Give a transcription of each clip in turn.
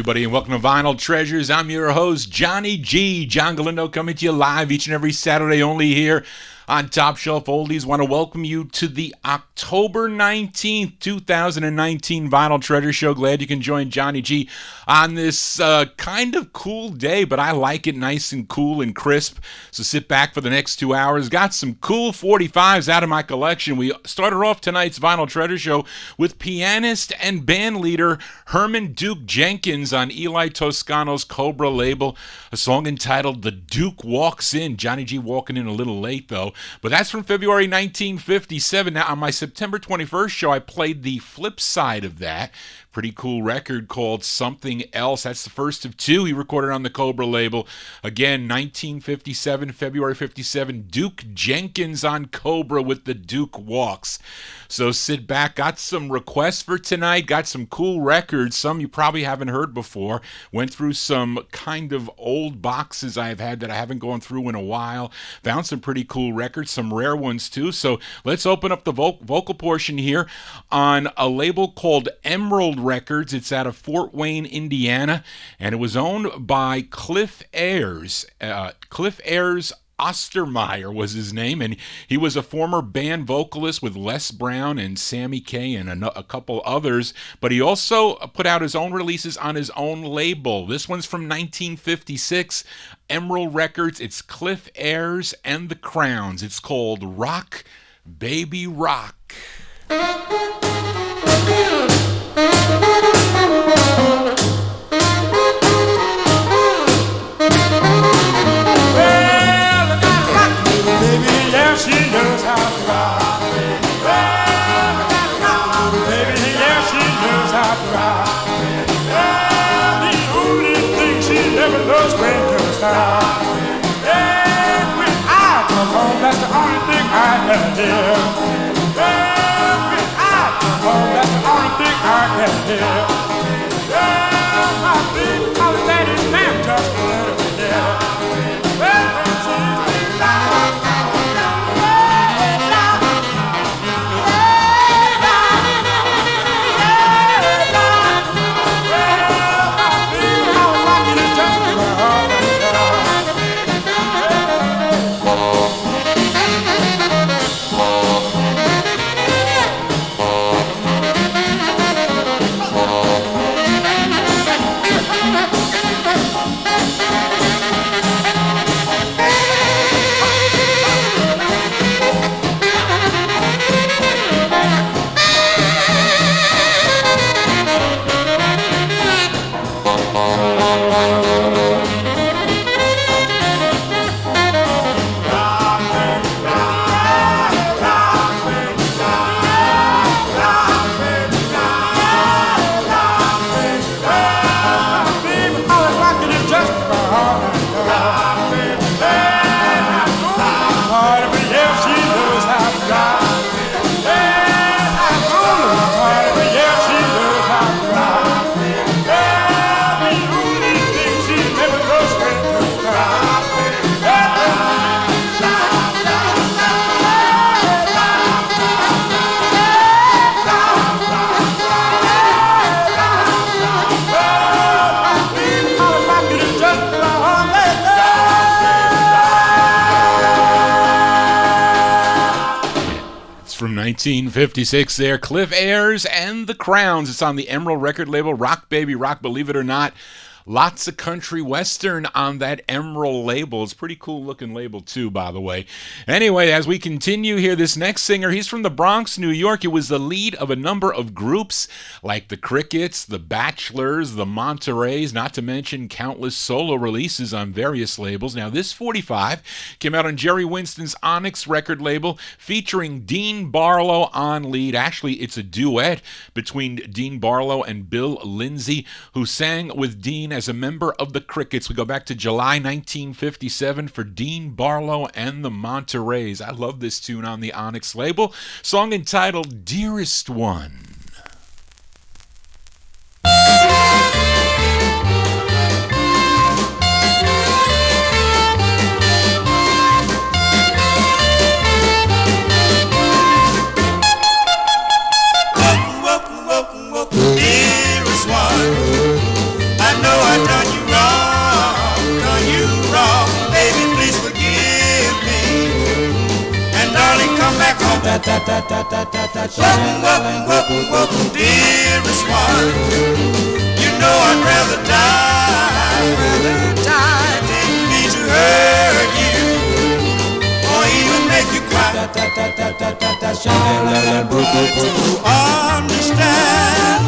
everybody, and welcome to Vinyl Treasures. I'm your host, Johnny G. John Galindo, coming to you live each and every Saturday only here on Top Shelf Oldies. Want to welcome you to the October 19th, 2019 Vinyl Treasure Show. Glad you can join Johnny G on this kind of cool day, but I like it nice and cool and crisp. So sit back for the next 2 hours. Got some cool 45's out of my collection. We started off tonight's Vinyl Treasure Show with pianist and band leader Herman Duke Jenkins on Eli Toscano's Cobra label, a song entitled The Duke Walks In. Johnny G walking in a little late, though. But that's from February 1957. Now, on my September 21st show, I played the flip side of that. Pretty cool record called Something Else. That's the first of two he recorded on the Cobra label. Again, 1957, February 57, Duke Jenkins on Cobra with The Duke Walks. So sit back. Got some requests for tonight. Got some cool records. Some you probably haven't heard before. Went through some kind of old boxes I've had that I haven't gone through in a while. Found some pretty cool records, some rare ones too. So let's open up the vocal portion here on a label called Emerald Records. It's out of Fort Wayne, Indiana, and it was owned by Cliff Ayers. Cliff Ayers Ostermeyer was his name, and he was a former band vocalist with Les Brown and Sammy Kaye and a couple others, but he also put out his own releases on his own label. This one's from 1956, Emerald Records. It's Cliff Ayers and the Crowns. It's called Rock, Baby Rock. She knows how to rock. Well, baby, yeah, she knows how to rock. Well, the only thing she never knows when to stop. Yeah, when I come home, that's the only thing I can hear. Well, when I come home, that's the only thing I can hear. Well, my big house daddy's damn just a little bit there. Well, when she's down. From 1956 there, Cliff Ayers and the Crowns. It's on the Emerald record label, Rock Baby Rock. Believe it or not, lots of country western on that Emerald label. It's a pretty cool looking label too, by the way. Anyway, as we continue here, this next singer, he's from the Bronx, New York. He was the lead of a number of groups like the Crickets, the Bachelors, the Monterey's, not to mention countless solo releases on various labels. Now, this 45 came out on Jerry Winston's Onyx record label, featuring Dean Barlow on lead. Actually, it's a duet between Dean Barlow and Bill Lindsay, who sang with Dean as a member of the Crickets. We go back to July 1957 for Dean Barlow and the Monterey's. I love this tune on the Onyx label. Song entitled Dearest One. Dearest one, I Welcome, dearest one. You know I'd rather die than me to hurt you or even make you cry. Understand,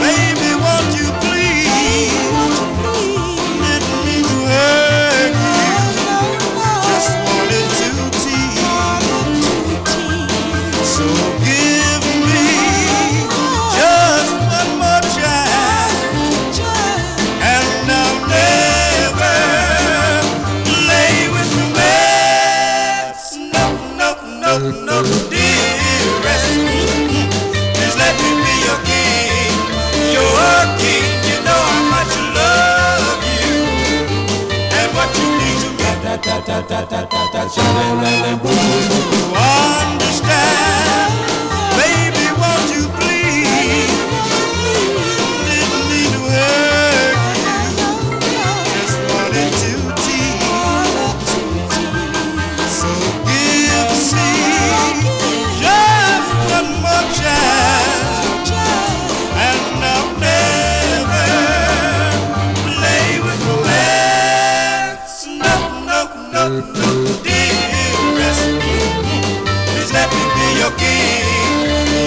baby, won't you please? Didn't mean to hurt you, just wanted to tease. So give me just one more chance, and I'll never play with romance. No, no, no, no, dearest. Please let me be your king, your king. You know how much I love you and what you mean to me. Understand, baby, won't you please? Didn't mean to hurt you, just wanted to tease. So give me just one more chance, and I'll never play with romance. No, no, no, no, dearest. Please let me be your king,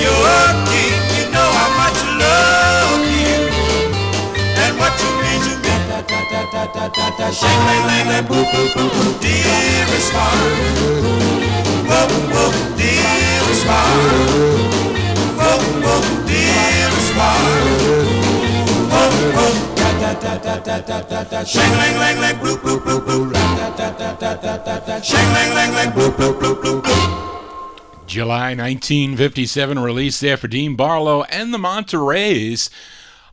your king. You know how much I love you and what you mean to me. Shake, lang, lang, lang, boo, boo, boo, boo, dearest one. Whoa, whoa, dearest one. Whoa, whoa, dearest one. Whoa, whoa, shake, lang, lang, lang, boo, boo, boo, boo. Shake, lang, lang, lang, boo, boo, boo, boo, boo. July 1957 release there for Dean Barlow and the Monterey's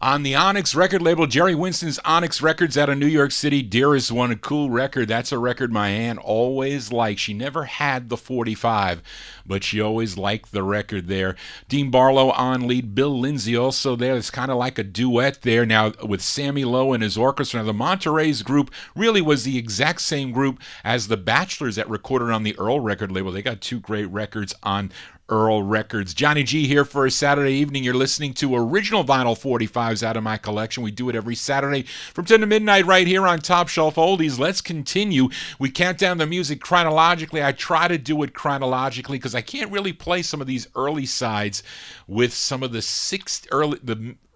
on the Onyx record label. Jerry Winston's Onyx Records out of New York City. Dearest One, a cool record. That's a record my aunt always liked. She never had the 45, but she always liked the record there. Dean Barlow on lead, Bill Lindsay also there. It's kind of like a duet there now with Sammy Lowe and his orchestra. Now, the Monterey's group really was the exact same group as the Bachelors that recorded on the Earl record label. They got two great records on Earl Records. Johnny G here for a Saturday evening. You're listening to original vinyl 45s out of my collection. We do it every Saturday from 10 to midnight right here on Top Shelf Oldies. Let's continue. We count down the music chronologically. I try to do it chronologically because I can't really play some of these early sides with some of the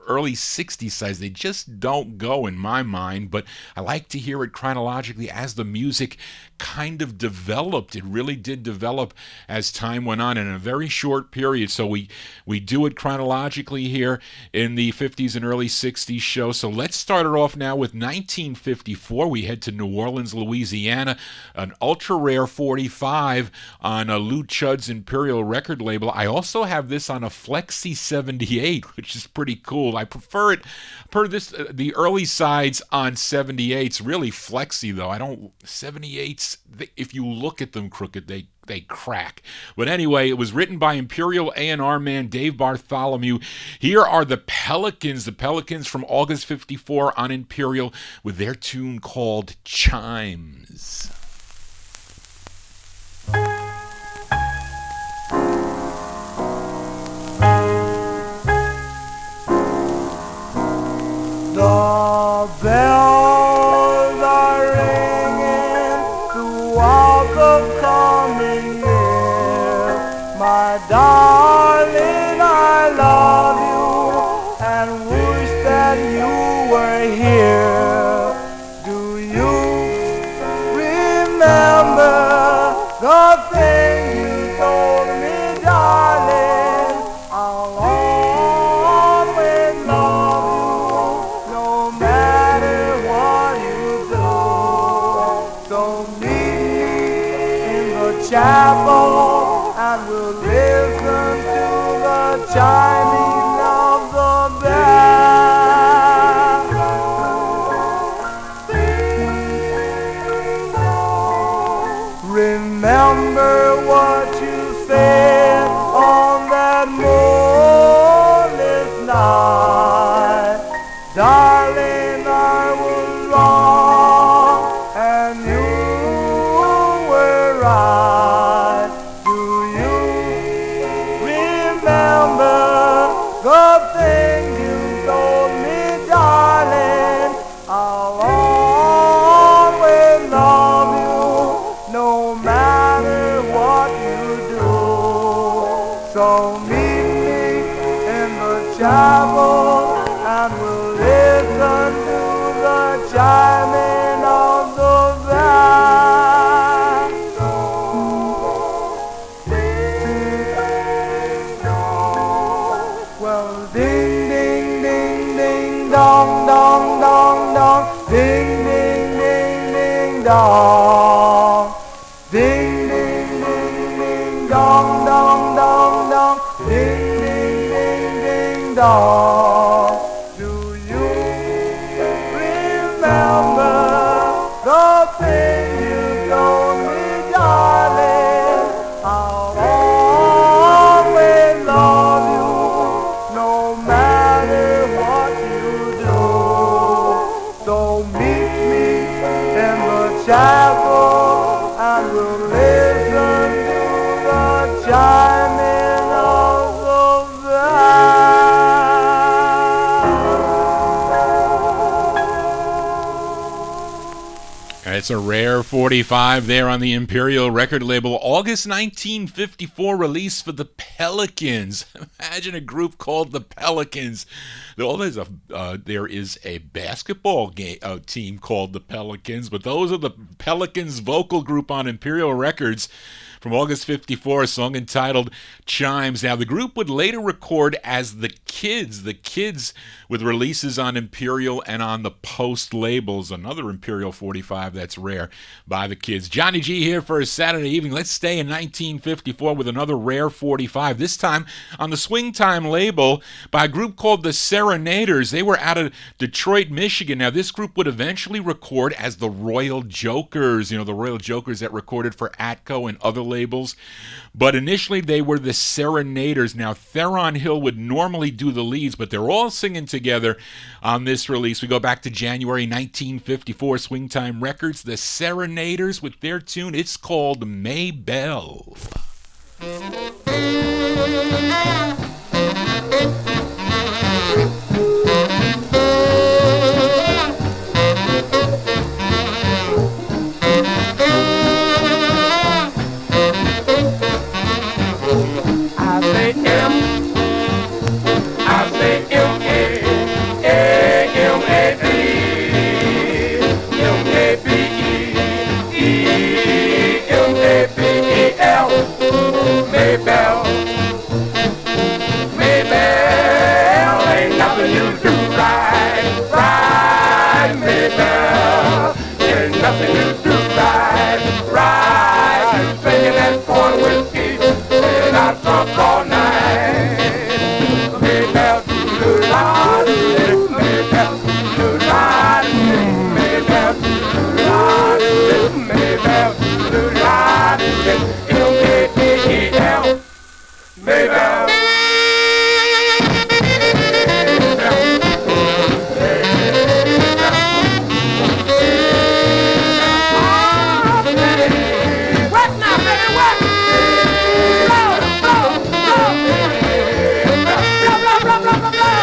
early 60s sides. They just don't go in my mind, but I like to hear it chronologically as the music kind of developed. It really did develop as time went on in a very short period. So we do it chronologically here in the 50s and early 60s show. So let's start it off now with 1954. We head to New Orleans, Louisiana, an ultra rare 45 on a Lou Chudd's Imperial record label. I also have this on a Flexi 78, which is pretty cool. I prefer it per this the early sides on 78s. Really Flexi though. I don't 78s. If you look at them crooked, they crack. But anyway, it was written by Imperial A&R man Dave Bartholomew. Here are the Pelicans. The Pelicans from August 54 on Imperial with their tune called Chimes. The bells are ringing throughout the coming year. My darling, I love you and wish that you were here. Do you remember the things you told me, darling? I'll always love you, no matter what you do. So meet me in the chapel and we'll listen to the chiming of the bell. Remember what you said on that moonlit night. Darling, I was wrong and you were right. Do you So meet me in the chapel and we'll listen to the chiming of the bell. Well, ding, ding, ding, ding, dong, dong, dong, dong, ding, ding, ding, ding, dong, ding, ding, ding, ding, dong, dong, dong, dong, ding, ding, ding, ding, dong. Do you remember the thing you told me, darling? I'll always love you, no matter what you do. So meet me in the chapel and we'll listen to the chiming of the bell. It's a rare 45 there on the Imperial record label. August 1954 release for the Pelicans. Imagine a group called the Pelicans. There is a basketball team called the Pelicans, but those are the Pelicans vocal group on Imperial Records. From August 54, a song entitled Chimes. Now, the group would later record as The Kids with releases on Imperial and on the Post labels. Another Imperial 45 that's rare by The Kids. Johnny G here for a Saturday evening. Let's stay in 1954 with another rare 45, this time on the Swing Time label by a group called the Serenaders. They were out of Detroit, Michigan. Now, this group would eventually record as the Royal Jokers. You know, the Royal Jokers that recorded for Atco and other labels. But initially, they were the Serenaders. Now, Theron Hill would normally do the leads, but they're all singing together on this release. We go back to January 1954, Swing Time Records, the Serenaders with their tune. It's called Maybelle. Maybelle, Maybelle, ain't nothing you do right, right, Maybelle, ain't nothing you do right, right, you drinking that corn whiskey, staying out drunk all night, Maybelle, do-do-la, Maybelle, do-do-la, Maybelle, do-do-la, Maybelle, do-do-la, M-A-B-E-L, Maybelle. What now, baby, what? Blow, blow, blow. Blow, blow, blow, blow, blow, blow.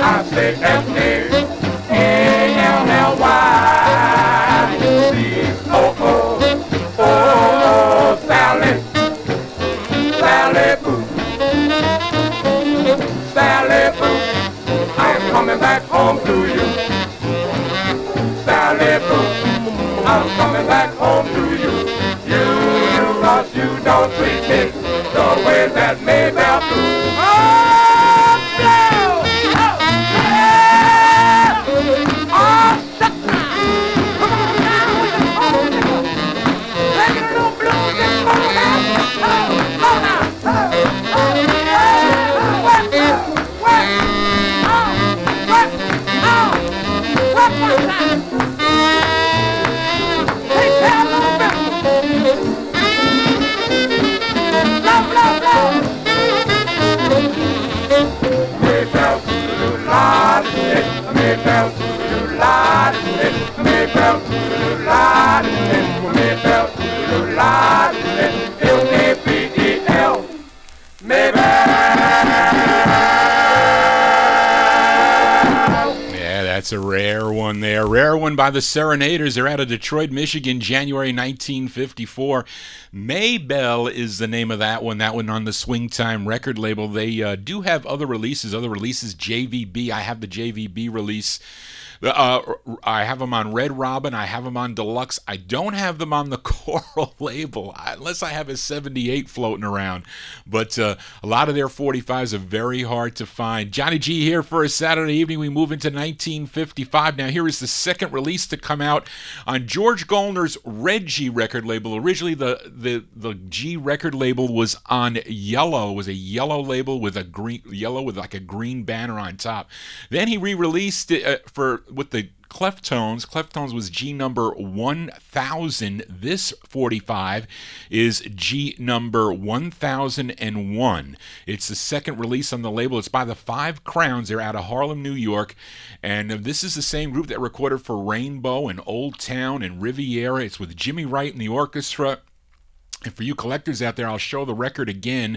I say F-A-M-L-Y-C-O-O, Sally, Sally Boo, Sally Boo, I'm coming back home to you, Sally Boo, I'm coming back home to you, you, 'cause you don't treat me the way that Maybelle do. Blow, blow, blow. That's a rare one there. Rare one by the Serenaders. They're out of Detroit, Michigan, January 1954. Maybelle is the name of that one. That one on the Swing Time record label. They do have other releases. JVB. I have the JVB release. I have them on Red Robin. I have them on Deluxe. I don't have them on the Coral label, unless I have a 78 floating around. But a lot of their 45s are very hard to find. Johnny G here for a Saturday evening. We move into 1955. Now, here is the second release to come out on George Gollner's Red G record label. Originally, the G record label was on yellow. It was a yellow label with a green like a green banner on top. Then he re-released it with the Cleftones. Cleftones was G number 1000. This 45 is G number 1001. It's the second release on the label. It's by the Five Crowns. They're out of Harlem, New York. And this is the same group that recorded for Rainbow and Old Town and Riviera. It's with Jimmy Wright in the orchestra. And for you collectors out there, I'll show the record again.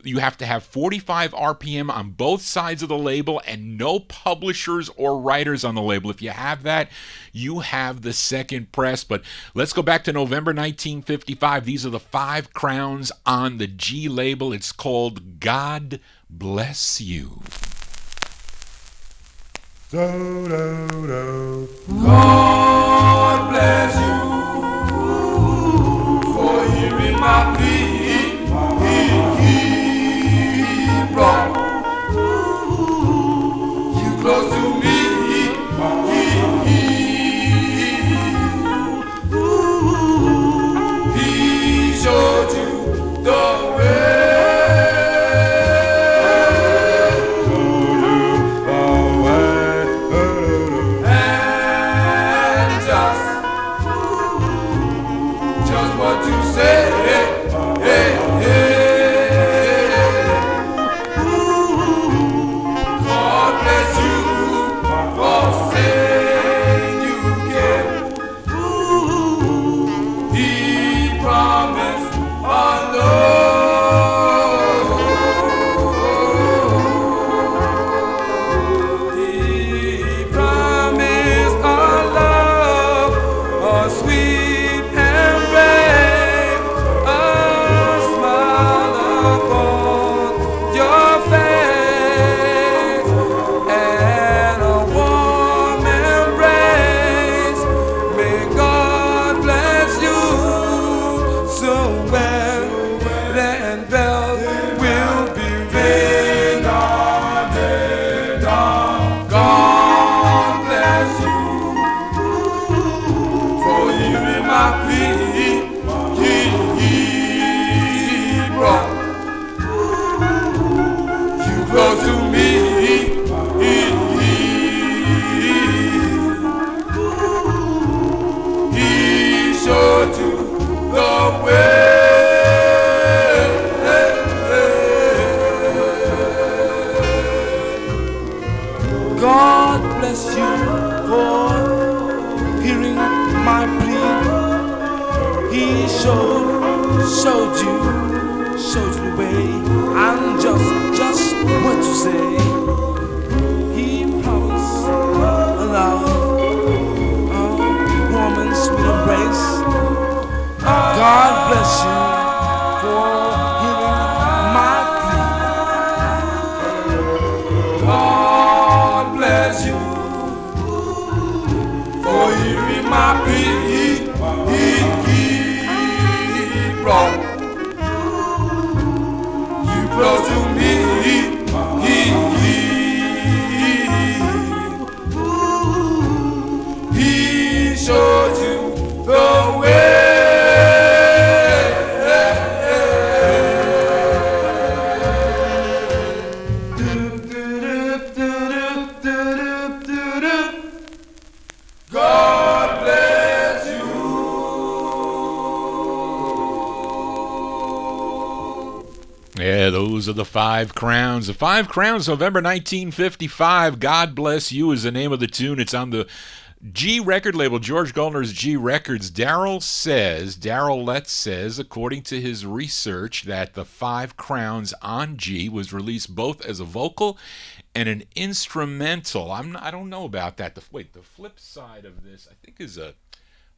You have to have 45 RPM on both sides of the label and no publishers or writers on the label. If you have that, you have the second press. But let's go back to November 1955. These are the Five Crowns on the G label. It's called God Bless You. God bless you for hearing my plea. He brought you close to me. He showed you the way. Those are the Five Crowns. The Five Crowns, November 1955. God Bless You is the name of the tune. It's on the G record label, George Goldner's G Records. Daryl Letts says, according to his research, that the Five Crowns on G was released both as a vocal and an instrumental. I don't know about that. The flip side of this,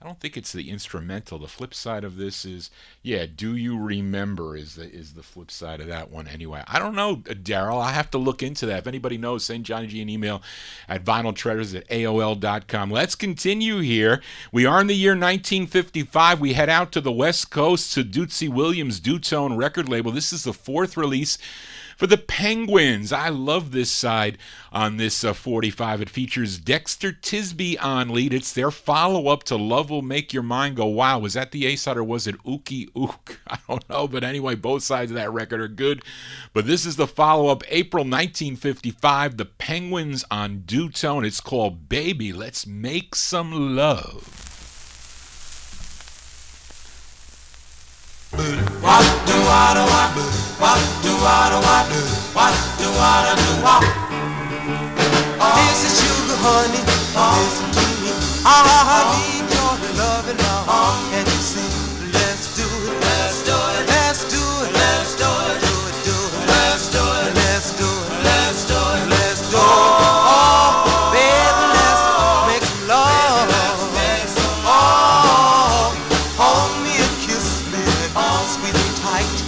I don't think it's the instrumental. The flip side of this is, Do You Remember is the flip side of that one anyway. I don't know, Daryl. I have to look into that. If anybody knows, send Johnny G an email at vinyltreasures@aol.com. Let's continue here. We are in the year 1955. We head out to the West Coast to Dootsy Williams' Dutone record label. This is the fourth release for the Penguins. I love this side on this 45. It features Dexter Tisby on lead. It's their follow-up to Love Will Make Your Mind Go Wild. Was that the A-side or was it Ookie Ook? I don't know, but anyway, both sides of that record are good. But this is the follow-up, April 1955, the Penguins on Dutone. It's called Baby, Let's Make Some Love. What do I do? What do I do? What do I do? This is sugar, honey. Listen to me. I need your loving now. Can you see? Let's do it. Let's do it. Let's do it. Let's do it. Do it. Do it. Let's do it. Let's do it. Let's do it. Let's do it. Oh, baby, let's make some love. Oh, hold me and kiss me, sweet and tight.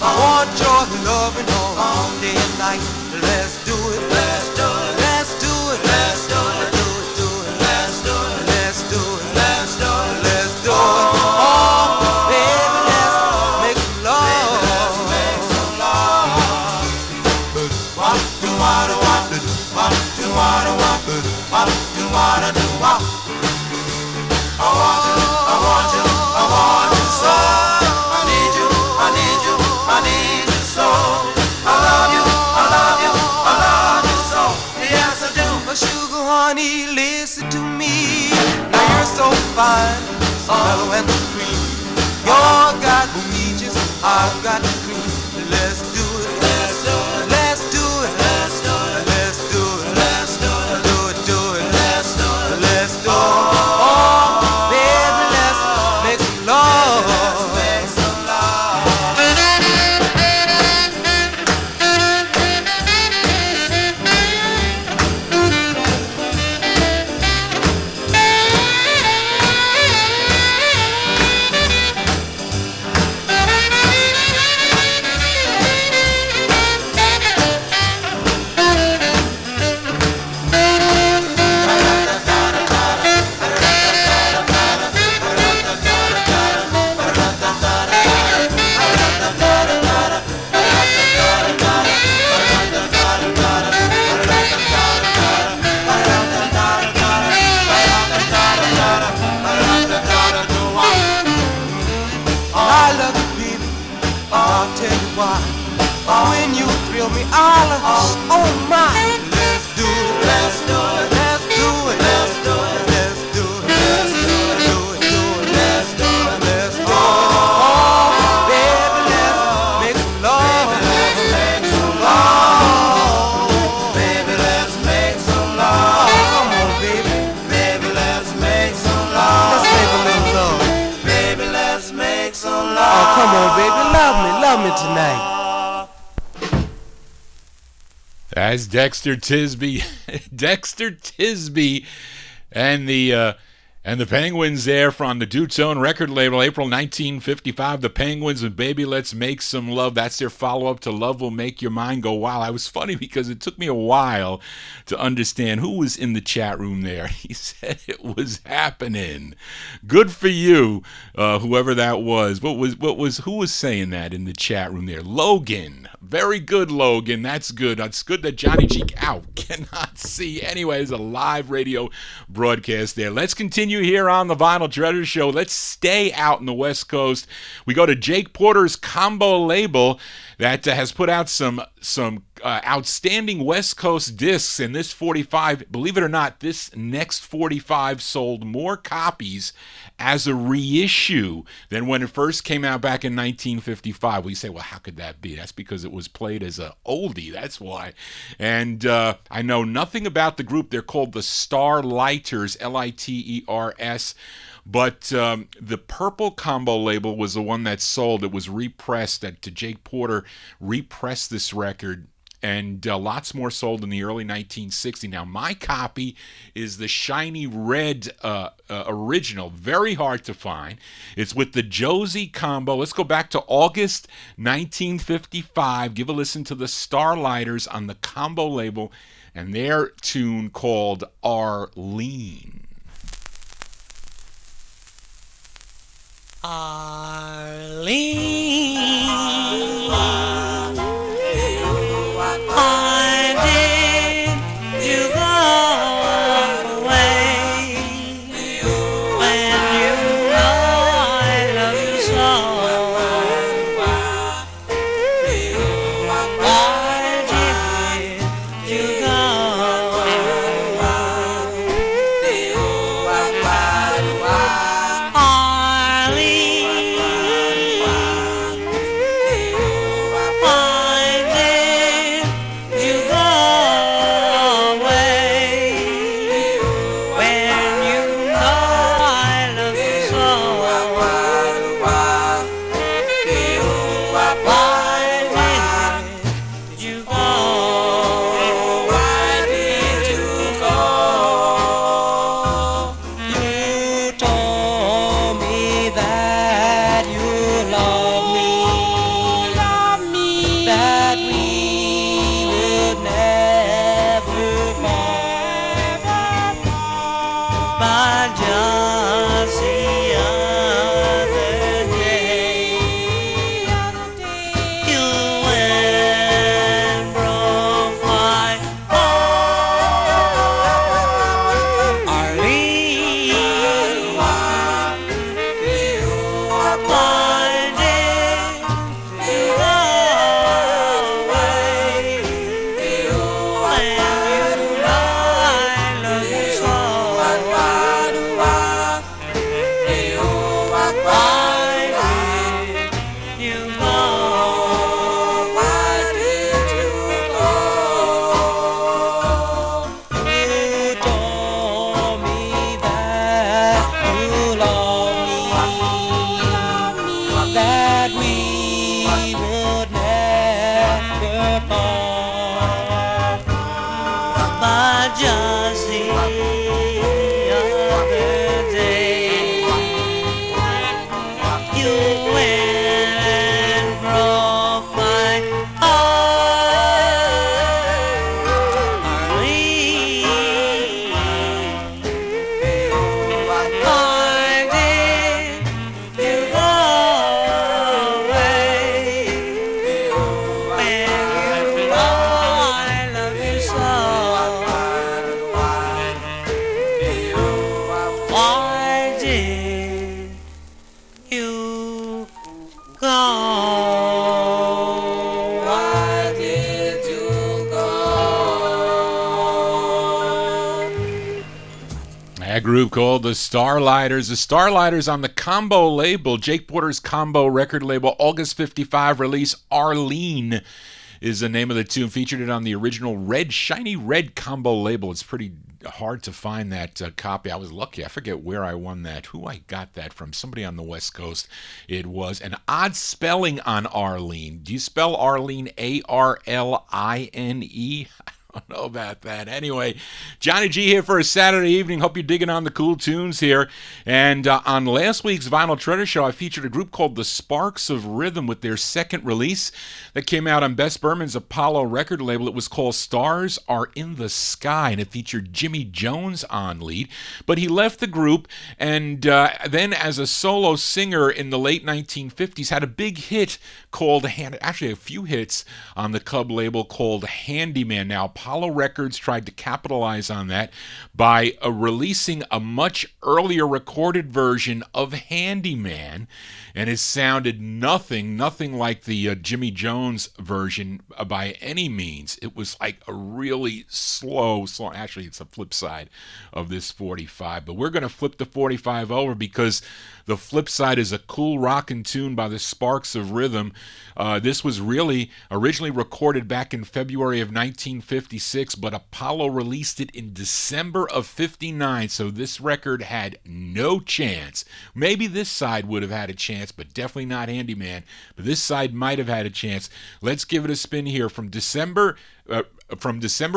I want your loving all day and night. Let's do it. Let's do it. Let's do it. Let's do it. Do it. Do it. Let's do it. Let's do it. Let's do it. Let's do it. Oh, baby, let's make some love. Let's make some love. What do I do? What do I do? What do I do? I want you. I want you. I want you so. I need you. I need you. I need you so. I love you. I love you. I love you so. Yes, I do. But sugar, honey, listen to me. Now you're so fine, so mellow and sweet. You've got the peaches, I've got the cream. Let's do it. Let's do it. Let's do it. Let's do it. Let's do it. Let's do it. Do it. Do it. Let's do it. Let's do it. Oh, baby, let's make some love. Let's make some love. I love you, baby. I'll tell you why. When you thrill me, oh my. Let's do it. Let's do it. Let's do it. Let's do it. Let's do it. Let's do it. Do it. Do it. Let's do it. Let's do it. Oh, baby, let's make some love. Let's make some love. Baby, let's make some love. Come on, baby. Baby, let's make some love. Let's make a little love. Baby, let's make some love. Oh, come on, baby. Love me tonight. That's Dexter Tisby. Dexter Tisby and the Penguins there from the Dutone record label, April 1955. The Penguins with Baby Let's Make Some Love. That's their follow-up to Love Will Make Your Mind Go Wild. I was funny because it took me a while to understand who was in the chat room there. He said it was happening. Good for you, whoever that was. Who was saying that in the chat room there? Logan. Very good, Logan. That's good. It's good that Johnny G cannot see. Anyway, it's a live radio broadcast there. Let's continue here on the Vinyltreasure Show. Let's stay out in the West Coast. We go to Jake Porter's combo label, that has put out some outstanding West Coast discs. And this 45, believe it or not, this next 45 sold more copies as a reissue than when it first came out back in 1955. We say, well, how could that be? That's because it was played as a oldie. That's why. And I know nothing about the group. They're called the Starlighters, Liters. But the Purple Combo label was the one that sold. It was repressed. That Jake Porter repressed this record, and lots more sold in the early 1960s. Now, my copy is the shiny red original. Very hard to find. It's with the Josie Combo. Let's go back to August 1955. Give a listen to the Starlighters on the Combo label and their tune called Arlene. Arlene, why did you go away when you know I love you so? Why did you go Group called the Starlighters. The Starlighters on the Combo label, Jake Porter's Combo record label, August 55 release. Arlene is the name of the tune. Featured it on the original shiny red Combo label. It's pretty hard to find that copy. I was lucky. I forget where I won that. Who I got that from. Somebody on the West Coast. It was an odd spelling on Arlene. Do you spell Arlene Arline? I don't know about that. Anyway, Johnny G here for a Saturday evening. Hope you're digging on the cool tunes here. And on last week's Vinyltreasure Show, I featured a group called the Sparks of Rhythm with their second release that came out on Bess Berman's Apollo record label. It was called Stars Are in the Sky, and it featured Jimmy Jones on lead. But he left the group, and then as a solo singer in the late 1950s, had a big hit called, actually a few hits on the Cub label called Handyman. Now, Apollo Records tried to capitalize on that by releasing a much earlier recorded version of Handyman, and it sounded nothing like the Jimmy Jones version by any means. It was like a really slow song. Actually, it's the flip side of this 45, but we're going to flip the 45 over because the flip side is a cool rockin' tune by the Sparks of Rhythm. This was really originally recorded back in February of 1956, but Apollo released it in December of 59, so this record had no chance. Maybe this side would have had a chance, but definitely not Handyman. But this side might have had a chance. Let's give it a spin here. From December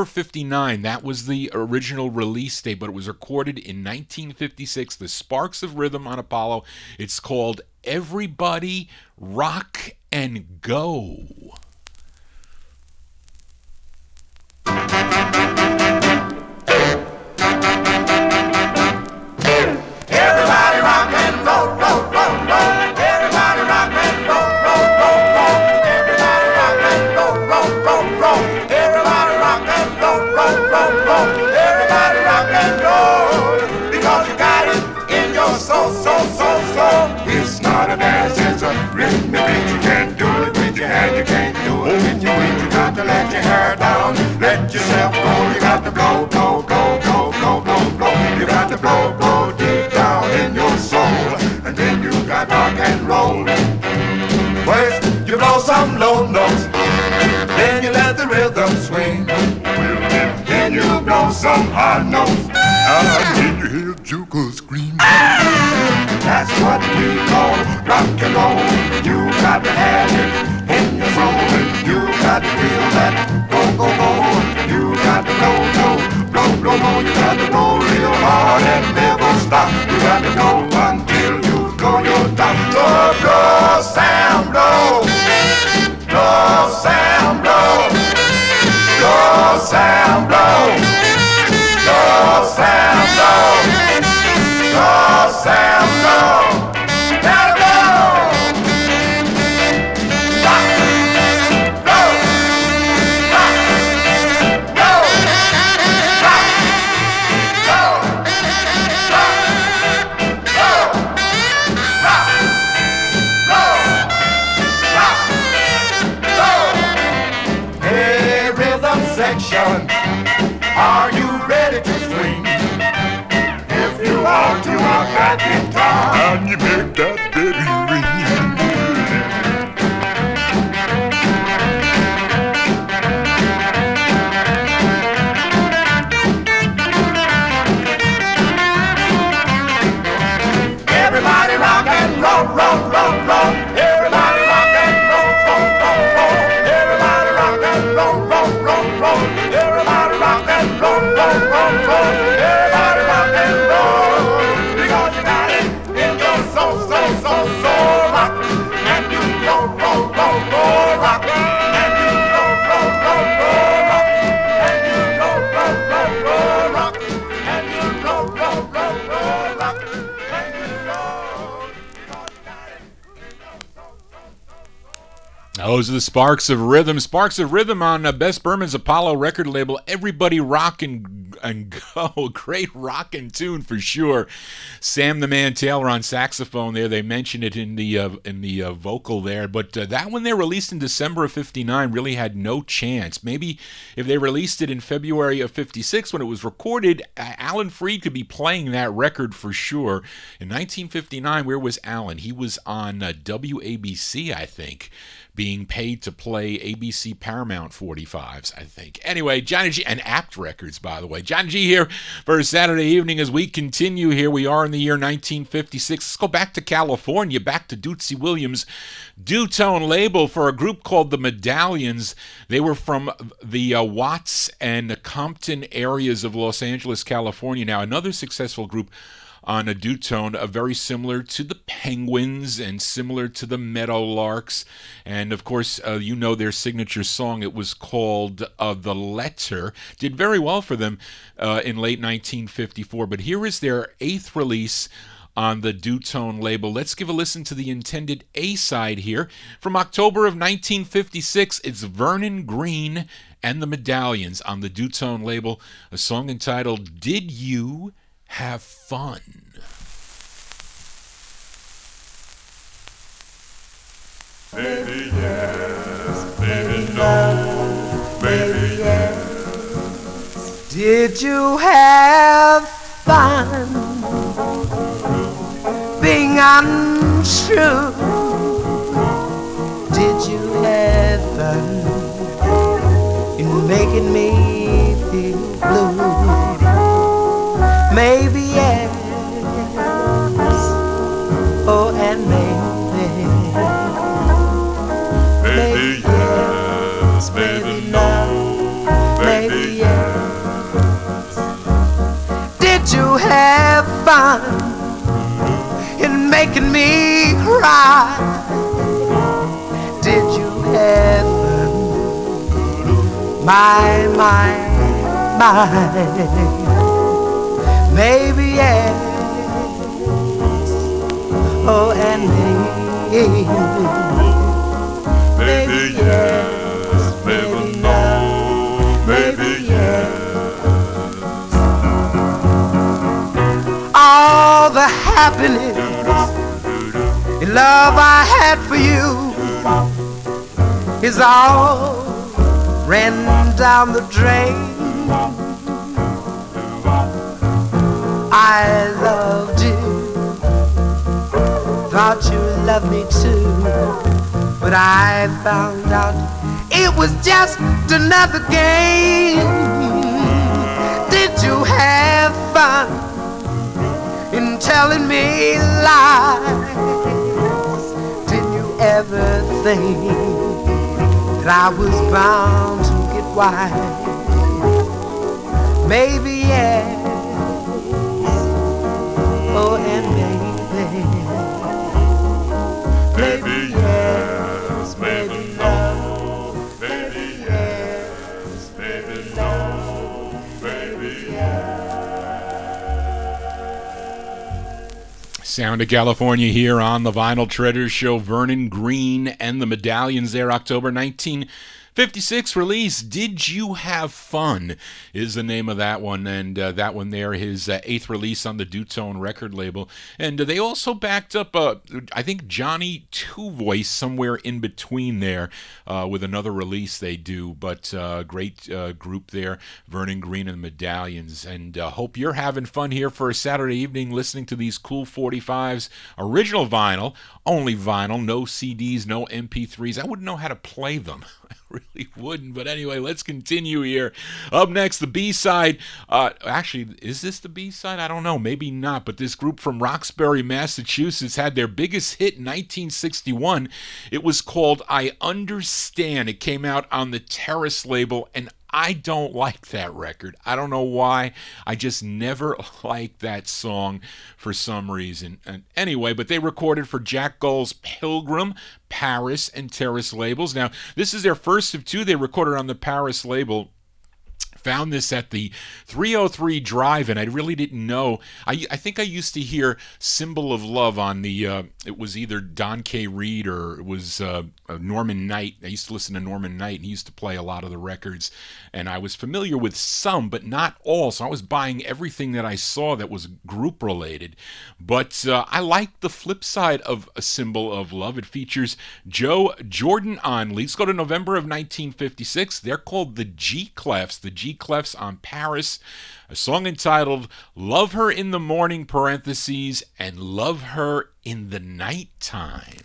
59, that was the original release date, but it was recorded in 1956, the Sparks of Rhythm on Apollo. It's called Everybody Rock and Go. Everybody rock and roll, roll, roll, roll. Everybody rock and roll, roll, roll, roll. Everybody rock and roll, roll, roll, roll. Everybody rock and roll, roll, roll, roll. Everybody rock and roll. Because you got it in your soul, soul, soul, soul. It's not a dance, it's a rhythm beat. You can't do it with your hand, you can't do it with your feet. You got to let your hair down, let yourself go. You got to blow, blow, blow, blow, blow, blow, blow. You got to blow, blow deep down in your soul. And then you got rock and roll. First you blow some low notes, then you let the rhythm swing. Then you blow some high notes, and then you hear Joker scream. That's what we call rock and roll. You got to have it in your soul, and you got to feel that go, go, go. You got to blow, blow, blow, blow, blow. You got to blow real hard and never stop. You got to blow until you blow your top. So blow, Sam, blow. Blow, Sam, blow. Blow, Sam, blow. Blow, Sam, blow. Blow, Sam, blow. Now blow. Rock, blow. Rock, blow. Rock, blow. Rock, blow. Hey, rhythm section, are you ready to swing? If you want to rock that guitar, and you make that baby ring. Everybody rock and roll, roll, roll, roll. Everybody rock and roll, roll, roll, roll. Everybody rock and roll, roll, roll, roll. Everybody rock and roll, roll, roll, roll. Everybody rock and roll. Because you got it in your soul, soul, soul, soul. Rock and you roll, roll, roll, roll. Rock and you roll, roll, roll, roll. Rock and you roll, roll, roll, roll. Rock and you roll, roll, roll, roll. Rock and you roll. Because you got it in your soul, soul, soul, soul. Those are the Sparks of Rhythm. Sparks of Rhythm on Bess Berman's Apollo record label. Everybody rock and go. Great rockin' tune for sure. Sam the Man Taylor on saxophone there. They mentioned it in the vocal there. But that one they released in December of 59 really had no chance. Maybe if they released it in February of 56 when it was recorded, Alan Freed could be playing that record for sure. In 1959, where was Alan? He was on WABC, I think, being paid to play ABC Paramount 45's, I think. Anyway, Johnny G, and Apt Records, by the way. Johnny G here for a Saturday evening as we continue here. We are in the year 1956. Let's go back to California, back to Dootsy Williams' Doo-Tone label for a group called the Medallions. They were from the Watts and the Compton areas of Los Angeles, California. Now, another successful group on a Doo-Tone, very similar to the Penguins and similar to the Meadowlarks. And, of course, you know their signature song. It was called The Letter. Did very well for them in late 1954. But here is their 8th release on the Dutone label. Let's give a listen to the intended A-side here. From October of 1956, it's Vernon Green and the Medallions on the Dutone label, a song entitled Did You Have Fun? Maybe yes, maybe no, maybe yes. Did you have fun being untrue? Did you have fun in making me feel blue? Maybe yes, oh and maybe. Maybe yes, maybe no, maybe yes. Did you have fun in making me cry? Did you have fun? My, maybe yes, oh and maybe. Maybe yes, maybe no, maybe yes. All the happiness and love I had for you is all ran down the drain. I loved you, thought you loved me too, but I found out it was just another game. Did you have fun in telling me lies? Did you ever think that I was bound to get wise? Maybe yes, oh and maybe. Maybe yes, maybe no, maybe yes, maybe no, maybe yes. Sound of California here on the Vinyltreasure Show. Vernon Green and the Medallions there, October 1956 release. Did You Have Fun is the name of that one, and that one there, his eighth release on the Dutone record label. And they also backed up, I think, Johnny Two Voice somewhere in between there with another release they do, but great group there, Vernon Green and the Medallions. And hope you're having fun here for a Saturday evening listening to these cool 45's, original vinyl, only vinyl, no CDs, no MP3s. I wouldn't know how to play them. I really wouldn't. But anyway, let's continue here. Up next, the B-side. Actually, is this the B-side? I don't know. Maybe not. But this group from Roxbury, Massachusetts had their biggest hit in 1961. It was called I Understand. It came out on the Terrace label, and I don't like that record. I don't know why. I just never liked that song for some reason. And anyway, but they recorded for Jack Gull's Pilgrim, Paris, and Terrace labels. Now, this is their first of two they recorded on the Paris label. Found this at the 303 Drive-In. I really didn't know. I think I used to hear Symbol of Love on the, it was either Don K. Reed or it was Norman Knight. I used to listen to Norman Knight, and he used to play a lot of the records. And I was familiar with some, but not all. So I was buying everything that I saw that was group-related. But I like the flip side of A Symbol of Love. It features Joe Jordan on lead. Let's go to November of 1956. They're called the G-Clefs. The G-Clefs on Paris, a song entitled Love Her in the Morning, parentheses, and Love Her in the Nighttime.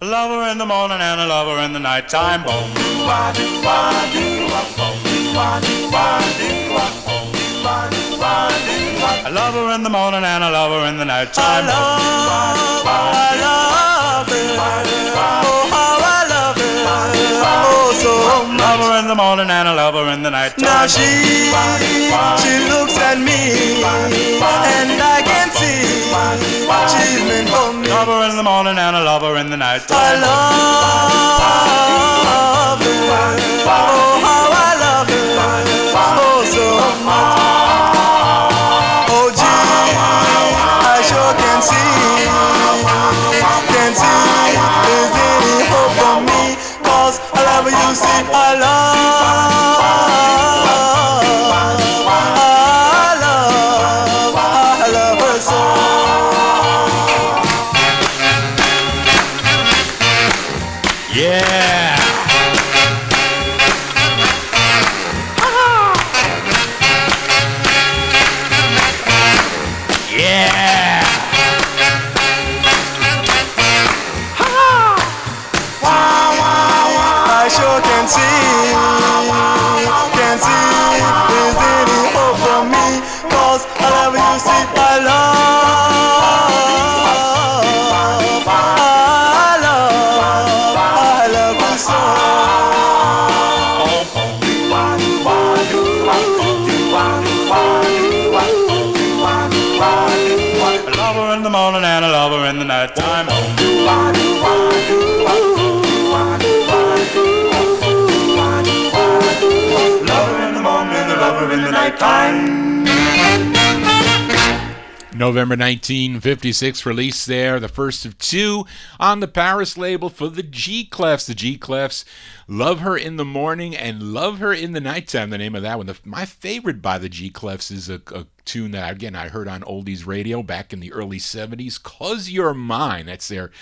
Love her in the morning and I love her in the nighttime. Boom, doo, wah, doo, wah, doo, wah, boom, doo, wah, doo, wah, doo, wah, boom, doo, wah, doo, wah, doo, wah. I love her in the morning and I love her in the nighttime. I love her. Oh, how I love her. Oh, so much. Love her in the morning and I love her in the nighttime. Now she looks at me and I can see she's meant for me. Love her in the morning and I love her in the nighttime. I love her. Oh, how I love her. Oh, so much. 'cause I love you, see, I love her so. Yeah. Yeah. I sure can see there's any hope for me, 'cause I love you, see, I love you so. I love her in the morning and I love her in the night time. Love her in the morning and I love her in the night time. November 1956 release there, the first of two on the Paris label for the G-Clefs. The G-Clefs, Love Her in the Morning and Love Her in the Nighttime, the name of that one. My favorite by the G-Clefs is a tune that, again, I heard on Oldies Radio back in the early 70s, 'Cause You're Mine. That's their,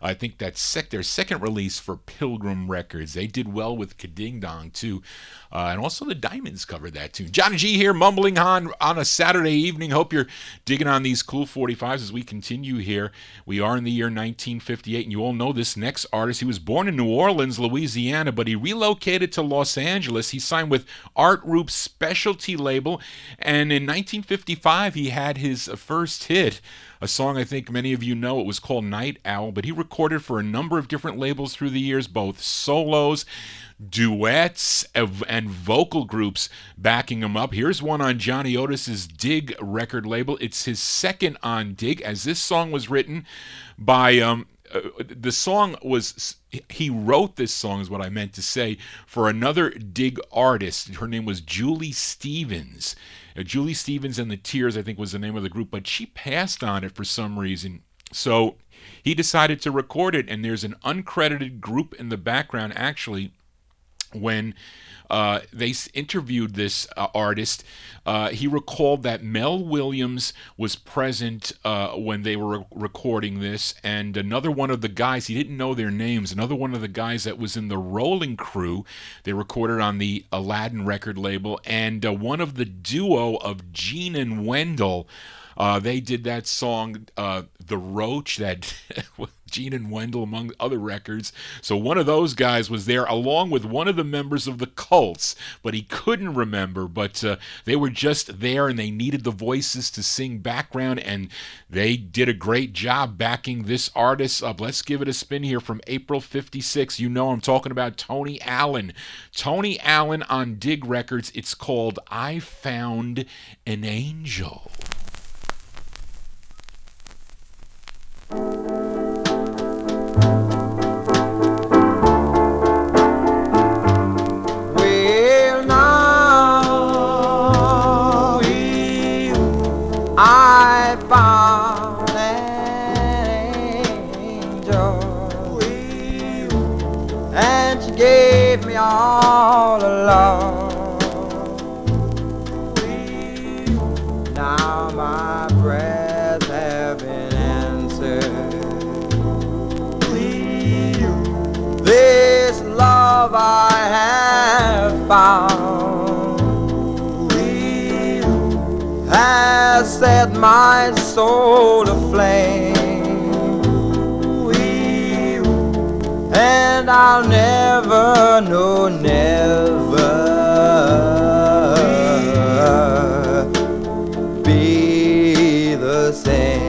I think that's their second release for Pilgrim Records. They did well with Kading Dong, too. And also the Diamonds covered that tune. Johnny G here, mumbling on a Saturday evening. Hope you're digging on these cool 45s as we continue here. We are in the year 1958, and you all know this next artist. He was born in New Orleans, Louisiana, but he relocated to Los Angeles. He signed with Art Roop's specialty label, and in 1955, he had his first hit. A song I think many of you know. It was called Night Owl, but he recorded for a number of different labels through the years, both solos, duets, and vocal groups backing him up. Here's one on Johnny Otis's Dig record label. It's his second on Dig, as this song was written by he wrote this song, is what I meant to say, for another Dig artist. Her name was Julie Stevens. Julie Stevens and the Tears, I think, was the name of the group, but she passed on it for some reason. So he decided to record it, and there's an uncredited group in the background, actually, when they interviewed this artist. He recalled that Mel Williams was present when they were recording this, and another one of the guys, he didn't know their names, another one of the guys that was in the Rolling Crew, they recorded on the Aladdin record label, and one of the duo of Gene and Wendell. They did that song, The Roach, that Gene and Wendell, among other records. So one of those guys was there, along with one of the members of the Cults, but he couldn't remember. But they were just there, and they needed the voices to sing background, and they did a great job backing this artist up. Let's give it a spin here from April 56. You know I'm talking about Tony Allen. Tony Allen on Dig Records. It's called I Found an Angel. Well, now I found an angel, and she gave me all alone. Now my prayers have been answered. This love I have found has set my soul aflame, and I'll never, no, never be the same.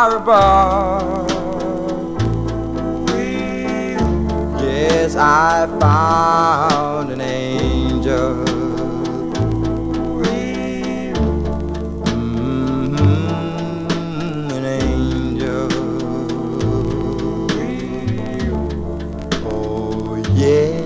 far above. Yes, I found an angel. An angel. Oh, yeah.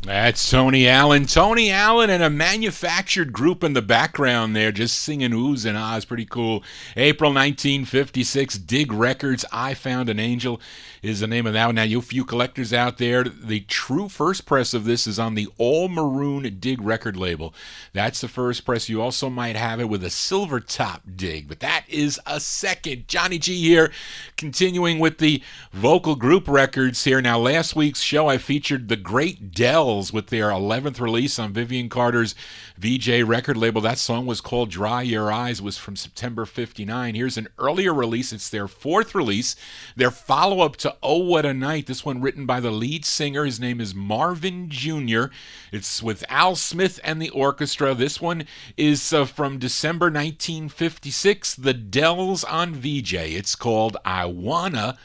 That's Tony Allen. Tony Allen and a manufactured group in the background there just singing oohs and ahs. Pretty cool. April 1956, Dig Records, I Found an Angel is the name of that one. Now, you few collectors out there, the true first press of this is on the all-maroon Dig record label. That's the first press. You also might have it with a silver top Dig, but that is a second. Johnny G here, continuing with the vocal group records here. Now, last week's show, I featured the Great Dells with their 11th release on Vivian Carter's VJ record label. That song was called Dry Your Eyes, was from September 59. Here's an earlier release. It's their fourth release, their follow-up to Oh What a Night. This one written by the lead singer. His name is Marvin Jr. It's with Al Smith and the orchestra. This one is from December 1956, the Dells on VJ. It's called I Wanna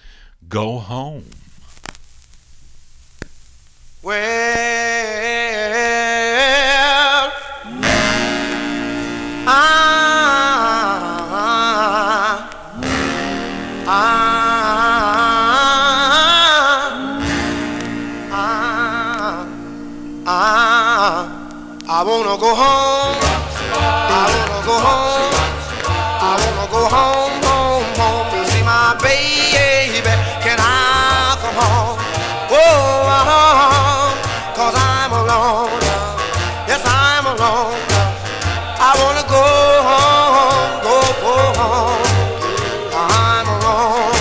Go Home. Well, I wanna go home. I wanna go home. I wanna go home, home, home to see my baby. Can I come home? Oh, 'cause I'm alone. Yes, I'm alone. I wanna go home, go home. I'm alone.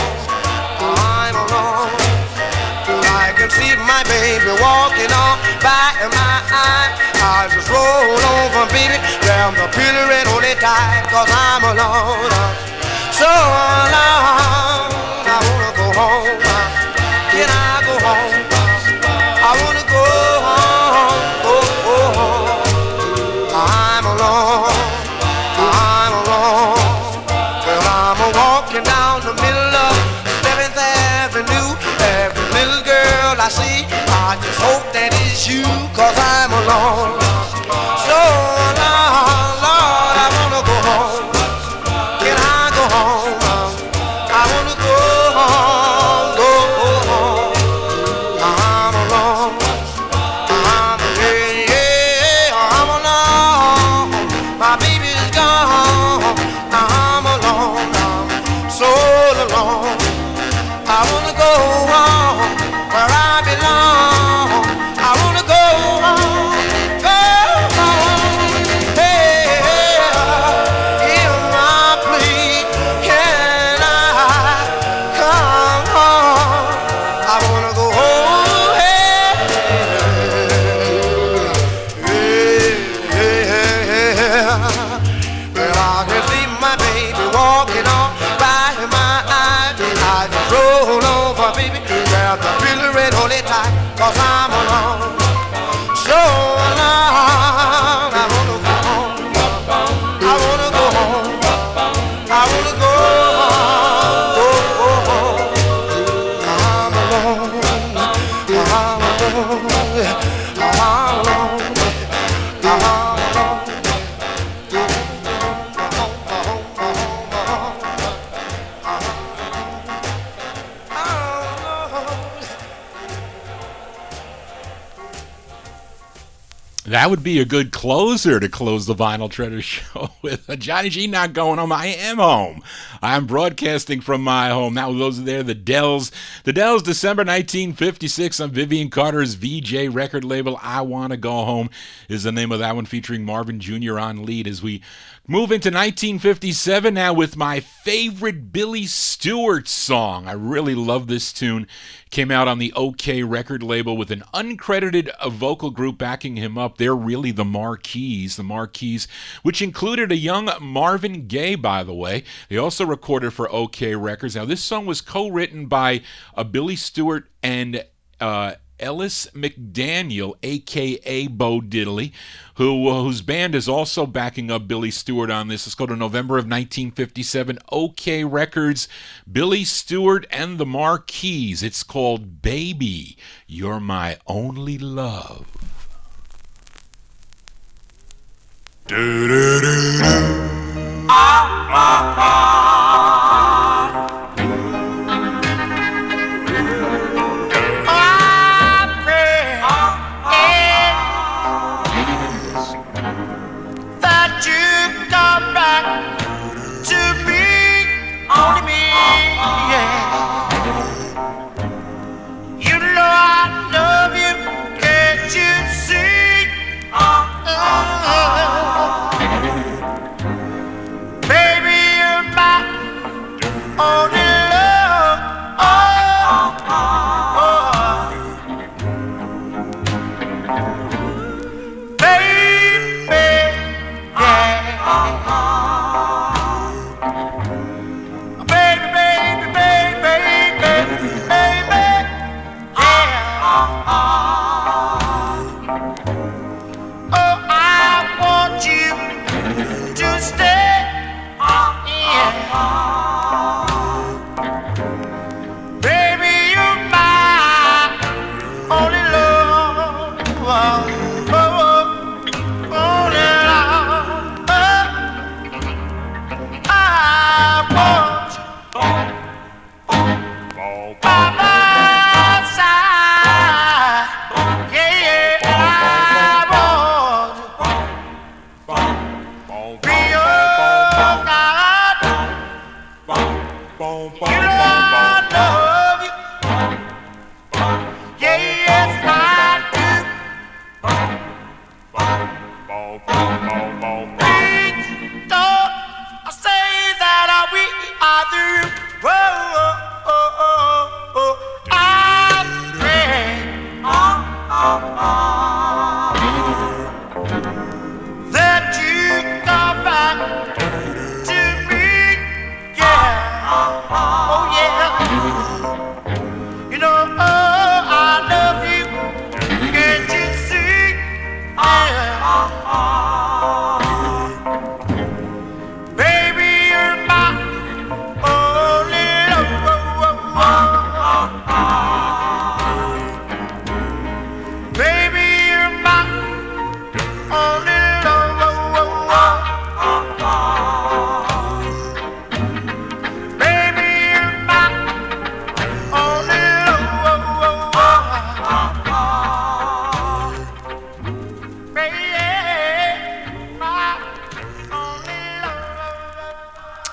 I'm alone. I can see my baby walking on by my eye. I just roll over, baby, grab the pillow and hold it tight, 'cause I'm alone. So alone. I wanna go home. Can I go home? I wanna go home, go home. I'm alone. I'm alone. Well, I'm walking down the middle of 7th Avenue. Every little girl I see, I just hope that it's you, 'cause I'm alone. So alone, Lord, I wanna go home. Can I go home? I wanna go home, go home. I'm alone. I'm alone. My baby's gone. I'm alone. I'm so alone. I wanna go home where I belong. I wanna go home, go home. Hey, hear my plea. Can I come home? I wanna go home. Hey, well, I can see my baby walking on by my eye. I just roll over, baby, grab the pillow and hold it tight, 'cause I'm alone. So alone. I wanna go home. I wanna go home. I wanna go home, go home. I'm alone. I'm alone. I'm alone. I'm alone. That would be a good closer to close the Vinyltreasure Show with. Johnny G not going home. I am home. I'm broadcasting from my home. Now, those are there, the Dells. The Dells, December 1956 on Vivian Carter's VJ record label. I Wanna Go Home is the name of that one, featuring Marvin Jr. on lead. As we move into 1957 now with my favorite Billy Stewart song. I really love this tune. Came out on the OK record label with an uncredited vocal group backing him up. They're really the Marquis, which included a young Marvin Gaye, by the way. They also recorded for OK Records. Now, this song was co-written by Billy Stewart and Ellis McDaniel, a.k.a. Bo Diddley, whose band is also backing up Billy Stewart on this. Let's go to November of 1957. OK Records, Billy Stewart and the Marquis. It's called Baby, You're My Only Love.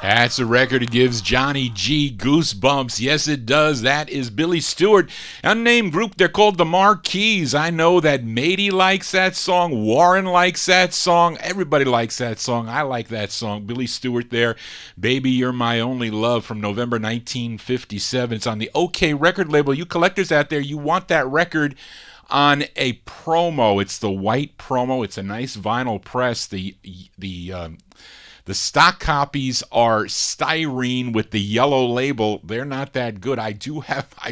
That's a record that gives Johnny G goosebumps. Yes, it does. That is Billy Stewart. Unnamed group, they're called the Marquis. I know that Matey likes that song. Warren likes that song. Everybody likes that song. I like that song. Billy Stewart there. Baby, You're My Only Love from November 1957. It's on the OK record label. You collectors out there, you want that record on a promo. It's the white promo. It's a nice vinyl press. The stock copies are styrene with the yellow label. They're not that good. I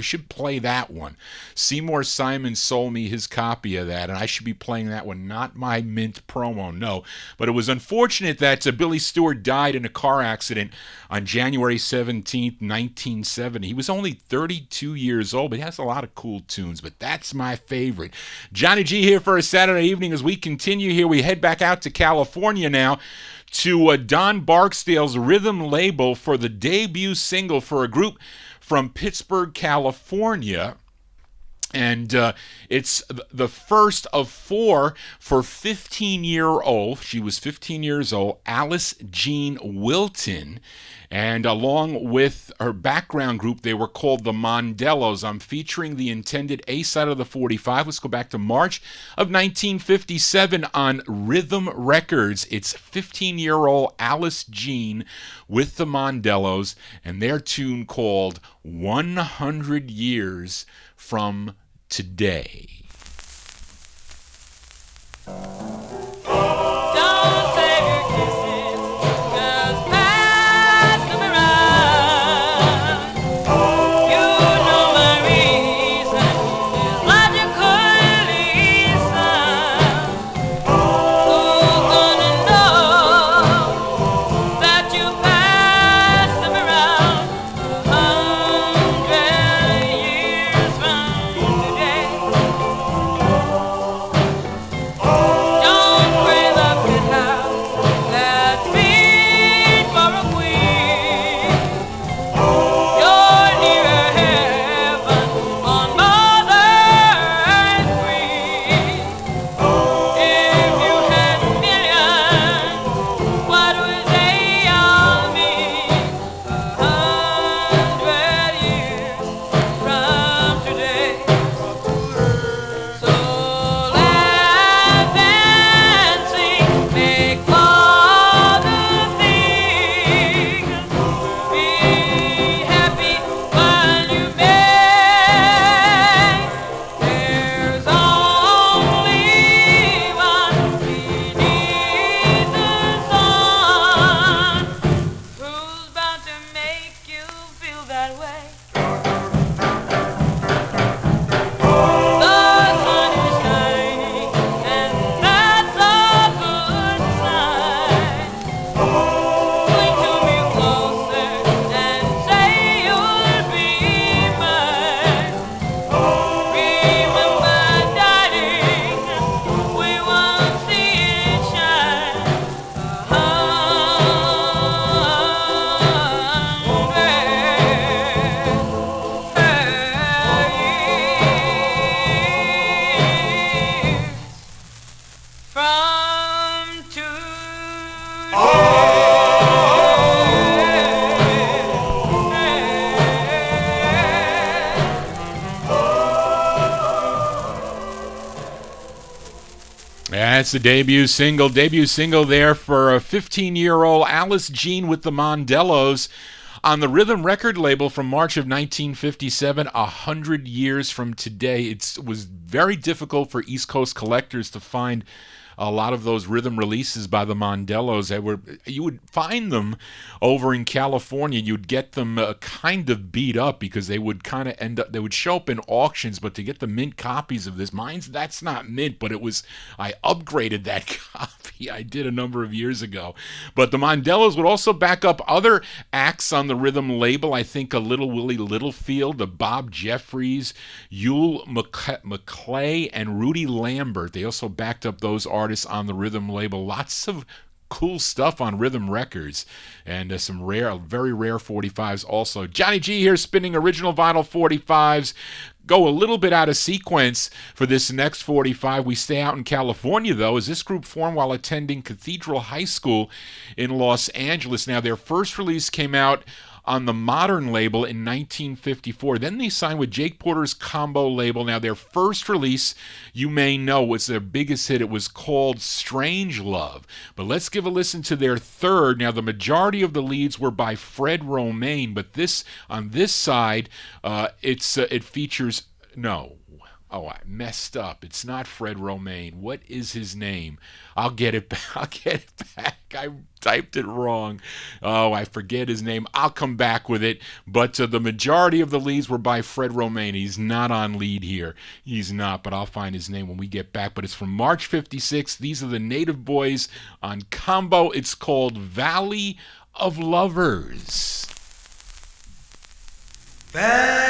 should play that one. Seymour Simon sold me his copy of that, and I should be playing that one, not my mint promo, no. But it was unfortunate that Billy Stewart died in a car accident on January 17th, 1970. He was only 32 years old, but he has a lot of cool tunes, but that's my favorite. Johnny G here for a Saturday evening. As we continue here, we head back out to California now, to Don Barksdale's Rhythm label for the debut single for a group from Pittsburgh, California. And it's the first of four for 15-year-old. She was 15 years old, Alice Jean Wilton. And along with her background group, they were called the Mondellos. I'm featuring the intended A-side of the 45. Let's go back to March of 1957 on Rhythm Records. It's 15-year-old Alice Jean with the Mondellos and their tune called 100 Years from Today. Logic that's the debut single. Debut single there for a 15-year-old Alice Jean with the Mondellos on the Rhythm record label from March of 1957, 100 years from today. It was very difficult for East Coast collectors to find a lot of those rhythm releases by the Mondellos. You would find them over in California. You'd get them kind of beat up because they would kind of end up, they would show up in auctions, but to get the mint copies of this, that's not mint, but I upgraded that copy. I did a number of years ago. But the Mondellos would also back up other acts on the Rhythm label. I think a Little Willie Littlefield, the Bob Jeffries, Youle McClay, and Rudy Lambert. They also backed up those artists on the Rhythm label. Lots of cool stuff on Rhythm Records, and some very rare 45's also. Johnny G here spinning original vinyl 45's. Go a little bit out of sequence for this next 45. We stay out in California, though, as this group formed while attending Cathedral High School in Los Angeles. Now, their first release came out on the Modern label in 1954. Then they signed with Jake Porter's Combo label. Now, their first release, you may know, was their biggest hit. It was called Strange Love. But let's give a listen to their third. Now, the majority of the leads were by Fred Romain, but on this side, it features... No. Oh, I messed up. It's not Fred Romain. What is his name? I'll get it back. I typed it wrong. Oh, I forget his name. I'll come back with it. But the majority of the leads were by Fred Romain. He's not on lead here. He's not, but I'll find his name when we get back. But it's from March 56. These are the Native Boys on Combo. It's called Valley of Lovers. Valley.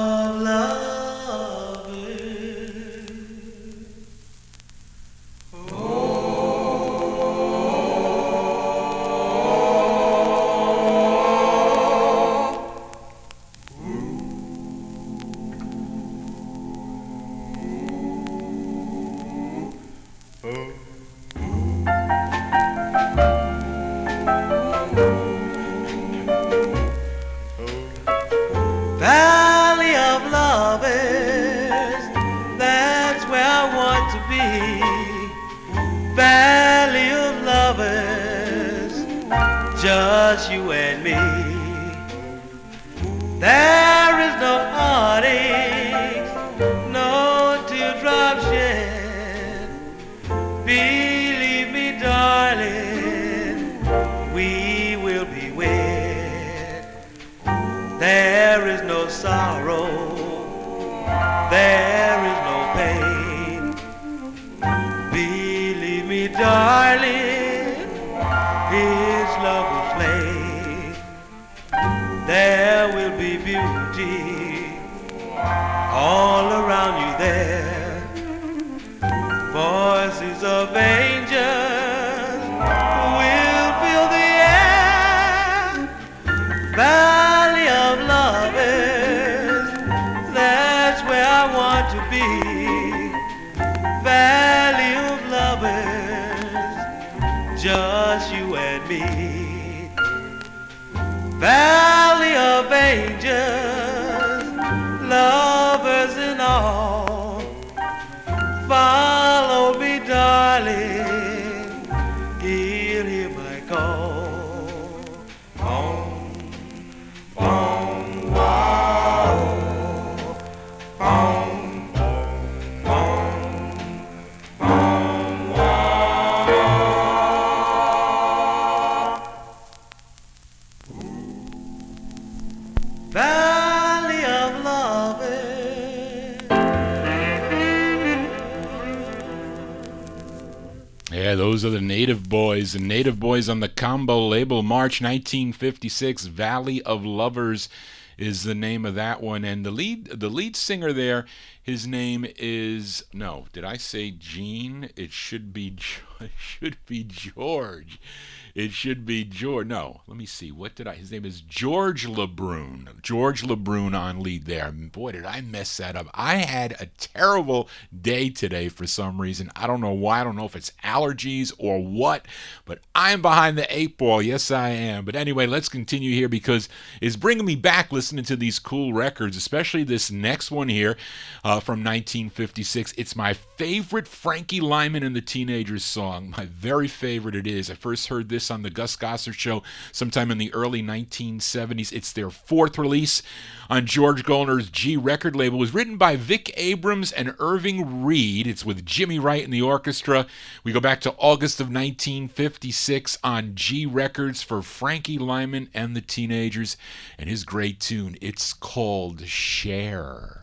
Of lovers. Valley of lovers, that's where I want to be. Valley of lovers, just you and me. There is no heartache, no teardrop shed. Believe me, darling, we will be wed. There is no sorrow, there is no pain. Believe me, darling, His love will flame. There will be beauty all around you there. Voices of angels will fill the air. Valley of lovers, that's where I want to be. Valley of lovers, just you and me. Valley of angels, lovers and all, follow me, darling, hear my call. Valley of lovers. Yeah, those are the Native Boys. The Native Boys on the Combo label, March 1956. Valley of Lovers is the name of that one. And the lead singer there, his name is, no, did I say Gene? It should be George. It should be George. No, let me see. What did I? His name is George LeBrun. George LeBrun on lead there. Boy, did I mess that up. I had a terrible day today for some reason. I don't know why. I don't know if it's allergies or what, but I'm behind the eight ball. Yes, I am. But anyway, let's continue here because it's bringing me back listening to these cool records, especially this next one here from 1956. It's my favorite Frankie Lyman and the Teenagers song. My very favorite it is. I first heard this on the Gus Gossard Show sometime in the early 1970s. It's their fourth release on George Golner's G record label. It was written by Vic Abrams and Irving Reed. It's with Jimmy Wright in the orchestra. We go back to August of 1956 on G Records for Frankie Lyman and the Teenagers and his great tune. It's called Share.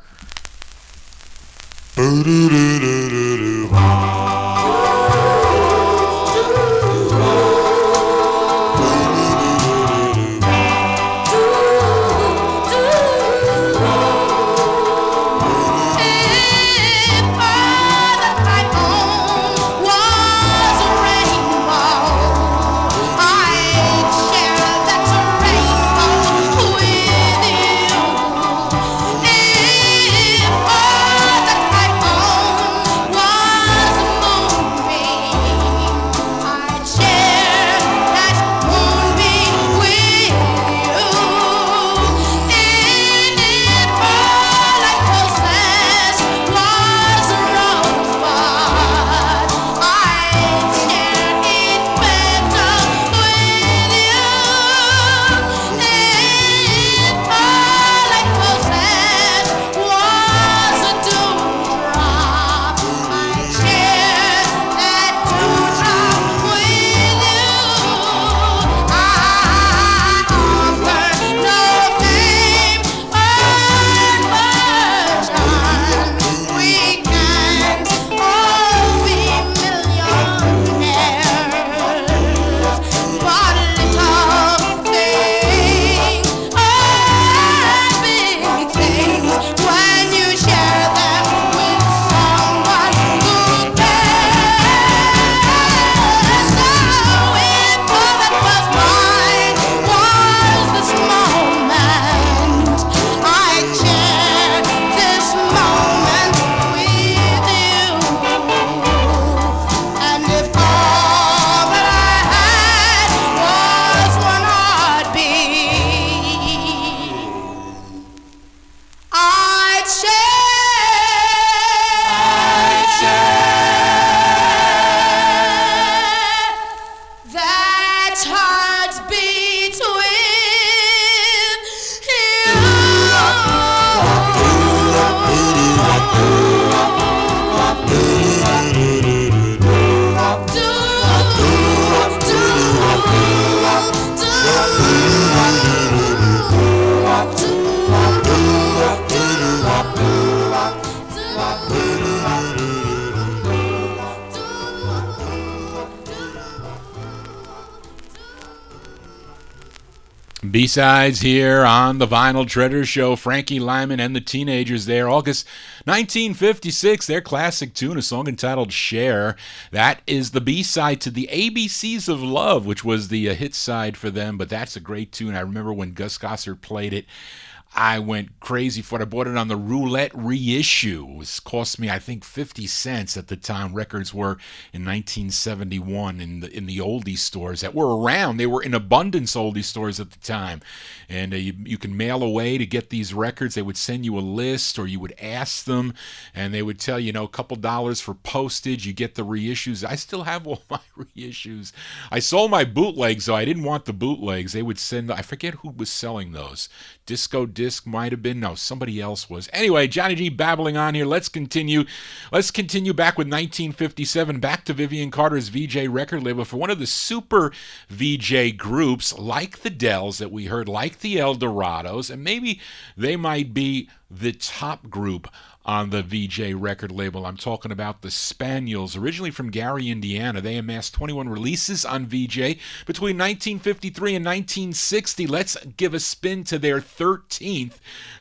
B-sides here on the Vinyltreasure Show. Frankie Lyman and the Teenagers there. August 1956, their classic tune, a song entitled Share. That is the B-side to the ABCs of Love, which was the hit side for them, but that's a great tune. I remember when Gus Gossard played it, I went crazy for it. I bought it on the Roulette reissue. It cost me, I think, 50 cents at the time. Records were in 1971 in the oldie stores that were around. They were in abundance, oldie stores at the time. And you can mail away to get these records. They would send you a list or you would ask them, and they would tell you, a couple dollars for postage. You get the reissues. I still have all my reissues. I sold my bootlegs, though. I didn't want the bootlegs. They would send, I forget who was selling those. Disco Disc might have been. No, somebody else was. Anyway, Johnny G babbling on here. Let's continue. Let's continue back with 1957, back to Vivian Carter's VJ record label for one of the super VJ groups like the Dells that we heard, like the El Dorados, and maybe they might be the top group on the VJ record label. I'm talking about the Spaniels, originally from Gary, Indiana. They amassed 21 releases on VJ between 1953 and 1960. Let's give a spin to their 13th,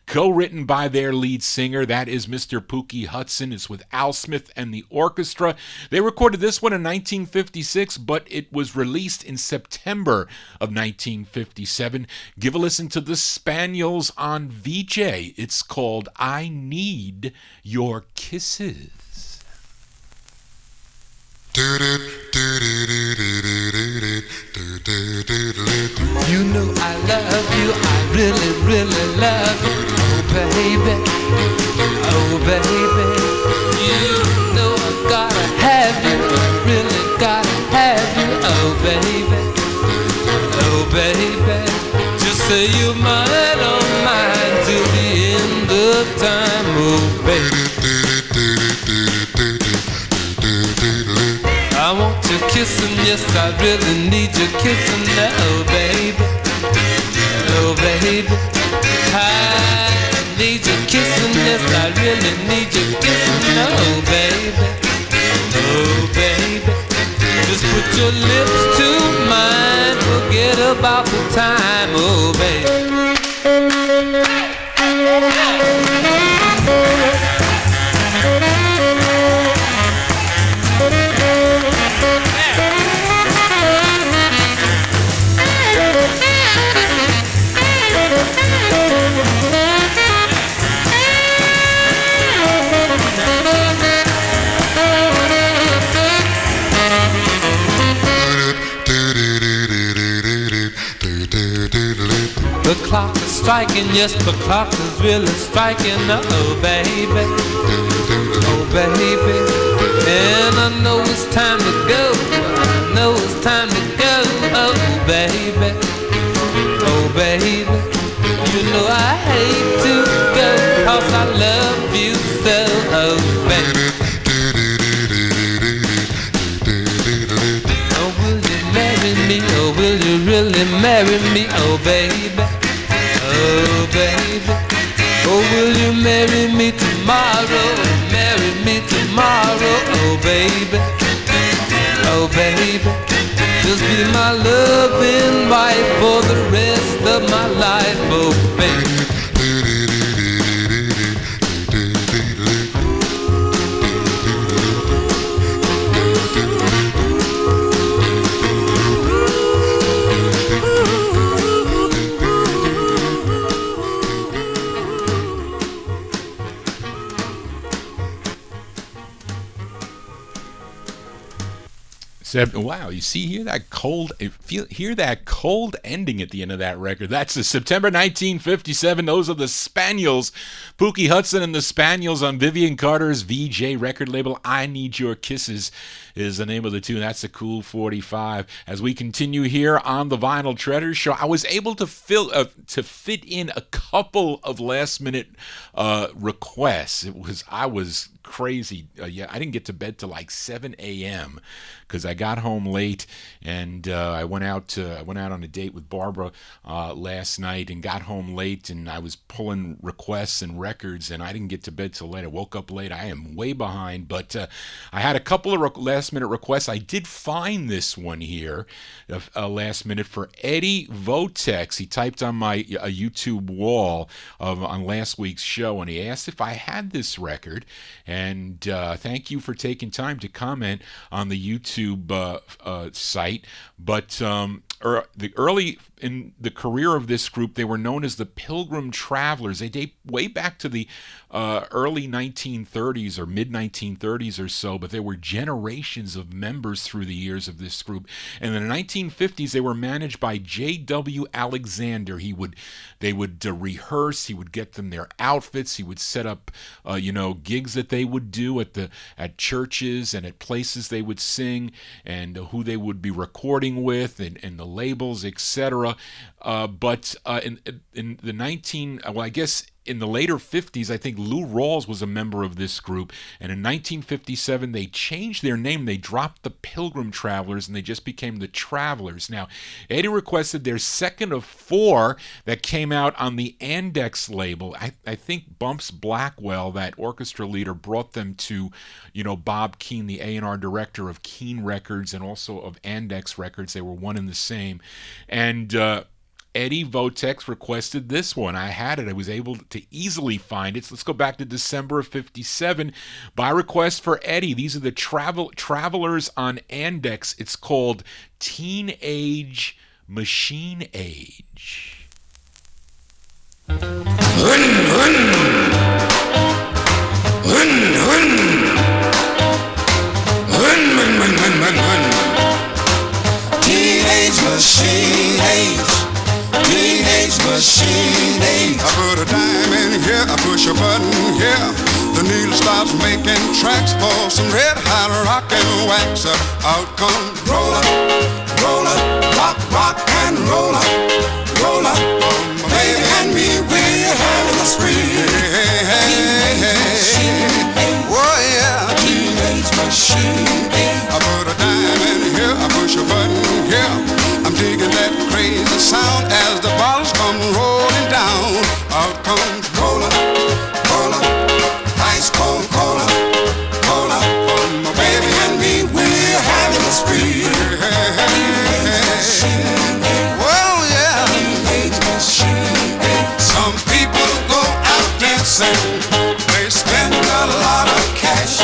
co-written by their lead singer. That is Mr. Pookie Hudson. It's with Al Smith and the orchestra. They recorded this one in 1956, but it was released in September of 1957. Give a listen to the Spaniels on VJ. It's called I Need Your Kisses. You know I love you, I really, really love you. Oh baby, oh baby. You know I gotta have you, I really gotta have you. Oh baby, oh baby. Just say you're mine, oh mine, till the end of time. Oh baby, I want your kissing, yes I really need your kissing now, oh baby, oh baby. I need your kissing, yes I really need your kissing now, oh baby, oh baby. Just put your lips to mine, forget about the time, oh baby. The clock is striking, yes, the clock is really striking, oh baby, oh baby. And I know it's time to go, I know it's time to go, oh baby, oh baby. You know I hate to go, 'cause I love you so, oh baby. Oh, will you marry me, oh, will you really marry me, oh baby. Oh baby, oh will you marry me tomorrow, marry me tomorrow, oh baby, oh baby, just be my loving wife for the rest of my life, oh baby. Wow, you see, hear that cold ending at the end of that record. That's the September 1957. Those are the Spaniels, Pookie Hudson and the Spaniels on Vivian Carter's VJ record label. I Need Your Kisses is the name of the tune. That's a cool 45. As we continue here on the Vinyltreasure Show, I was able to fit in a couple of last minute requests. I was crazy. I didn't get to bed till like 7 a.m. because I got home late, and I went out on a date with Barbara last night and got home late, and I was pulling requests and records, and I didn't get to bed till late. I woke up late. I am way behind, but I had a couple of last minute requests. I did find this one here, last minute, for Eddie Votex. He typed on my YouTube wall on last week's show, and he asked if I had this record. And thank you for taking time to comment on the YouTube site. But early in the career of this group, they were known as the Pilgrim Travelers. They date way back to the early 1930s or mid-1930s or so, but there were generations of members through the years of this group. And in the 1950s, they were managed by J.W. Alexander. They would rehearse. He would get them their outfits. He would set up, gigs that they would do at churches and at places they would sing, and who they would be recording with, and the labels, etc. But in the in the later 50s, I think Lou Rawls was a member of this group, and in 1957 they changed their name. They dropped the Pilgrim Travelers and they just became the Travelers. Now, Eddie requested their second of four that came out on the Andex label. I think Bumps Blackwell, that orchestra leader, brought them to, Bob Keane, the A&R director of Keane Records and also of Andex Records. They were one and the same. And Eddie Votex requested this one. I had it. I was able to easily find it. So let's go back to December of 57. By request for Eddie, these are the Travelers on Andex. It's called Teenage Machine Age. Teenage machine age. Teenage machine age. I put a dime in here, I push a button here. The needle stops making tracks for some red hot rock and wax. Out comes roller, roller, rock, rock and roller, roller. My baby and me, we're having a spree. Oh yeah, teenage machine age. I put a dime in here, I push a button here. I'm digging that crazy sound as the bottles come rolling down. Out comes roller, roller, ice cold cola, cola. For my baby and me, we're having a spree. Well, yeah, some people go out dancing. They spend a lot of cash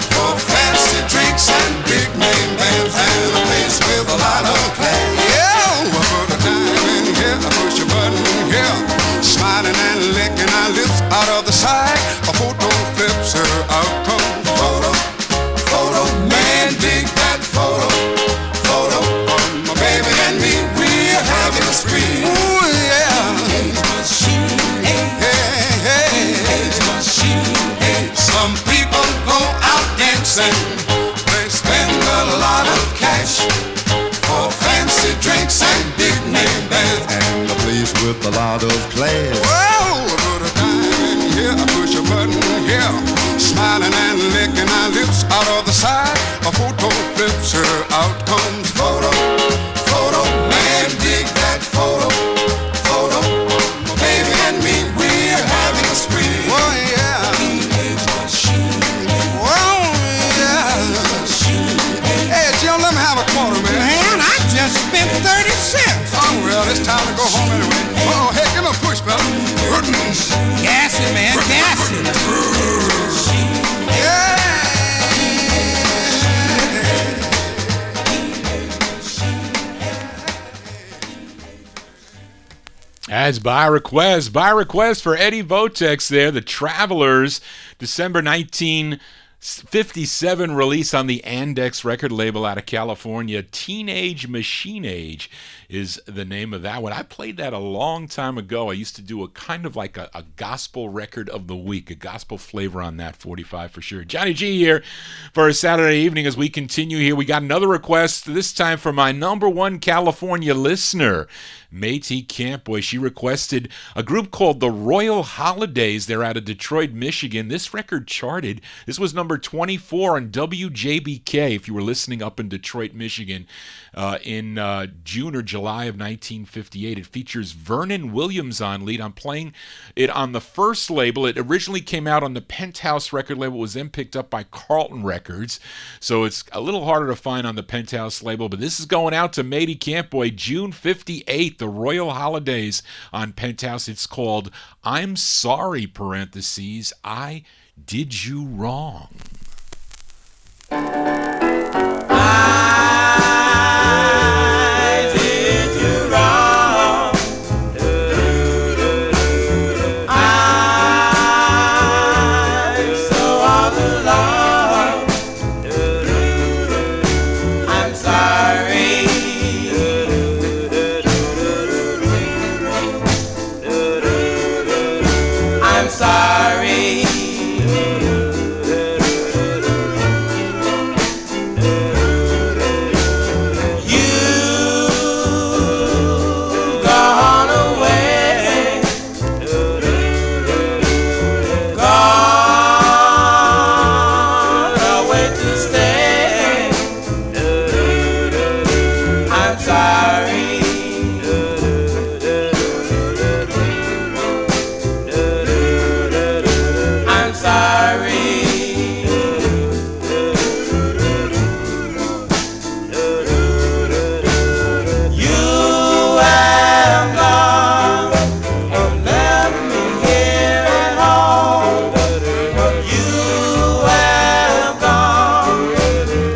for fancy drinks and big name bands and a place with a lot of class. Yeah, I put a dime in here, I push a button here, smiling and licking our lips out of the side. A photo flips her, out comes photo, photo. Man, dig that photo, photo. My baby and me, we're having a spree. Ooh yeah. Teenage machine age. Hey, hey. Teenage machine age. Some people go out dancing. They spend a lot of cash for fancy drinks and big name bands and a place with a lot of class. Whoa, I put a dime in here, I push a button here, smiling and licking our lips out of the side. A photo flips her, out comes photo, photo. Man, dig that photo, photo. My baby and me, we're having a spree. Oh yeah. Teenage machine. Whoa, yeah. Hey, Jim, let me have a quarter, man. Man, I just spent 30 cents. Oh, well, it's time to go home anyway. Oh, hey, give me a push, fella. Gassy, man, gassy. Yeah. As by request for Eddie Votex there, the Travelers, December 1957 release on the Andex record label out of California. Teenage Machine Age is the name of that one. I played that a long time ago. I used to do a kind of like a gospel record of the week, a gospel flavor on that 45 for sure. Johnny G here for a Saturday evening as we continue here. We got another request, this time from my number one California listener, Métis Campboy. She requested a group called the Royal Holidays. They're out of Detroit, Michigan. This record charted. This was number 24 on WJBK, if you were listening up in Detroit, Michigan, in June or July of 1958. It features Vernon Williams on lead. I'm playing it on the first label. It originally came out on the Penthouse record label. It was then picked up by Carlton Records, so it's a little harder to find on the Penthouse label, but this is going out to Métis Campboy, June 58, the Royal Holidays on Penthouse. It's called I'm Sorry, parentheses, I Did You Wrong. I'm sorry. I'm sorry. You have gone and left me here at home. You have gone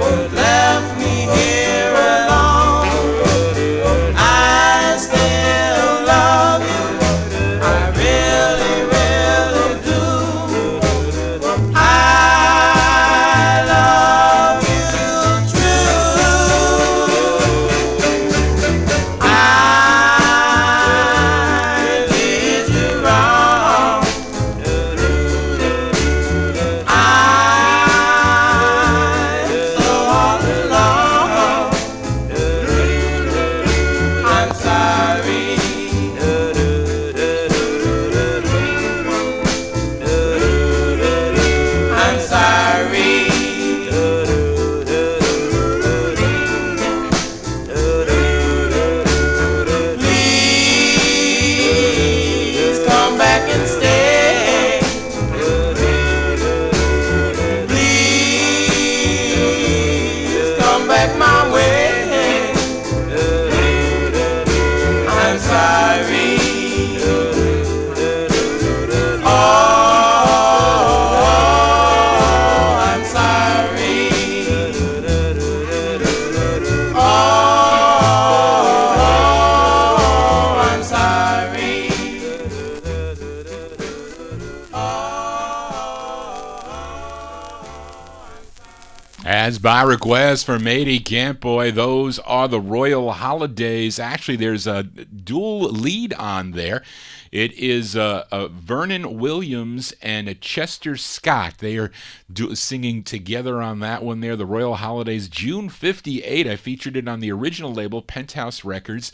and left me here alone. I still love you. I really, really do. I love you true. I did you wrong. I so all alone. I'm sorry. I'm sorry. Please come back and stay. Please come back my way. I'm sorry. Oh, I'm sorry. Oh, I'm sorry. As by request from Matey Campoy, those are the Royal Holidays. Actually, there's a dual lead on there. It is Vernon Williams and Chester Scott. They are singing together on that one there, the Royal Holidays, June 58. I featured it on the original label, Penthouse Records.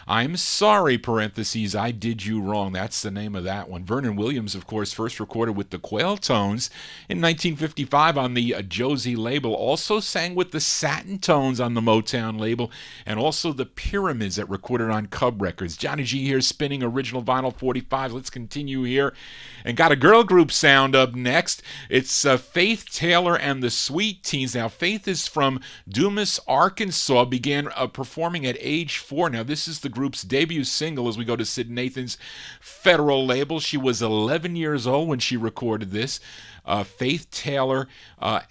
I'm sorry, parentheses, I did you wrong. That's the name of that one. Vernon Williams, of course, first recorded with the Quail Tones in 1955 on the Josie label. Also sang with the Satin Tones on the Motown label, and also the Pyramids that recorded on Cub Records. Johnny G here spinning original vinyl 45. Let's continue here. And got a girl group sound up next. It's Faith Taylor and the Sweet Teens. Now, Faith is from Dumas, Arkansas, began performing at age 4. Now, this is the group's debut single as we go to Sid Nathan's Federal label. She was 11 years old when she recorded this. Faith Taylor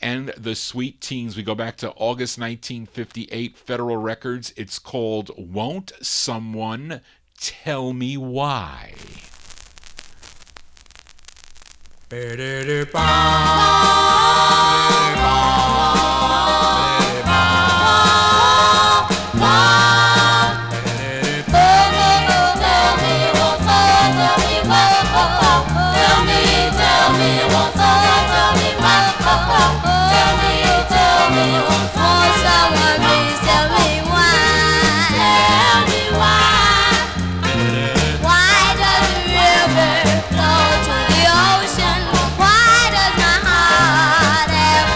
and the Sweet Teens. We go back to August 1958, Federal Records. It's called Won't Someone Tell Me Why? Why does my heart have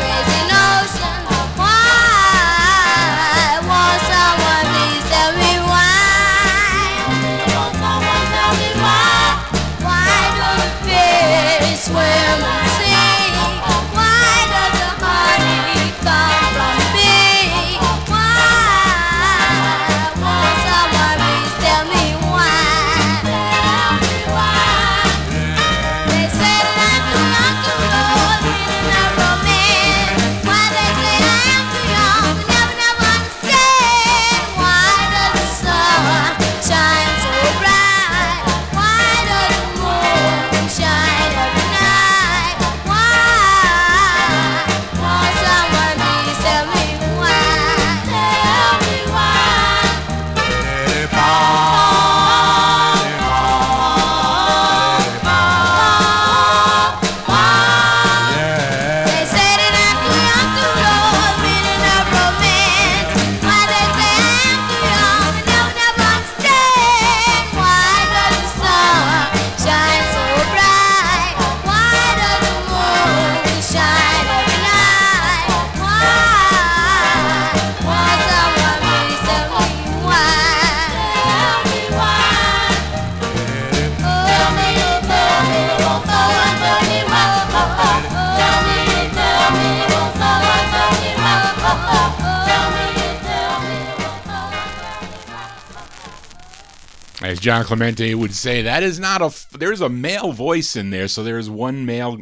As John Clemente would say, that is not there's a male voice in there, so there's one male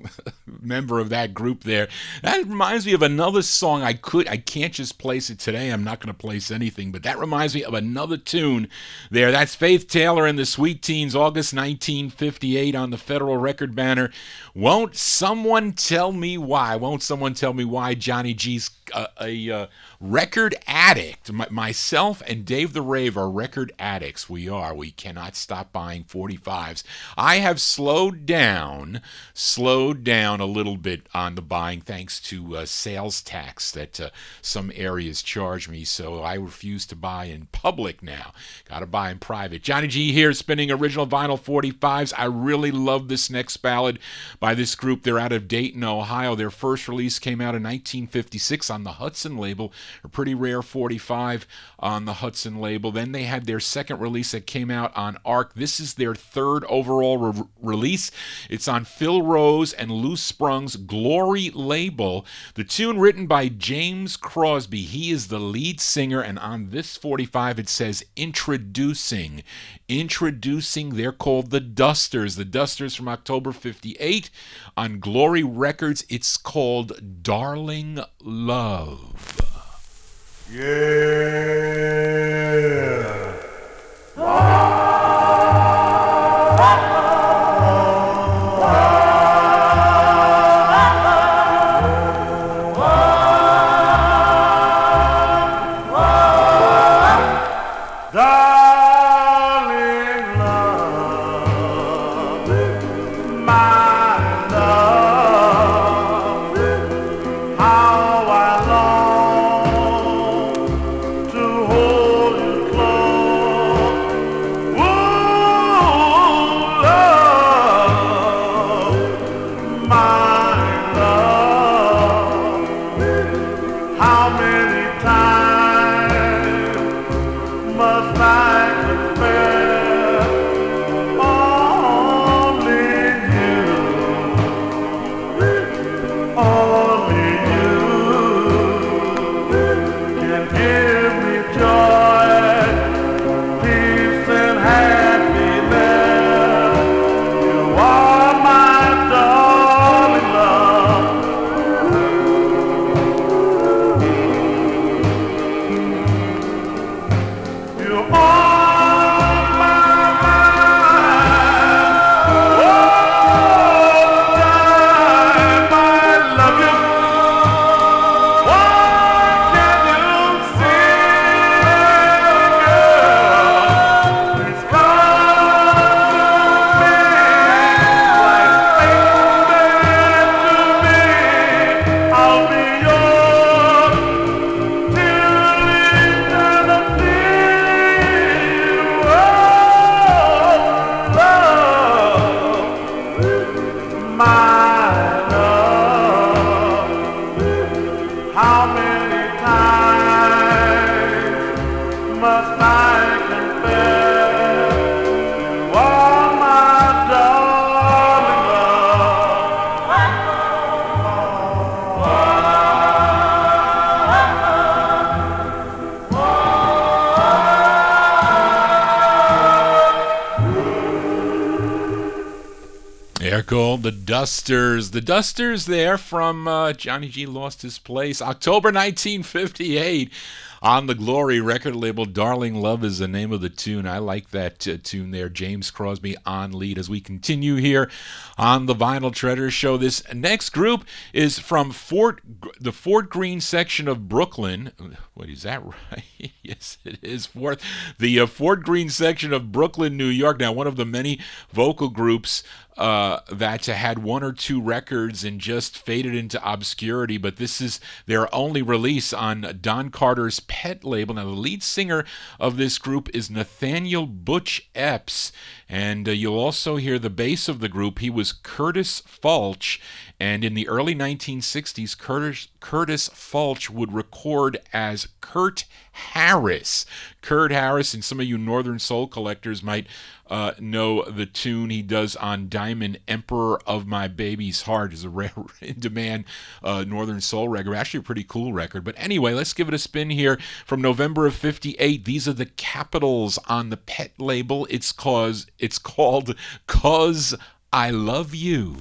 member of that group there. That reminds me of another song. I can't just place it today. I'm not going to place anything, but that reminds me of another tune there. That's Faith Taylor and the Sweet Teens, August 1958 on the Federal Record banner. Won't someone tell me why? Won't someone tell me why Johnny G's a record addict? Myself and Dave the Rave are record addicts. We are. We cannot stop buying 45's. I have slowed down a little bit on the buying thanks to sales tax that some areas charge me, so I refuse to buy in public now. Got to buy in private. Johnny G here spinning original vinyl 45's. I really love this next ballad by this group. They're out of Dayton, Ohio. Their first release came out in 1956 on the Hudson label, a pretty rare 45 on the Hudson label. Then they had their second release that came out on Arc. This is their third overall release. It's on Phil Rose and Lou Sprung's Glory label. The tune written by James Crosby. He is the lead singer, and on this 45 it says Introducing. They're called the Dusters. The Dusters from October 58 on Glory Records. It's called Darling Love. Yeah. They're called the Dusters. The Dusters there from Johnny G Lost His Place, October 1958. On the Glory record label. Darling Love is the name of the tune. I like that tune there. James Crosby on lead as we continue here on the Vinyltreasure Show. This next group is from the Fort Greene section of Brooklyn. Wait, is that right? Yes, it is. The Fort Greene section of Brooklyn, New York. Now, one of the many vocal groups that had one or two records and just faded into obscurity, but this is their only release on Don Carter's Pet label. Now, the lead singer of this group is Nathaniel Butch Epps, and you'll also hear the bass of the group. He was Curtis Fulch, and in the early 1960s, Curtis Fulch would record as Kurt Harris. Kurt Harris, and some of you Northern Soul collectors might know the tune he does on Diamond, Emperor of My Baby's Heart. Is a rare in-demand Northern Soul record. Actually a pretty cool record. But anyway, let's give it a spin here. From November of 58, these are the Capitals on the Pet label. It's called Cause I Love You.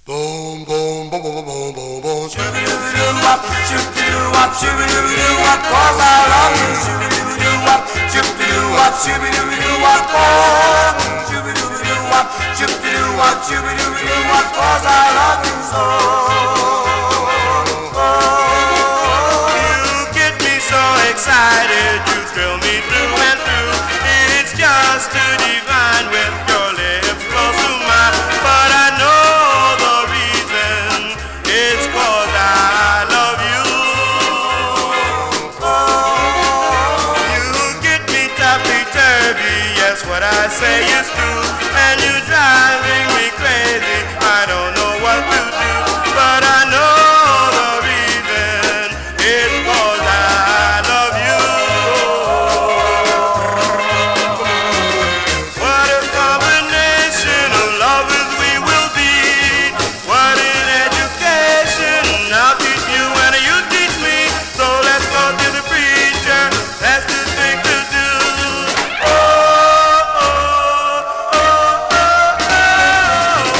Boom, boom, boom, boom, boom, boom, boom. Shoo-be-doo-doo-wop, shoo-be-doo-wop, shoo-be-doo-doo-wop, 'cause I love you. Shoo-be-doo-wop, shoo-be-doo-wop, shoo-be-doo-doo-wop, oh. Shoo-be-doo-doo-wop, shoo-be-doo-wop, shoo-be-doo-doo-wop, 'cause I love you so. Oh, you get me so excited, you thrill me through and through. It's just too divine with your lips close to mine, but I know it's 'cause I love you. Oh, you get me topsy-turvy, yes, what I say is true. And you're driving me crazy, I don't know what to do. But I know the reason, it's 'cause I love you. What a combination of lovers we will be. What an education, I'll teach you and you teach me. So let's go to the preacher, that's the thing to do. Oh, oh, oh, oh, oh.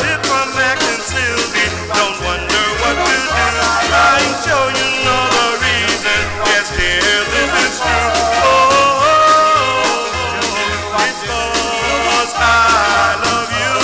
If I'm acting silly, don't wonder what to do. I'm sure you know the reason, yes dear, this is true. Oh, oh, oh, it's 'cause I love you.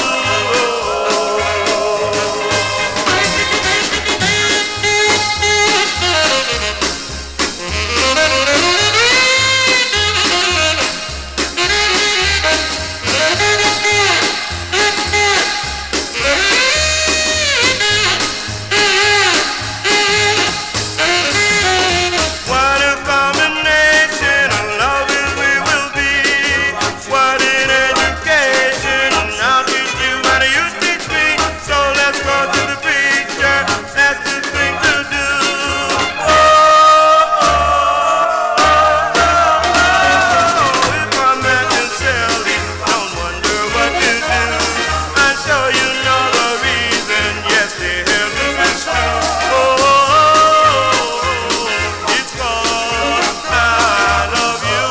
What a combination of lovers we will be. What an education, I'll teach you and you teach me. So let's go to the preacher, that's the thing to do. Oh, oh, oh, oh, oh. If I'm acting silly, don't wonder what to do. I'm sure you know the reason, yes dear, this is true. Oh, oh, oh, it's 'cause I love you.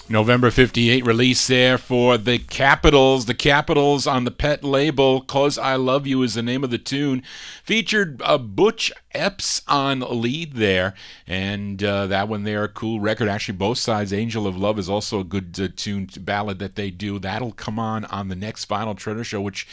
November 58 release there for the Capitals. The Capitals on the Pet label. 'Cause I Love You is the name of the tune. Featured Butch Epps on lead there. And that one there, a cool record. Actually, both sides. Angel of Love is also a good tune ballad that they do. That'll come on the next Vinyltreasure Show, which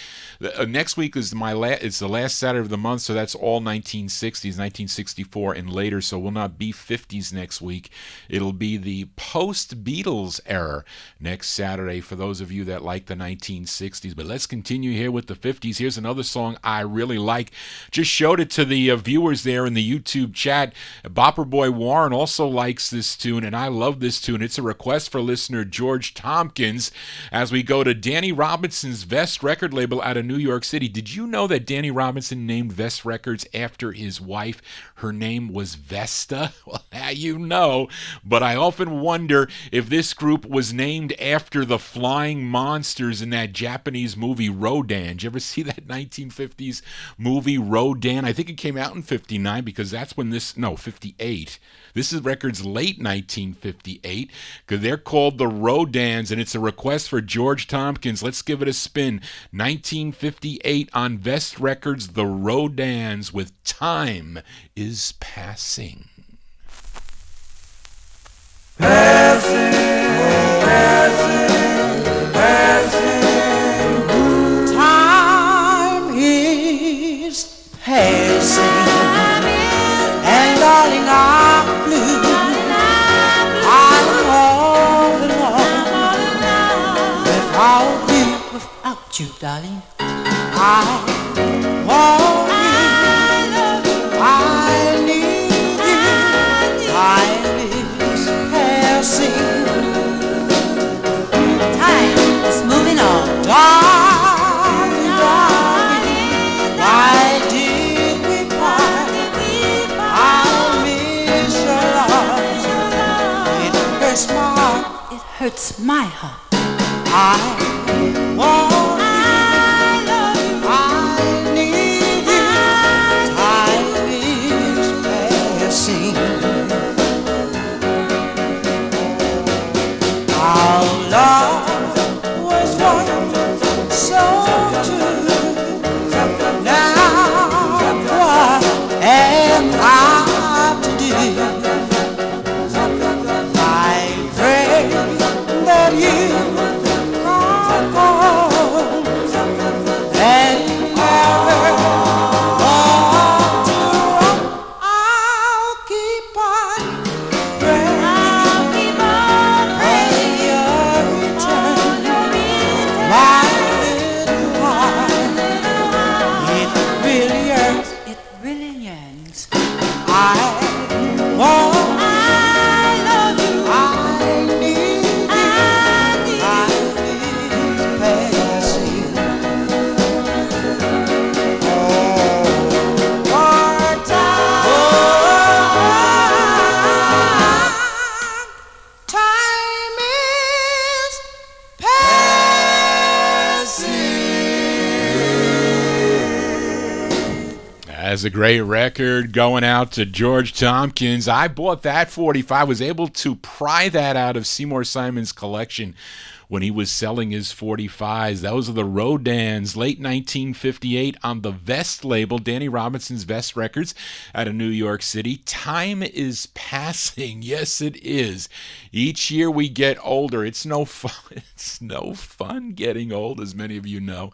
next week is it's the last Saturday of the month, so that's all 1960s, 1964 and later. So we'll not be 50s next week. It'll be the post-Beatles era next Saturday for those of you that like the 1960s. But let's continue here with the 50s. Here's another song I really like. Just showed it to the viewers there in the YouTube chat. Bopper Boy Warren also likes this tune, and I love this tune. It's a request for listener George Tompkins as we go to Danny Robinson's Vest record label out of New York City. Did you know that Danny Robinson named Vest Records after his wife? Her name was Vesta. Well, now you know. But I often wonder if this group was named after the flying monsters in that Japanese movie Rodan. Did you ever see that 1950s movie Rodan? I think it came out in 59 because that's when 58. This is records late 1958 because they're called the Rodans, and it's a request for George Tompkins. Let's give it a spin. 1958 on Vest Records, the Rodans with Time is Passing. Passing, time is passing, and darling, I'm blue. I'm all alone without you, darling. I want you. hurts my heart. I want you, I need you, time is passing. Our love was once so true. Now what am I to do? I pray that you come home and never want to roam. I'll keep on praying. I'll keep on praying your return. My little heart, it really yearns. It really yearns. I want. That's a great record going out to George Tompkins. I bought that 45. Was able to pry that out of Seymour Simon's collection when he was selling his 45's. Those are the Rodans, late 1958 on the Vest label, Danny Robinson's Vest Records out of New York City. Time is passing. Yes, it is. Each year we get older. It's no fun. It's no fun getting old, as many of you know.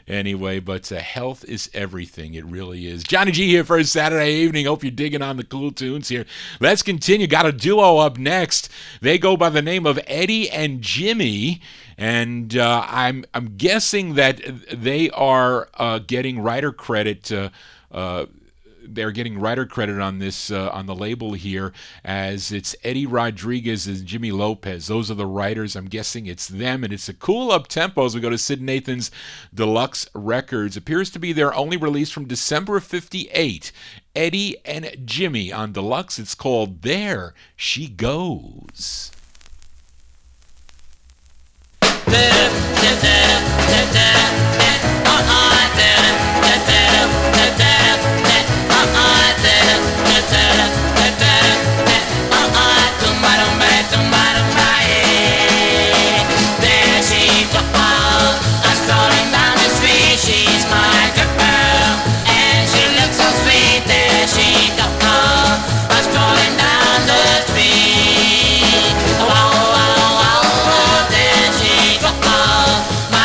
Anyway, but health is everything. It really is. Johnny G here for a Saturday evening. Hope you're digging on the cool tunes here. Let's continue. Got a duo up next. They go by the name of Eddie and Jimmy. And I'm guessing that they are getting writer credit. They're getting writer credit on this on the label here, as it's Eddie Rodriguez and Jimmy Lopez. Those are the writers. I'm guessing it's them, and it's a cool up tempo as we go to Sid Nathan's Deluxe Records. Appears to be their only release from December of '58. Eddie and Jimmy on Deluxe. It's called There She Goes. My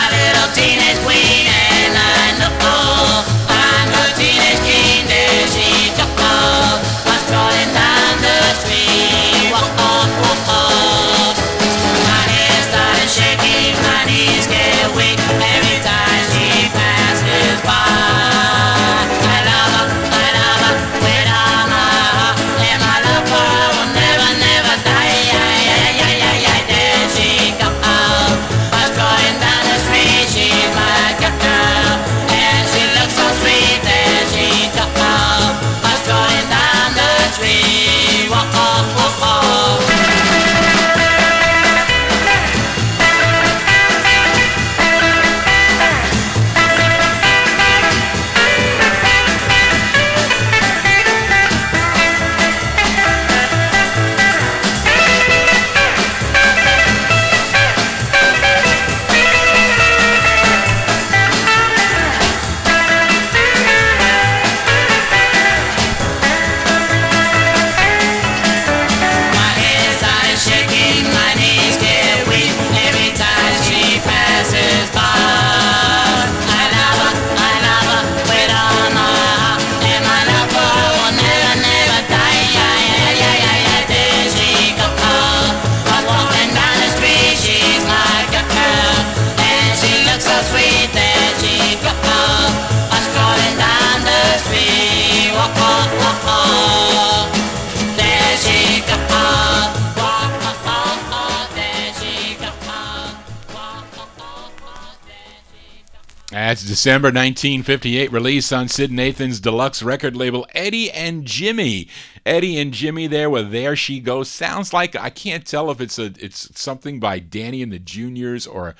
That's December 1958 release on Sid Nathan's deluxe record label, Eddie and Jimmy. Eddie and Jimmy there with There She Goes. Sounds like, I can't tell if it's something by Danny and the Juniors or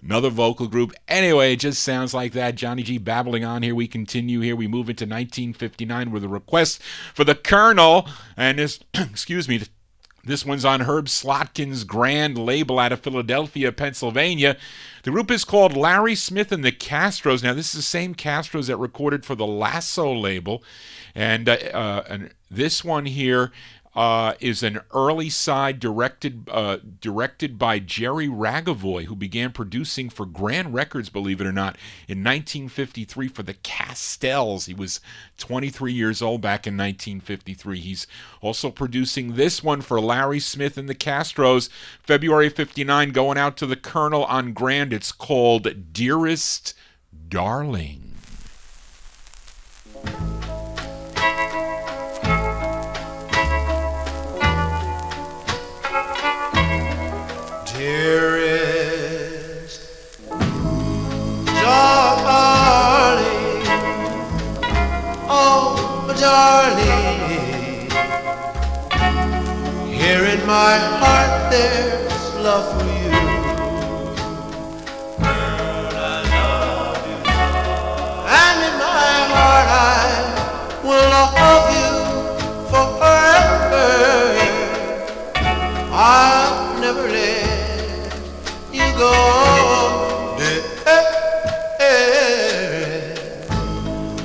another vocal group. Anyway, it just sounds like that. Johnny G babbling on here. We continue here. We move into 1959 with a request for the Colonel. And this, excuse me, this one's on Herb Slotkin's grand label out of Philadelphia, Pennsylvania. The group is called Larry Smith and the Castros. Now, this is the same Castros that recorded for the Lasso label. And this one here is an early side directed by Jerry Ragavoy, who began producing for Grand Records, believe it or not, in 1953 for the Castells. He was 23 years old back in 1953. He's also producing this one for Larry Smith and the Castros, February 59, going out to the Colonel on Grand. It's called Dearest, Darling. Dearest, darling, oh darling, here in my heart there's love for you. Girl, I love you, and in my heart I will love you forever. I'll never let go,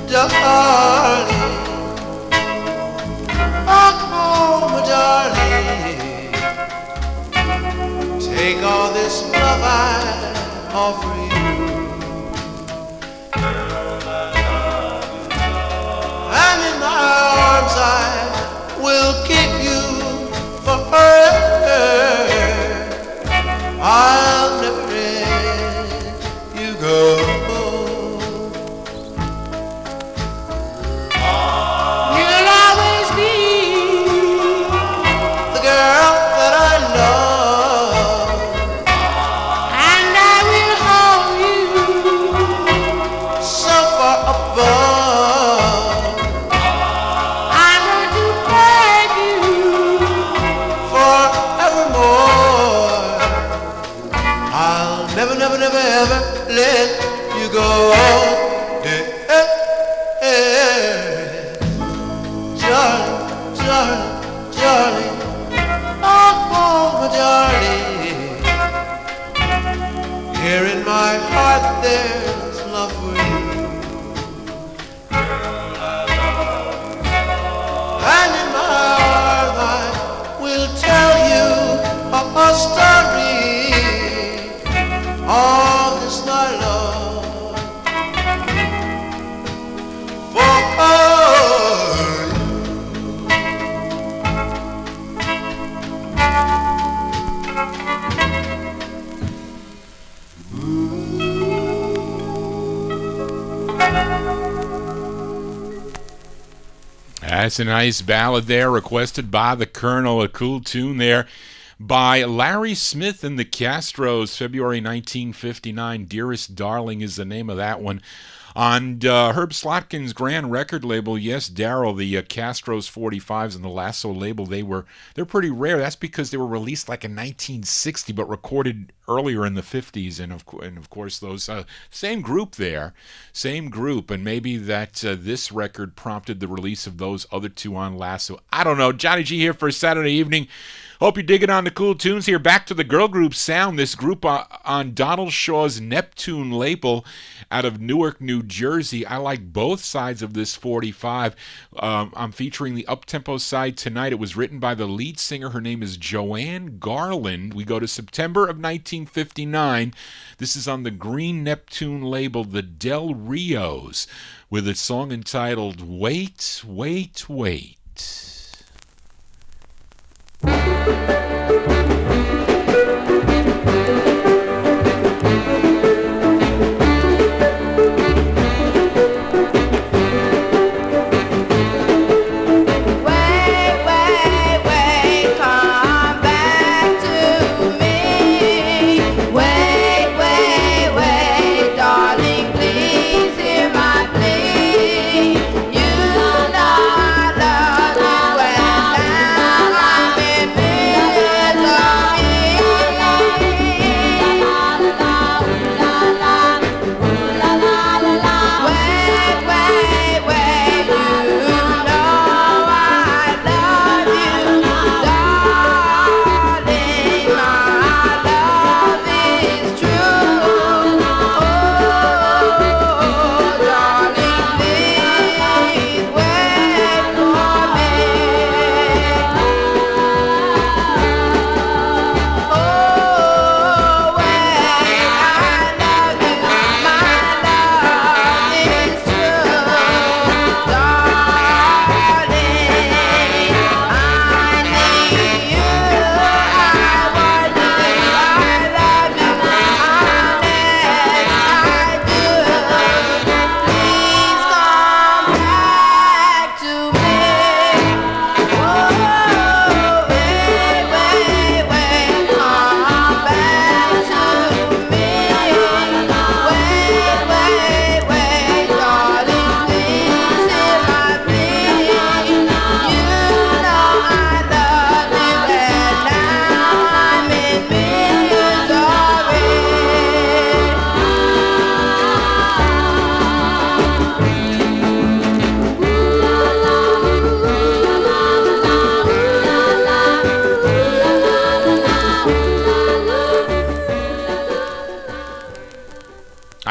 darling. Oh, my darling, take all this love I offer you. Girl, I love you, and in my arms I will keep you forever. I'll never let you go. You'll always be the girl that I love, and I will hold you so far above. I want to beg you forevermore. I'll never, never, never, ever let you go. Darling, darling, darling, oh, my darling, here in my heart there's love for you. Girl, I love you, and in my arms I will tell you a story. All this night long, for That's a nice ballad there, requested by the Colonel. A cool tune there by Larry Smith and the Castros, February 1959. Dearest Darling is the name of that one. On Herb Slotkin's grand record label, yes, Daryl, the Castros 45's and the Lasso label, they're pretty rare. That's because they were released like in 1960, but recorded earlier in the 50s, and of course those same group, and maybe that this record prompted the release of those other two on Lasso. I don't know. Johnny G here for Saturday evening. Hope you're digging on the cool tunes here. Back to the girl group sound. This group on Donald Shaw's Neptune label out of Newark, New Jersey. I like both sides of this 45. I'm featuring the up-tempo side tonight. It was written by the lead singer. Her name is Joanne Garland. We go to September of 1959. This is on the Green Neptune label, the Del Rios, with a song entitled Wait, Wait, Wait. Wait, wait, wait, darling, please.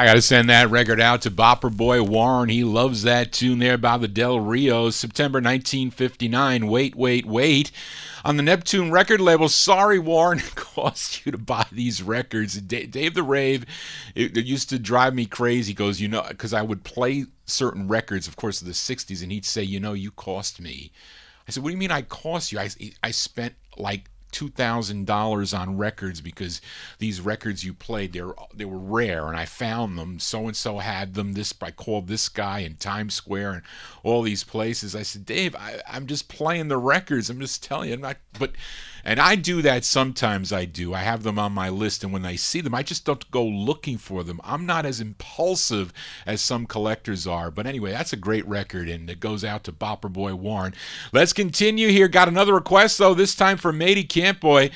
I got to send that record out to Bopper Boy Warren. He loves that tune there by the Del Rios. September 1959, Wait, Wait, Wait. On the Neptune record label. Sorry, Warren, it cost you to buy these records. Dave the Rave, it used to drive me crazy. He goes, because I would play certain records, of course, of the 60s, and he'd say, you cost me. I said, what do you mean I cost you? I spent like $2,000 on records because these records you played, they were rare, and I found them. So and so had them. I called this guy in Times Square and all these places. I said, Dave, I'm just playing the records. I'm just telling you, and I do that sometimes. I have them on my list, and when I see them, I just don't go looking for them. I'm not as impulsive as some collectors are. But anyway, that's a great record, and it goes out to Bopper Boy Warren. Let's continue here. Got another request, though, this time from Matey Campboy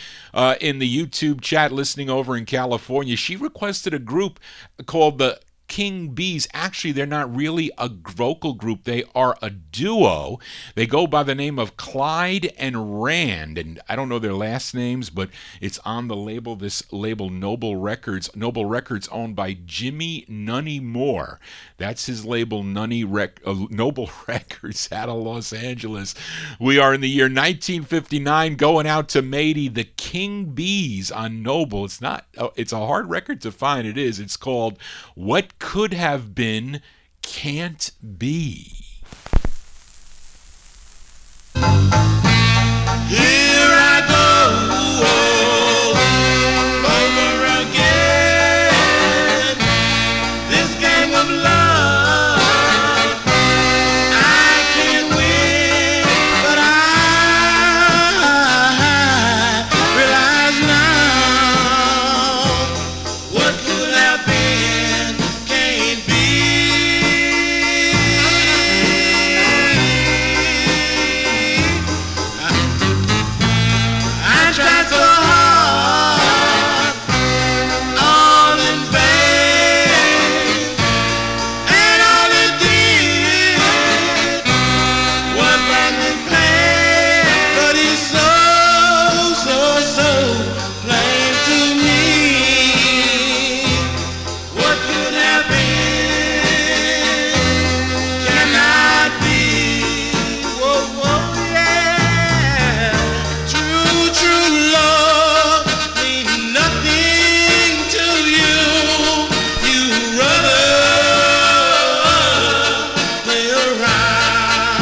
in the YouTube chat listening over in California. She requested a group called the King Bees. Actually, they're not really a vocal group. They are a duo. They go by the name of Clyde and Rand, and I don't know their last names, but it's on the label. This label, Noble Records. Noble Records, owned by Jimmy Nunny Moore. That's his label, Noble Records, out of Los Angeles. We are in the year 1959. Going out to Matey, the King Bees on Noble. It's a hard record to find. It is. It's called What Could Have Been Can't Be. Here I go over again. This game of love, I can't win, but I realize now what could have been can't be. I tried so hard, all in vain, and all it did was let me play. But it's so plain to me. What could have been cannot be. Whoa, yeah. True love means nothing to you. You rather play around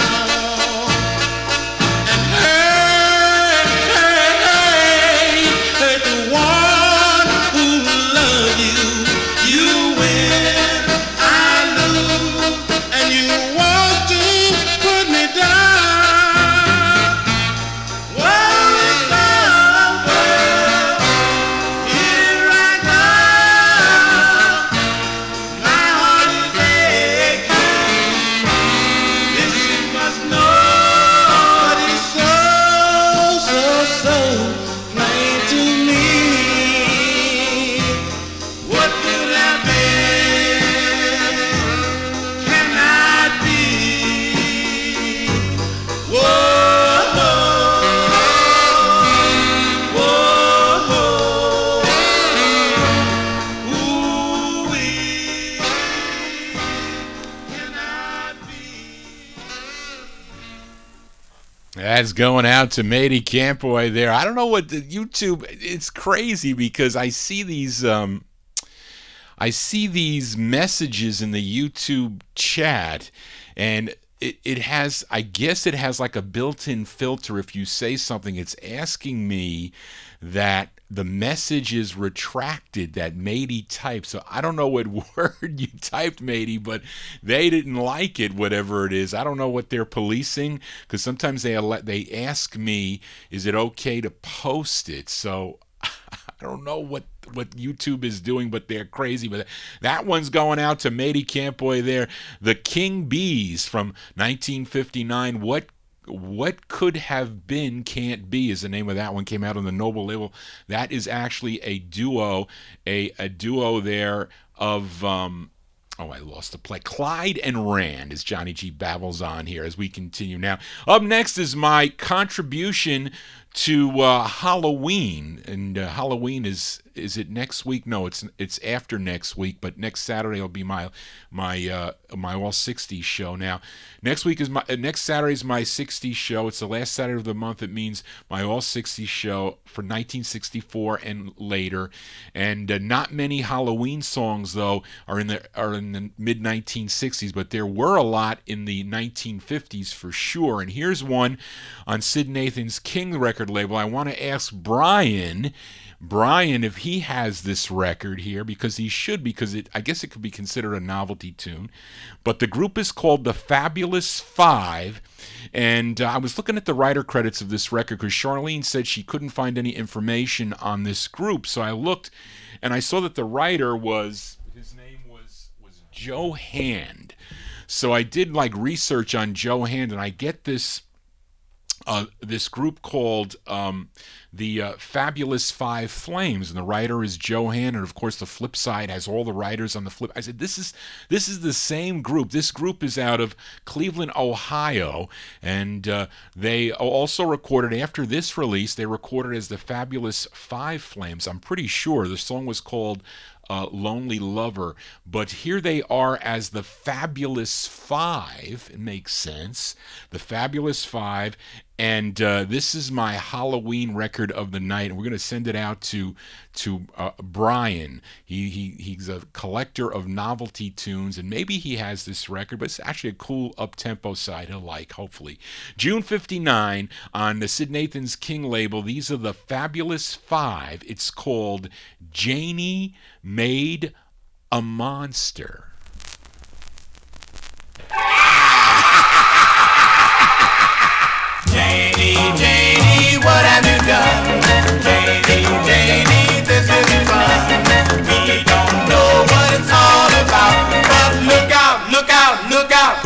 and hurt the one who loves you. You win, I lose, and you want to put me down. Well, it's love, here I go. My heart is aching. This you must know. But it's so plain to me. What could have been cannot be. Whoa, ooh-wee, cannot be. That's going out to Matey Campboy there. I don't know what the YouTube. It's crazy because I see these messages in the YouTube chat, and it has, I guess it has like a built-in filter. If you say something, it's asking me that the message is retracted that Matey typed. So I don't know what word you typed, Matey, but they didn't like it, whatever it is. I don't know what they're policing, because sometimes they ask me, is it okay to post it? So I don't know what YouTube is doing, but they're crazy. But that one's going out to Matey Campboy there. The King Bees from 1959. What Could Have Been Can't Be is the name of that one. Came out on the Noble label. That is actually a duo, a duo there of I lost the play. Clyde and Rand, as Johnny G babbles on here as we continue now. Up next is my contribution to Halloween, and Halloween is it next week? No, it's after next week, but next Saturday will be my all 60s show. Now, next Saturday is my 60s show. It's the last Saturday of the month. It means my all 60s show for 1964 and later. And not many Halloween songs though are in the mid 1960s, but there were a lot in the 1950s for sure. And here's one on Sid Nathan's King record label. I want to ask Brian if he has this record here, because he should, because I guess it could be considered a novelty tune. But the group is called the Fabulous Five, and I was looking at the writer credits of this record because Charlene said she couldn't find any information on this group. So I looked, and I saw that the writer his name was Joe Hand. So I did research on Joe Hand, and I get this group called the Fabulous Five Flames, and the writer is Joe Hand, and of course the flip side has all the writers on the flip. I said, this is the same group. This group is out of Cleveland, Ohio, and they also recorded, after this release, they recorded as the Fabulous Five Flames. I'm pretty sure the song was called Lonely Lover, but here they are as the Fabulous Five. It makes sense. The Fabulous Five, and this is my Halloween record of the night, and we're going to send it out to Brian. He's a collector of novelty tunes, and maybe he has this record, but it's actually a cool up-tempo side he'll like, hopefully. June 59 on the Sid Nathan's King label. These are the Fabulous Five. It's called Janie Made a Monster. Janie, what have you done? Janie, this isn't fun. We don't know what it's all about, but look out, look out, look out.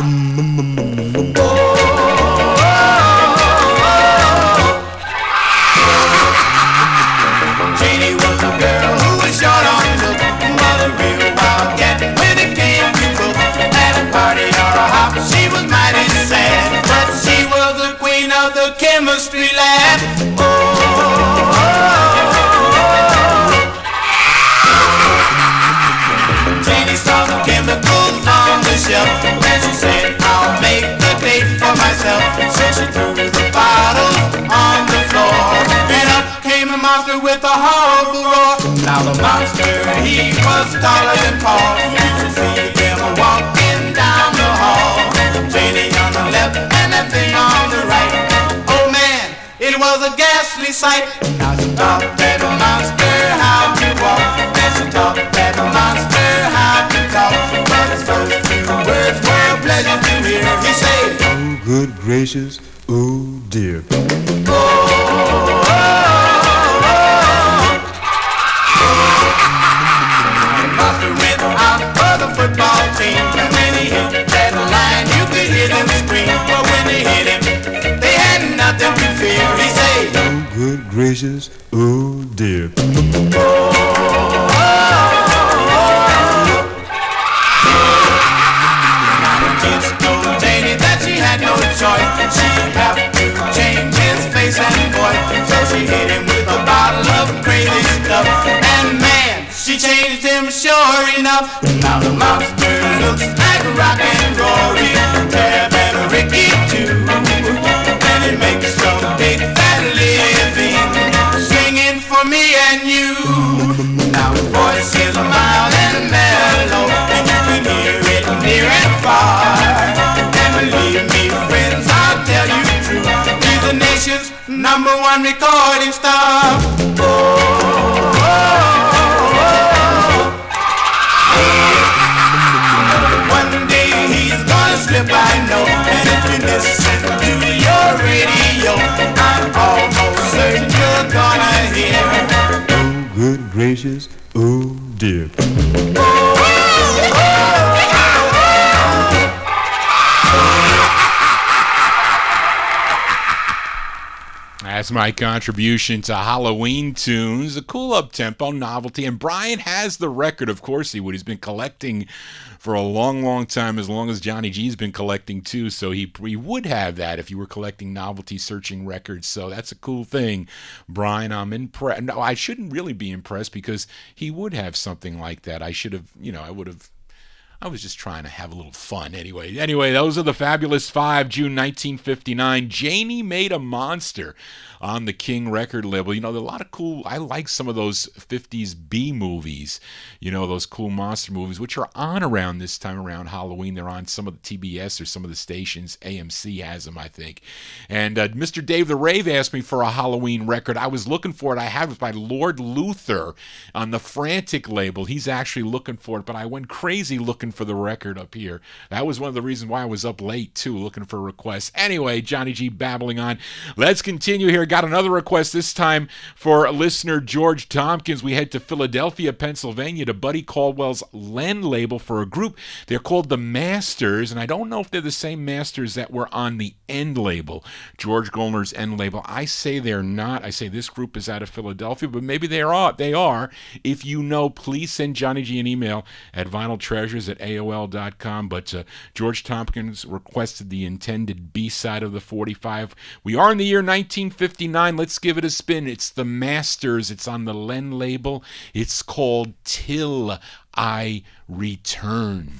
Janie was a girl who was short on look, but a real wildcat when it came to cook. At a party or a hop, she was mighty sad, but she was the queen of the chemistry lab. Janie saw the chemicals on the shelf, and she said, I'll make the date for myself. So she threw the bottles on the floor, and up came a monster with a horrible roar. Now the monster, he was taller than Paul. You should see him walking down the hall. Janie on the left and that thing on the right. Oh man, it was a ghastly sight. Now she taught that monster how to walk, and she taught that monster how to talk. But his first two words were a pleasure to hear. He said, oh good gracious, oh dear. Monster went out for the football team, and when he hit that line, you could hear them scream. But when they hit him, they had nothing to fear. He said, oh good gracious, oh dear. Now the kids told Janie that she had no choice. She'd have to change his face and voice. So she hit him with a bottle of crazy stuff, and man, she changed him sure enough. Now the monster looks like Rock and Rory, Tab and Ricky too, and he makes some big fat living singing for me and you. Now his voice is mild and mellow, and you can hear it near and far. And believe me, friends, I'll tell you true, he's the nation's #1 recording star. One day he's gonna slip, I know, and if you listen to your radio, I'm almost certain you're gonna hear. Oh good gracious, oh dear. That's my contribution to Halloween tunes, a cool up-tempo novelty. And Brian has the record, of course he would. He's been collecting for a long, long time, as long as Johnny G's been collecting too. So he would have that if you were collecting novelty searching records. So that's a cool thing, Brian. I'm impressed. No, I shouldn't really be impressed because he would have something like that. I should have, I was just trying to have a little fun anyway. Anyway, those are the Fabulous Five, June 1959. Janie Made a Monster on the King record label. There are a lot of cool, I like some of those 50s B movies, those cool monster movies, which are on around this time around Halloween. They're on some of the TBS or some of the stations. AMC has them, I think. And Mr. Dave the Rave asked me for a Halloween record. I was looking for it. I have it by Lord Luther on the Frantic label. He's actually looking for it, but I went crazy looking for the record up here. That was one of the reasons why I was up late too, looking for requests. Anyway, Johnny G babbling on. Let's continue here. Got another request, this time for listener George Tompkins. We head to Philadelphia, Pennsylvania, to Buddy Caldwell's Len label for a group. They're called the Masters, and I don't know if they're the same Masters that were on the End label, George Golner's End label. I say they're not. I say this group is out of Philadelphia, but maybe they are. If you know, please send Johnny G an email at vinyltreasures@aol.com. But George Tompkins requested the intended B-side of the 45. We are in the year 1959. Let's give it a spin. It's the Masters. It's on the Len label. It's called Till I Return.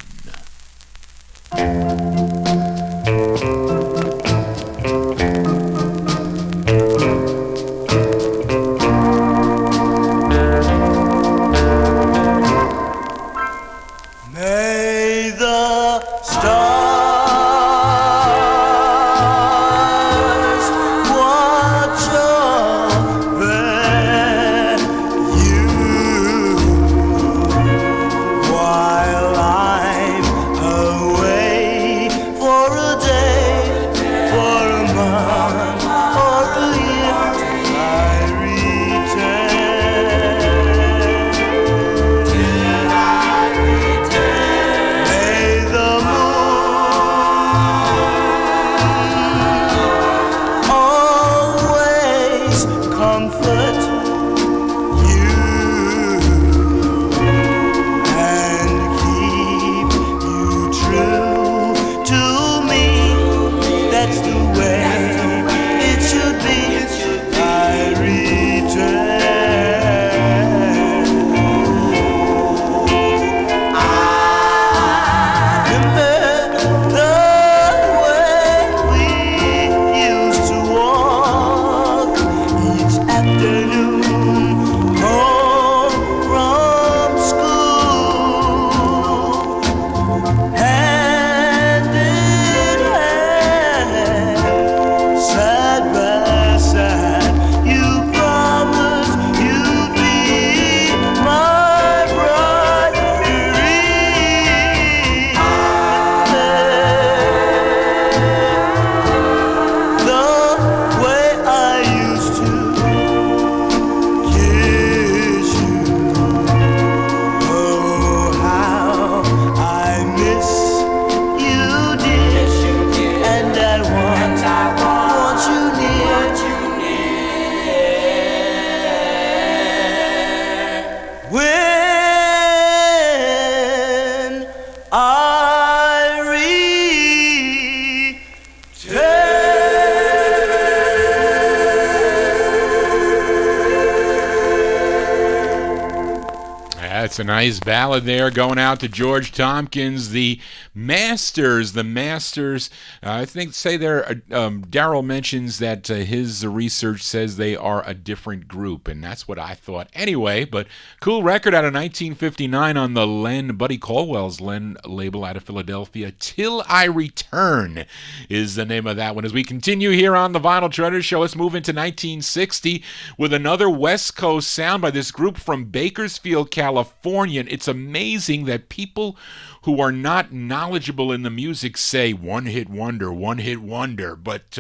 May the stars watch over you while I'm away for a day, for a month, or a year. I return till I return. May the moon always comfort you and keep you true to me. That's the way it should be. I return. I remember the way we used to walk each afternoon home from school, hand in hand, side by side. You promised you'd be my bride. The way I used to kiss you. Oh, how I miss you, dear. And I want you near. When I That's a nice ballad there going out to George Tompkins. The Masters. I think Daryl mentions that his research says they are a different group, and that's what I thought anyway. But cool record out of 1959 on the Len, Buddy Caldwell's Len label out of Philadelphia. Till I Return is the name of that one. As we continue here on the Vinyltreasure Show, let's move into 1960 with another West Coast sound by this group from Bakersfield, California. It's amazing that people who are not knowledgeable in the music say one hit wonder, but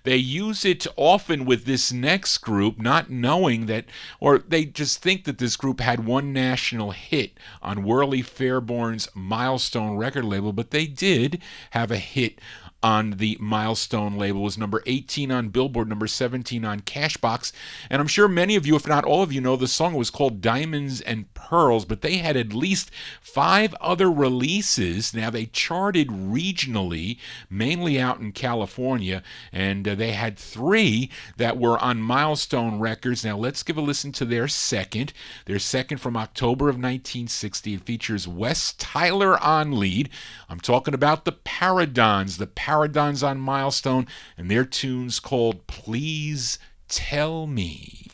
they use it often with this next group, not knowing that, or they just think that this group had one national hit on Worley Fairborn's Milestone record label, but they did have a hit on the Milestone label. It was number 18 on Billboard, number 17 on Cashbox. And I'm sure many of you, if not all of you, know the song was called Diamonds and Pearls, but they had at least 5 other releases. Now, they charted regionally, mainly out in California, and they had 3 that were on Milestone Records. Now, let's give a listen to their second. Their second from October of 1960. It features Wes Tyler on lead. I'm talking about the Paradons. The Paradons on Milestone, and their tune's called Please Tell Me.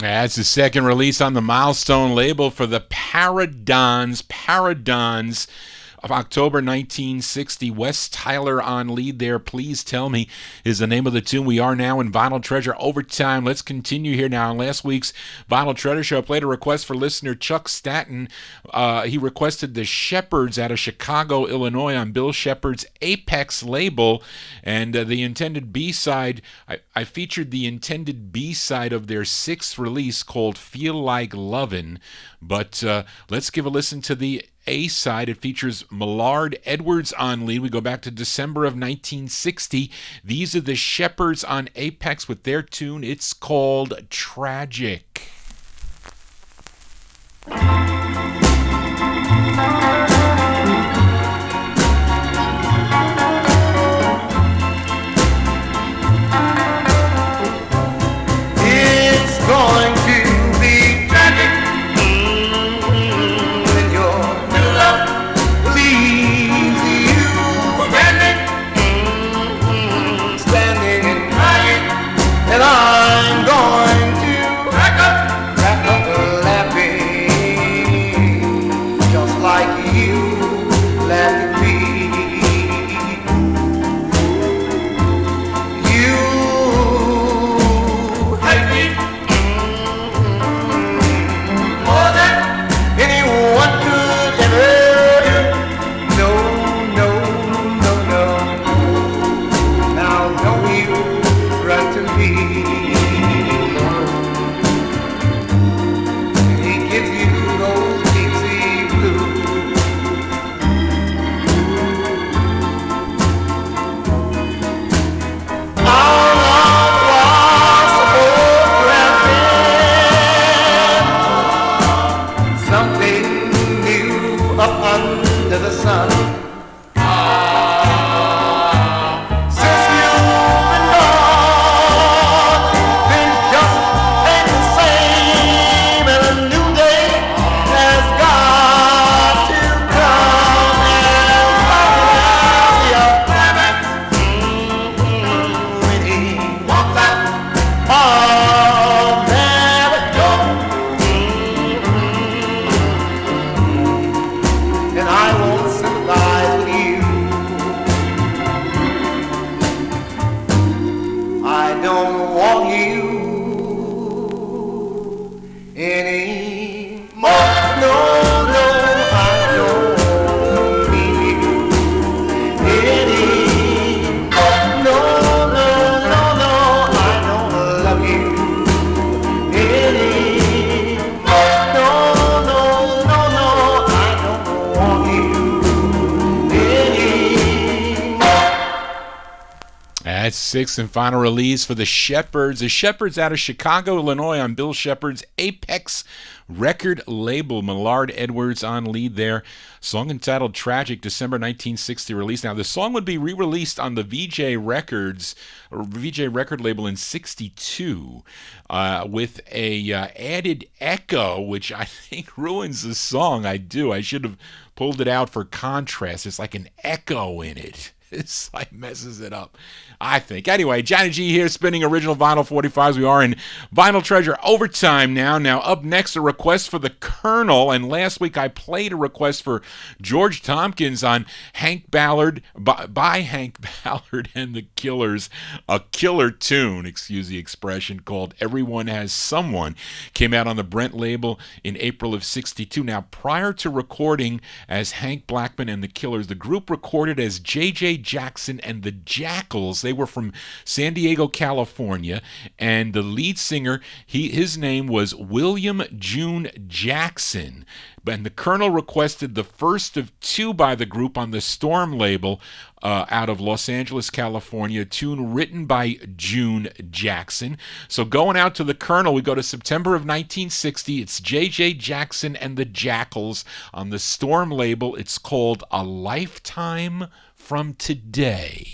That's the second release on the Milestone label for the Paradons. Paradons of October 1960. Wes Tyler on lead there. Please Tell Me is the name of the tune. We are now in Vinyl Treasure Overtime. Let's continue here now. On last week's Vinyl Treasure Show, I played a request for listener Chuck Staton. He requested the Shepherds out of Chicago, Illinois on Bill Shepard's Apex label. And the intended B-side, I featured the intended B-side of their 6th release called Feel Like Lovin'. But let's give a listen to the A-side. It features Millard Edwards on lead. We go back to December of 1960. These are the Shepherds on Apex with their tune. It's called Tragic. It's going to be tragic when your new love leaves you standing and crying, and I'm going to pack up up under the sun. Since you've been gone, things just ain't the same, and a new day has got to come. And while when he walks out, I'll never go. And I won't sympathize with you. I don't want you anymore. No, no, I don't need you anymore. No, no, no, no, I don't love you anymore. No, no, no, no, I don't want you anymore. That's sixth and final release for the Shepherds. The Shepherds out of Chicago, Illinois on Bill Shepard's Apex record label. Millard Edwards on lead there. Song entitled Tragic, December 1960 release. Now, the song would be re-released on the VJ Records, or VJ record label in 62 with a added echo, which I think ruins the song. I should have pulled it out for contrast. It's like an echo in it. It's like messes it up, I think. Anyway, Johnny G here, spinning original vinyl 45s. We are in Vinyl Treasure overtime now. Now, up next, a request for the Colonel. And last week, I played a request for George Tompkins on Hank Ballard, by Hank Ballard and the Killers. A killer tune, excuse the expression, called Everyone Has Someone. Came out on the Brent label in April of 62. Now, prior to recording as Hank Blackman and the Killers, the group recorded as J.J. Jackson and the Jackals. They were from San Diego, California, and the lead singer, his name was William June Jackson. And the Colonel requested the first of two by the group on the Storm label out of Los Angeles, California, a tune written by June Jackson. So going out to the Colonel, we go to September of 1960. It's J.J. Jackson and the Jackals on the Storm label. It's called A Lifetime from Today.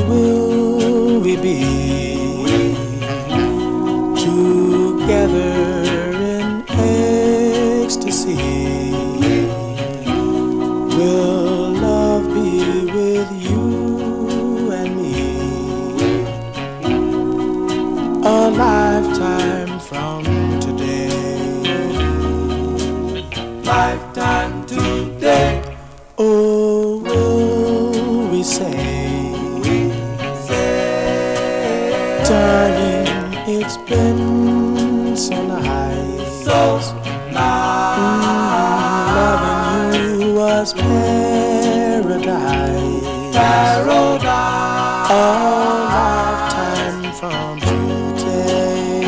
Will we be together in ecstasy? Will love be with you and me? A lifetime from today. Lifetime today. Oh, will we say, darling, it's been so nice. So nice. Loving you was paradise. Paradise. A lifetime from today.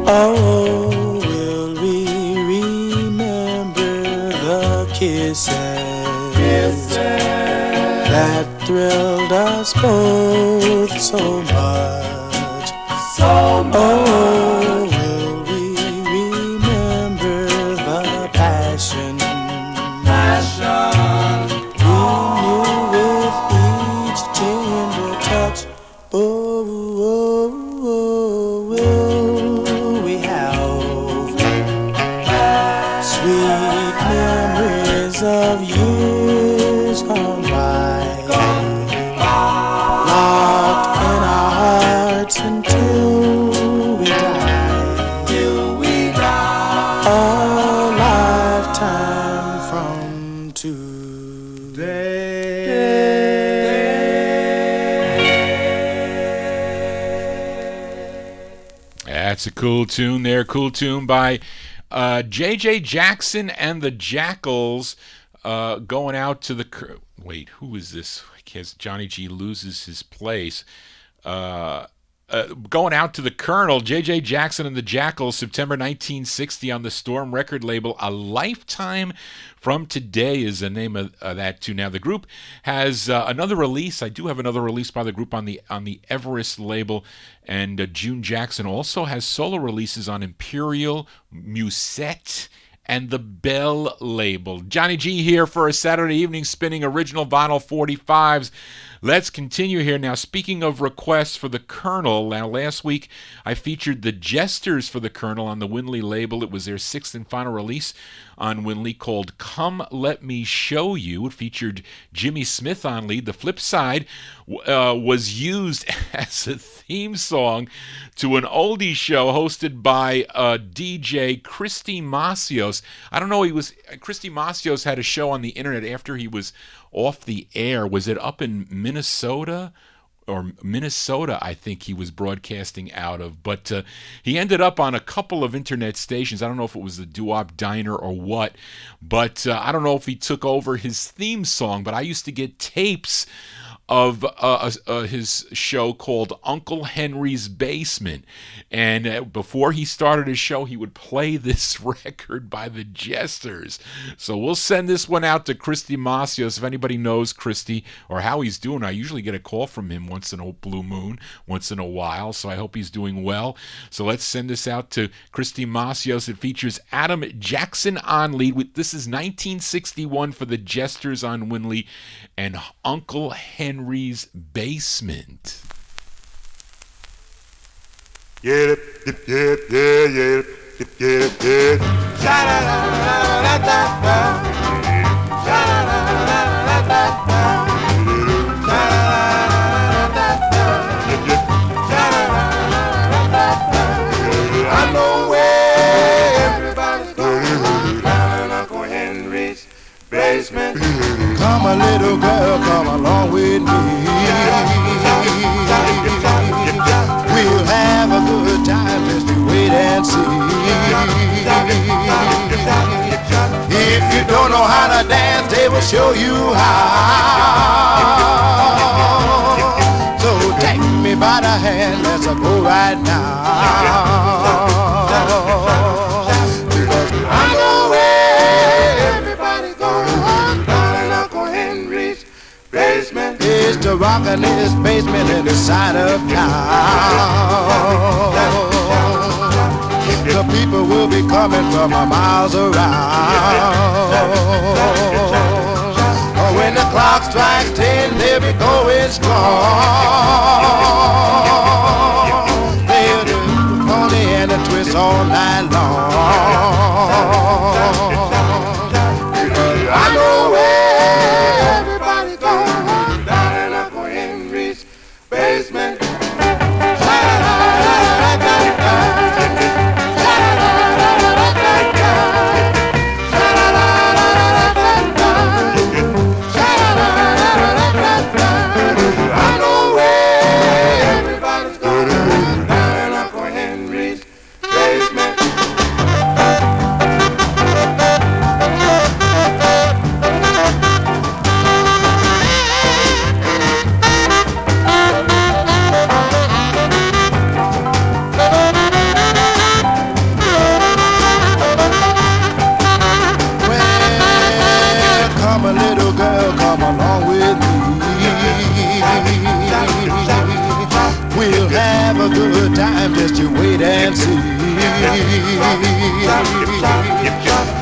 Oh, will we remember the kisses that thrilled us both so much? So much. Oh, will we remember the passion we knew with each tender touch? Oh, will we have sweet memories of years gone by, locked in our hearts until we die? Till we die. A lifetime from today. That's a cool tune there. Cool tune by J.J. Jackson and the Jackals, going out to the... Wait, who is this? I guess Johnny G loses his place. Going out to the Colonel, J.J. Jackson and the Jackals, September 1960 on the Storm record label. A Lifetime from Today is the name of that too. Now the group has another release. I do have another release by the group on the Everest label, and June Jackson also has solo releases on Imperial, Musette, and the Bell label. Johnny G here for a Saturday evening spinning original vinyl 45's. Let's continue here. Now, speaking of requests for the Colonel, now last week I featured the Jesters for the Colonel on the Winley label. It was their sixth and final release on Winley called Come Let Me Show You. It featured Jimmy Smith on lead. The flip side was used as a theme song to an oldie show hosted by DJ Christy Masios. I don't know, Christy Masios had a show on the internet after he was off the air. Was it up in Minnesota? Or Minnesota, I think he was broadcasting out of. But he ended up on a couple of internet stations. I don't know if it was the Doo-Wop Diner or what. But I don't know if he took over his theme song. But I used to get tapes of his show called Uncle Henry's Basement. And before he started his show, he would play this record by the Jesters. So we'll send this one out to Christy Masios. If anybody knows Christy or how he's doing, I usually get a call from him once in a blue moon, once in a while. So I hope he's doing well. So let's send this out to Christy Masios. It features Adam Jackson on lead. This is 1961 for the Jesters on Winley and Uncle Henry's Basement. Yeah, yeah, yeah, yeah, yeah, yeah. Sha-da-da-da-da-da-da. Sha-da-da-da-da-da-da. Sha-da-da-da-da-da-da. I know where everybody's going down in Uncle Henry's basement. Come a little girl, come along with me. We'll have a good time, just you wait and see. If you don't know how to dance, they will show you how. So take me by the hand, let's go right now. Because I know where everybody's going down in Uncle Henry's basement. It's the rock in his basement in the side of town. The people will be coming from miles around. When the clock strikes 10, they'll be going strong. They'll do the pony and the twist all night long. I know where everybody's going down in Uncle Henry's basement. Just you wait and see.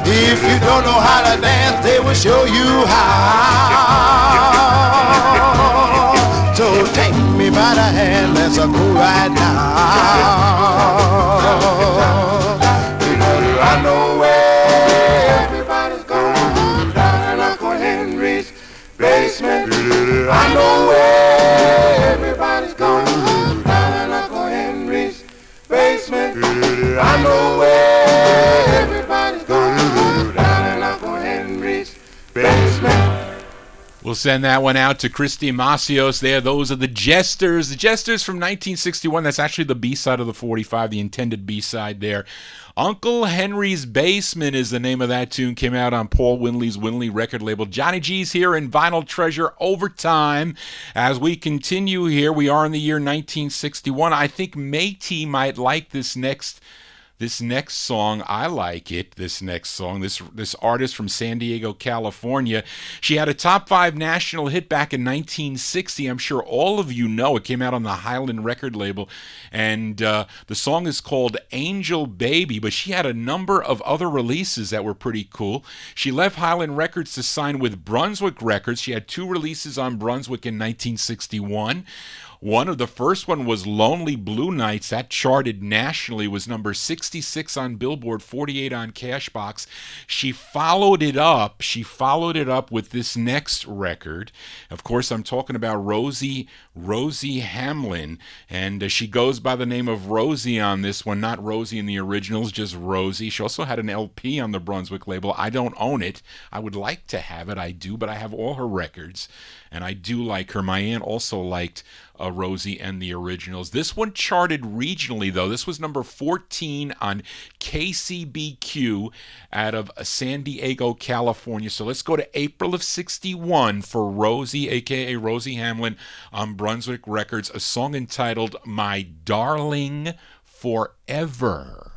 If you don't know how to dance, they will show you how. So take me by the hand, let's go right now. Because I know where everybody's going down in Uncle Henry's basement. I know where everybody's going down in Uncle Henry's basement. I know where everybody's going down in Uncle Henry's basement. We'll send that one out to Christy Macios there. Those are the Jesters. The Jesters from 1961. That's actually the B-side of the 45, the intended B-side there. Uncle Henry's Basement is the name of that tune. Came out on Paul Winley's Winley record label. Johnny G's here in Vinyltreasure Overtime. As we continue here, we are in the year 1961. I think Métis might like this next song. I like it, this next song. This artist from San Diego, California. She had a top 5 national hit back in 1960. I'm sure all of you know. It came out on the Highland record label. And the song is called Angel Baby, but she had a number of other releases that were pretty cool. She left Highland Records to sign with Brunswick Records. She had 2 releases on Brunswick in 1961. The first one was Lonely Blue Nights. That charted nationally, was number 66 on Billboard, 48 on Cashbox. She followed it up with this next record. Of course, I'm talking about Rosie Hamlin, and she goes by the name of Rosie on this one, not Rosie in the originals, just Rosie. She also had an LP on the Brunswick label. I don't own it. I would like to have it. I do, but I have all her records, and I do like her. My aunt also liked Rosie and the originals. This one charted regionally, though. This was number 14 on KCBQ out of San Diego, California. So let's go to April of 61 for Rosie, a.k.a. Rosie Hamlin, on Brunswick Records, a song entitled My Darling Forever.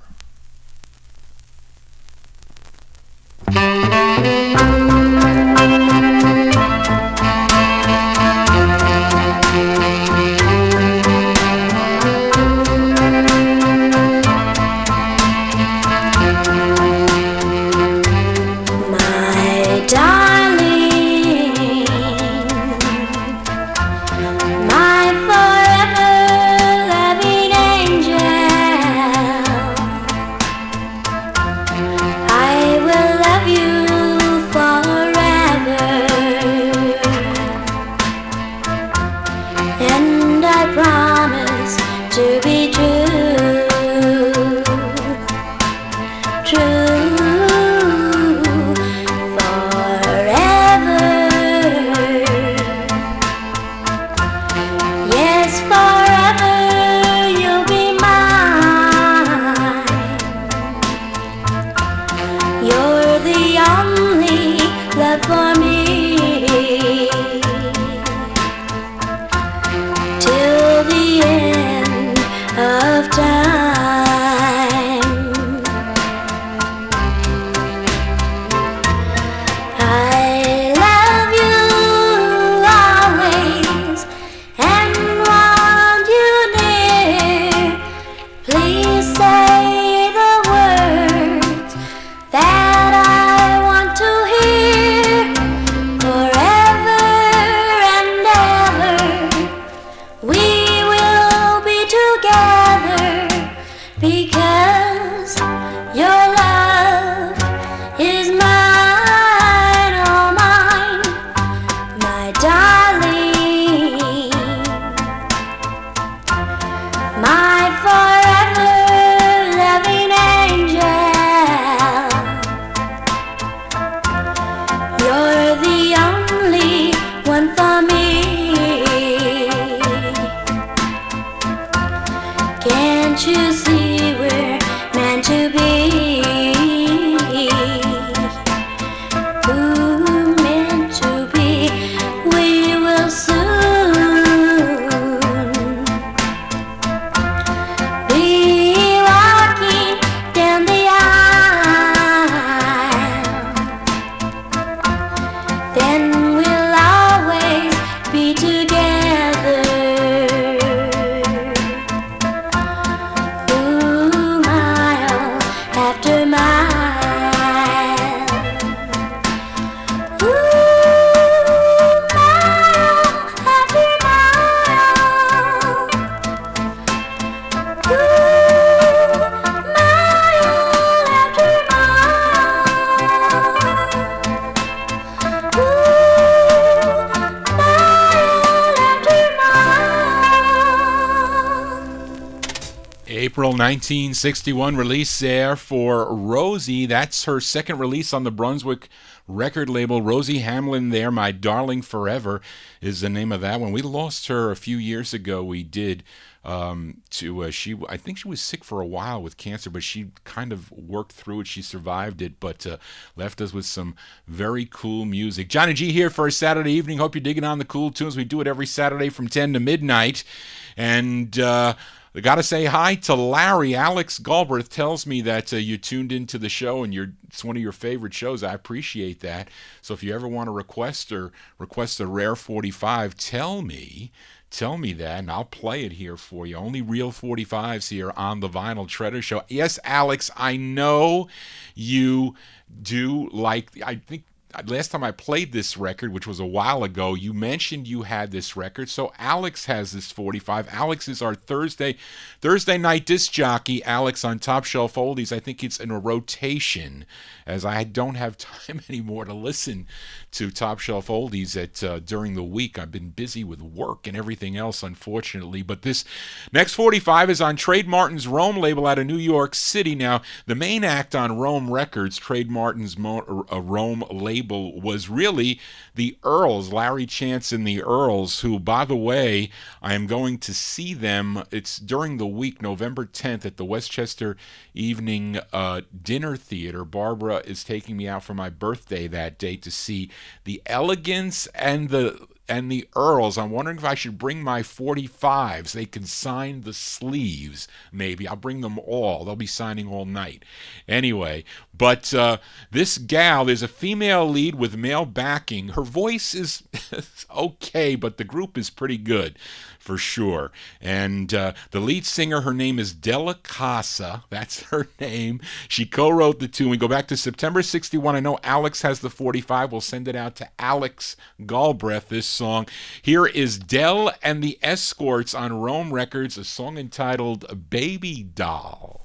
April 1961 release there for Rosie. That's her second release on the Brunswick record label. Rosie Hamlin there, My Darling Forever is the name of that one. We lost her a few years ago. We did. I think she was sick for a while with cancer, but she kind of worked through it. She survived it, but left us with some very cool music. Johnny G here for a Saturday evening. Hope you're digging on the cool tunes. We do it every Saturday from 10 to midnight. And I got to say hi to Larry. Alex Galbraith tells me that you tuned into the show and it's one of your favorite shows. I appreciate that. So if you ever want to request a rare 45, tell me that, and I'll play it here for you. Only real 45s here on the Vinyltreasure Show. Yes, Alex, I know you do like, I think last time I played this record, which was a while ago, you mentioned you had this record. So Alex has this 45. Alex is our Thursday night disc jockey. Alex on Top Shelf Oldies. I think it's in a rotation, as I don't have time anymore to listen to Top Shelf Oldies during the week. I've been busy with work and everything else, unfortunately. But this next 45 is on Trade Martin's Rome label out of New York City. Now, the main act on Rome Records, Trade Martin's Rome label, was really the Earls, Larry Chance and the Earls, who, by the way, I am going to see them. It's during the week, November 10th, at the Westchester Evening Dinner Theater. Barbara is taking me out for my birthday that day to see the Elegance and the Earls. I'm wondering if I should bring my 45s. They can sign the sleeves, maybe. I'll bring them all. They'll be signing all night. Anyway, but this gal, there's a female lead with male backing. Her voice is okay, but the group is pretty good, for sure. And the lead singer, her name is Della Casa. That's her name. She co-wrote the tune. We go back to September 61. I know Alex has the 45. We'll send it out to Alex Galbraith, this song. Here is Dell and the Escorts on Rome Records, a song entitled Baby Doll.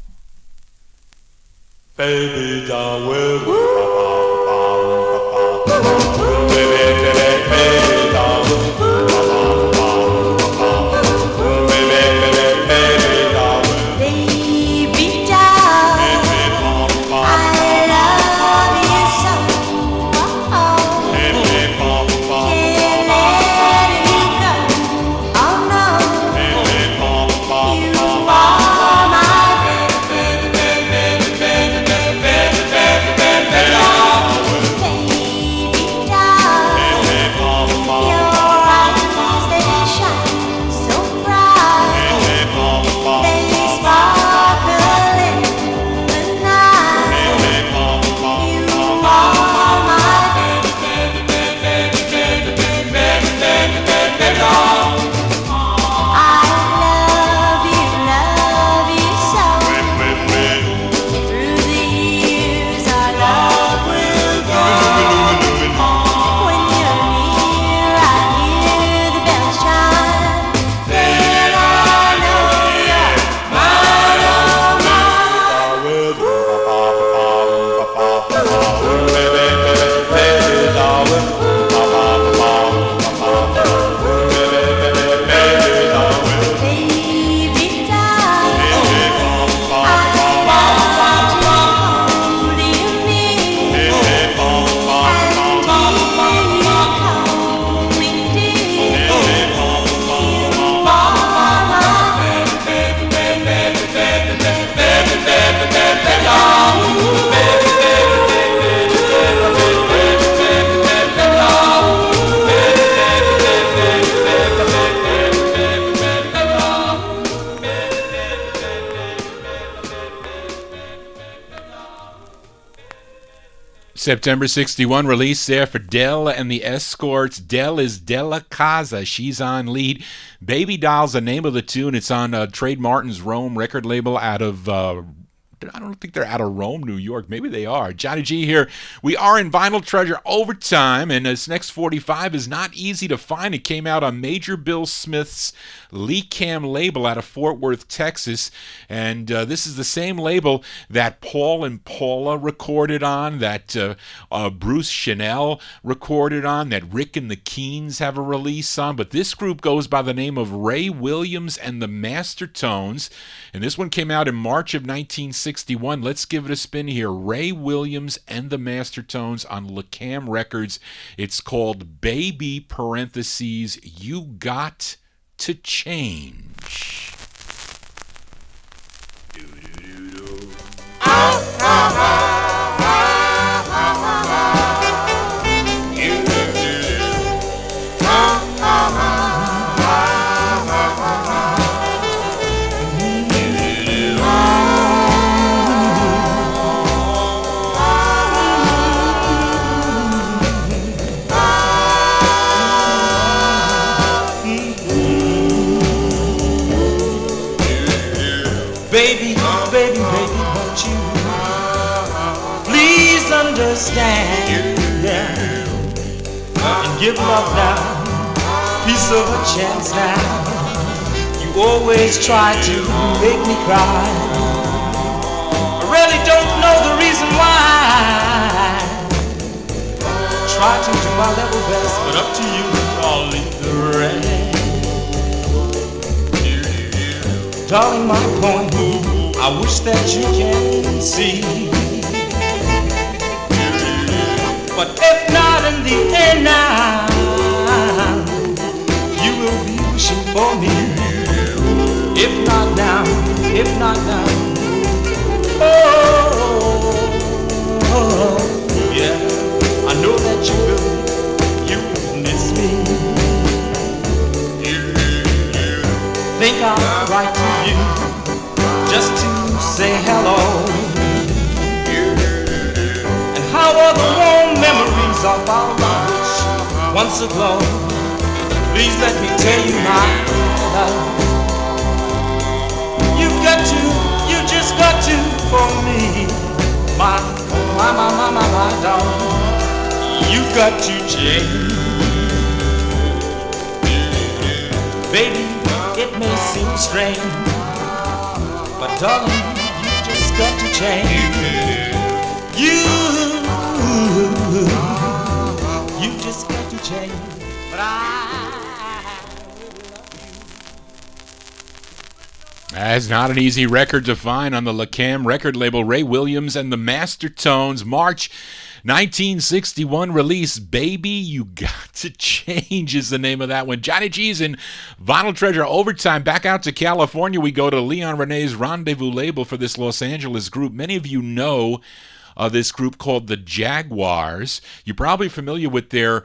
Baby doll with baby doll September 61 release there for Dell and the Escorts. Dell is Della Casa. She's on lead. Baby Doll's the name of the tune. It's on Trade Martin's Rome record label out of I don't think they're out of Rome, New York. Maybe they are. Johnny G here. We are in Vinyltreasure Overtime, and this next 45 is not easy to find. It came out on Major Bill Smith's Lee Cam label out of Fort Worth, Texas, and this is the same label that Paul and Paula recorded on, that Bruce Chanel recorded on, that Rick and the Keens have a release on, but this group goes by the name of Ray Williams and the Master Tones, and this one came out in March of 1960. 1961. Let's give it a spin here. Ray Williams and the Mastertones on LaCam Records. It's called Baby, parentheses, You Got to Change. Baby, baby, baby, won't you please understand, yeah, and give love now, piece of a chance now. You always try to make me cry. I really don't know the reason why. Try to do my level best, but up to you, I'll leave the rest. Darling, my point, I wish that you can see. But if not in the end now, you will be wishing for me. If not now, if not now. Oh, yeah, I know that you will miss me. Think I'll write to you just to say hello. And how are the warm memories of our lives once aglow? Please let me tell you my love. You just got to for me, my darling. You got to change, baby. It may seem strange, but darling, you just got to change. You just got to change. But I will love you. That's not an easy record to find on the LaCam record label. Ray Williams and the Mastertones, March 1961 release. Baby, You Got to Change is the name of that one. Johnny G's in Vinyltreasure Overtime. Back out to California we go, to Leon Renee's Rendezvous label for this Los Angeles group. Many of you know this group called the Jaguars. You're probably familiar with their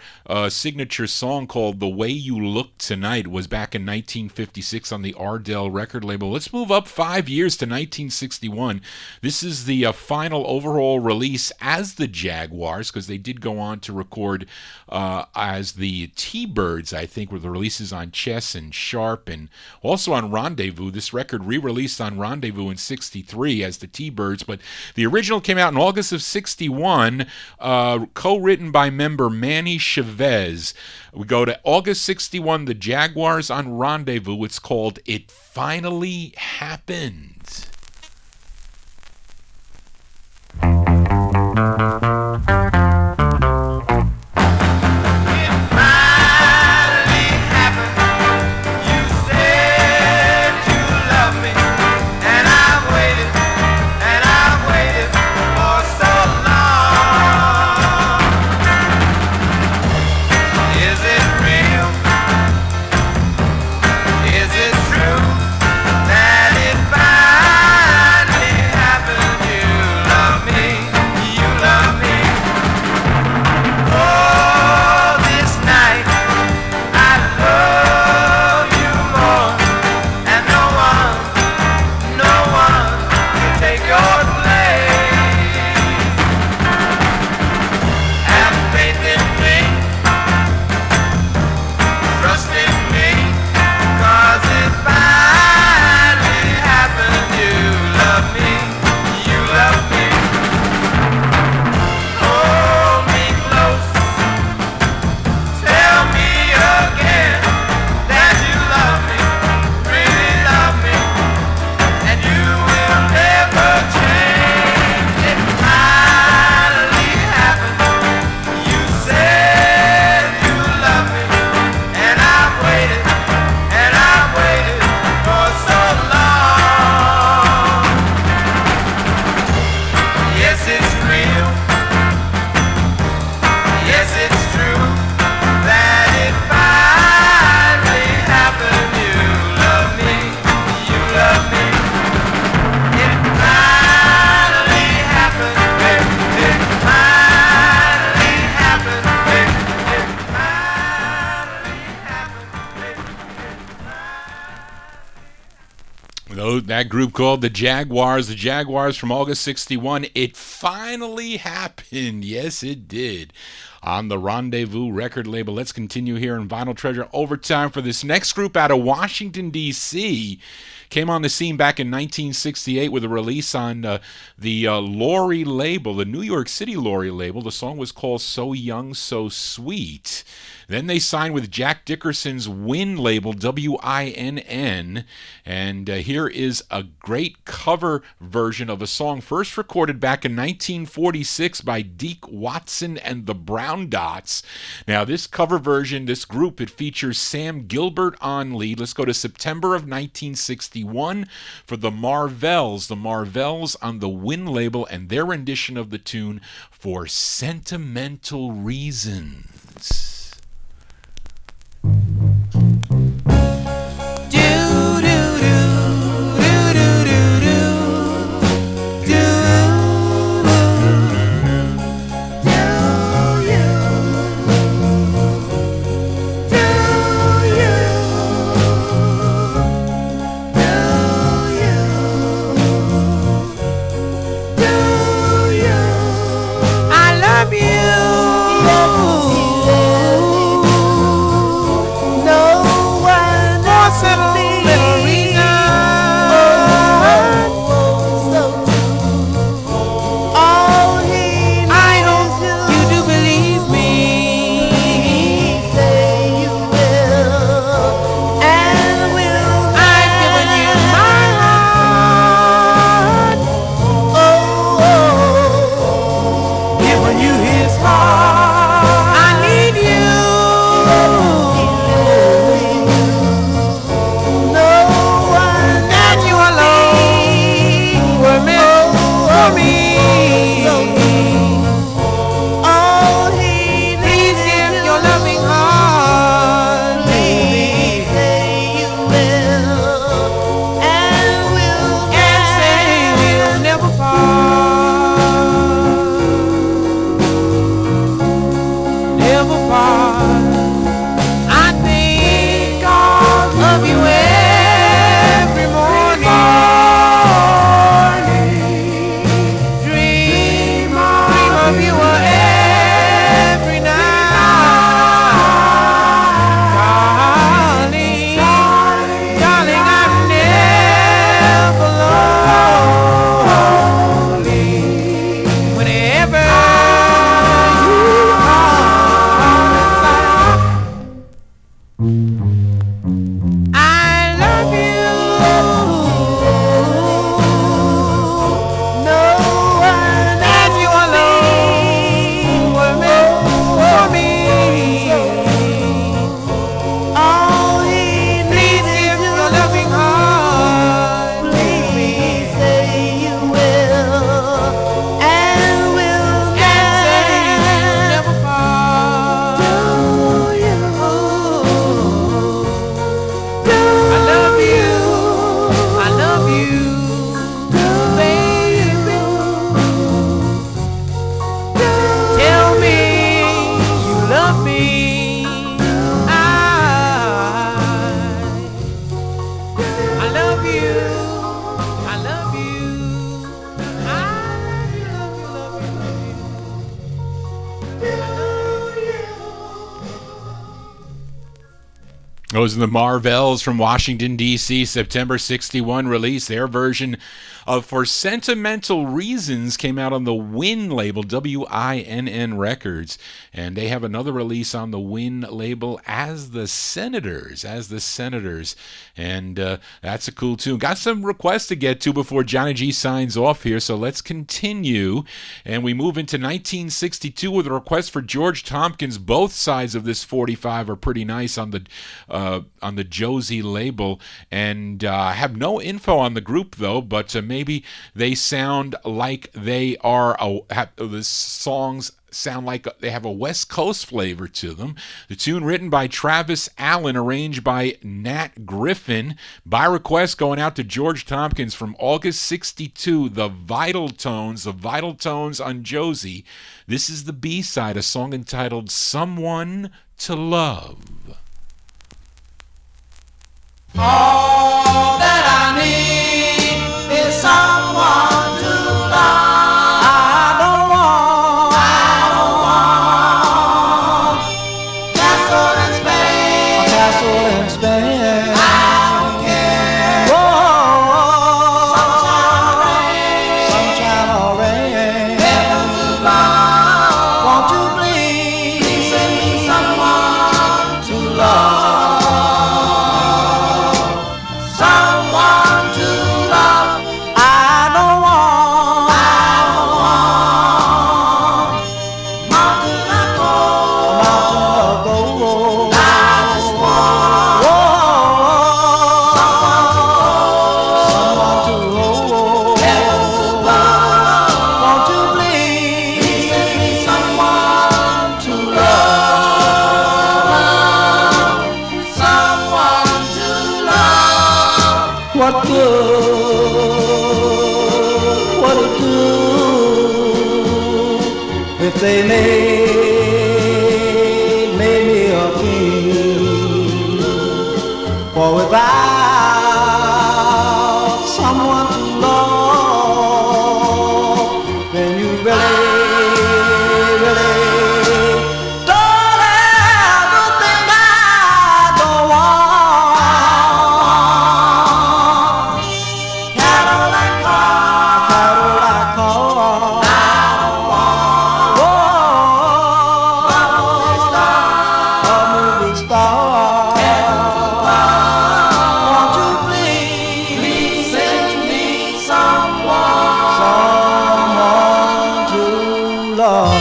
signature song called The Way You Look Tonight. It was back in 1956 on the Ardell record label. Let's move up 5 years to 1961. This is the final overall release as the Jaguars, because they did go on to record as the T-Birds, I think, were the releases on Chess and Sharp, and also on Rendezvous. This record re-released on Rendezvous in 63 as the T-Birds, but the original came out in August of 61, co-written by member Manny Chavez. We go to August 61, the Jaguars on Rendezvous. It's called It Finally Happened. You love me. That group called the Jaguars from August 61. It finally happened. Yes, it did. On the Rendezvous record label. Let's continue here in Vinyl Treasure Overtime for this next group out of Washington, D.C. Came on the scene back in 1968 with a release on the Youre label, the New York City Youre label. The song was called So Young, So Sweet. Then they signed with Jack Dickerson's Win label, WINN, and here is a great cover version of a song first recorded back in 1946 by Deke Watson and the Brown Dots. Now, this cover version, this group, it features Sam Gilbert on lead. Let's go to September of 1961 for the Marvels. The Marvels on the Win label and their rendition of the tune For Sentimental Reasons. Those are the Marvels from Washington, D.C., September 61 release. Their version of For Sentimental Reasons came out on the Win label, WINN Records. And they have another release on the Win label as the Senators. And that's a cool tune. Got some requests to get to before Johnny G signs off here, so let's continue. And we move into 1962 with a request for George Tompkins. Both sides of this 45 are pretty nice on the Josie label. And I have no info on the group, though, but maybe they sound like they are, the songs sound like they have a West Coast flavor to them. The tune written by Travis Allen, arranged by Nat Griffin. By request going out to George Tompkins from August 62, The Vital Tones on Josie. This is the B-side, a song entitled Someone to Love. All that I need can spend. I don't care. Whoa, Sunshine or rain. sunshine or rain. Heaven above. Won't you please Send me someone to love? someone to love. I don't want Mountain of a gold. mountain of gold. I just want someone to hold. Heaven above. Won't you please Send me someone to love. Someone to love. what good would it do if they made me a king? For without someone to love, then you really don't have the thing I don't want. Cadillac car. Cadillac car. A movie star. Won't you please Send me someone. someone to love?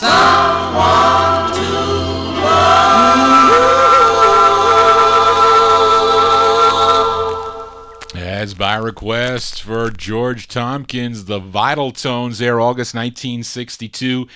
Someone to As by request for George Tompkins, the Vital Tones there, August 1962.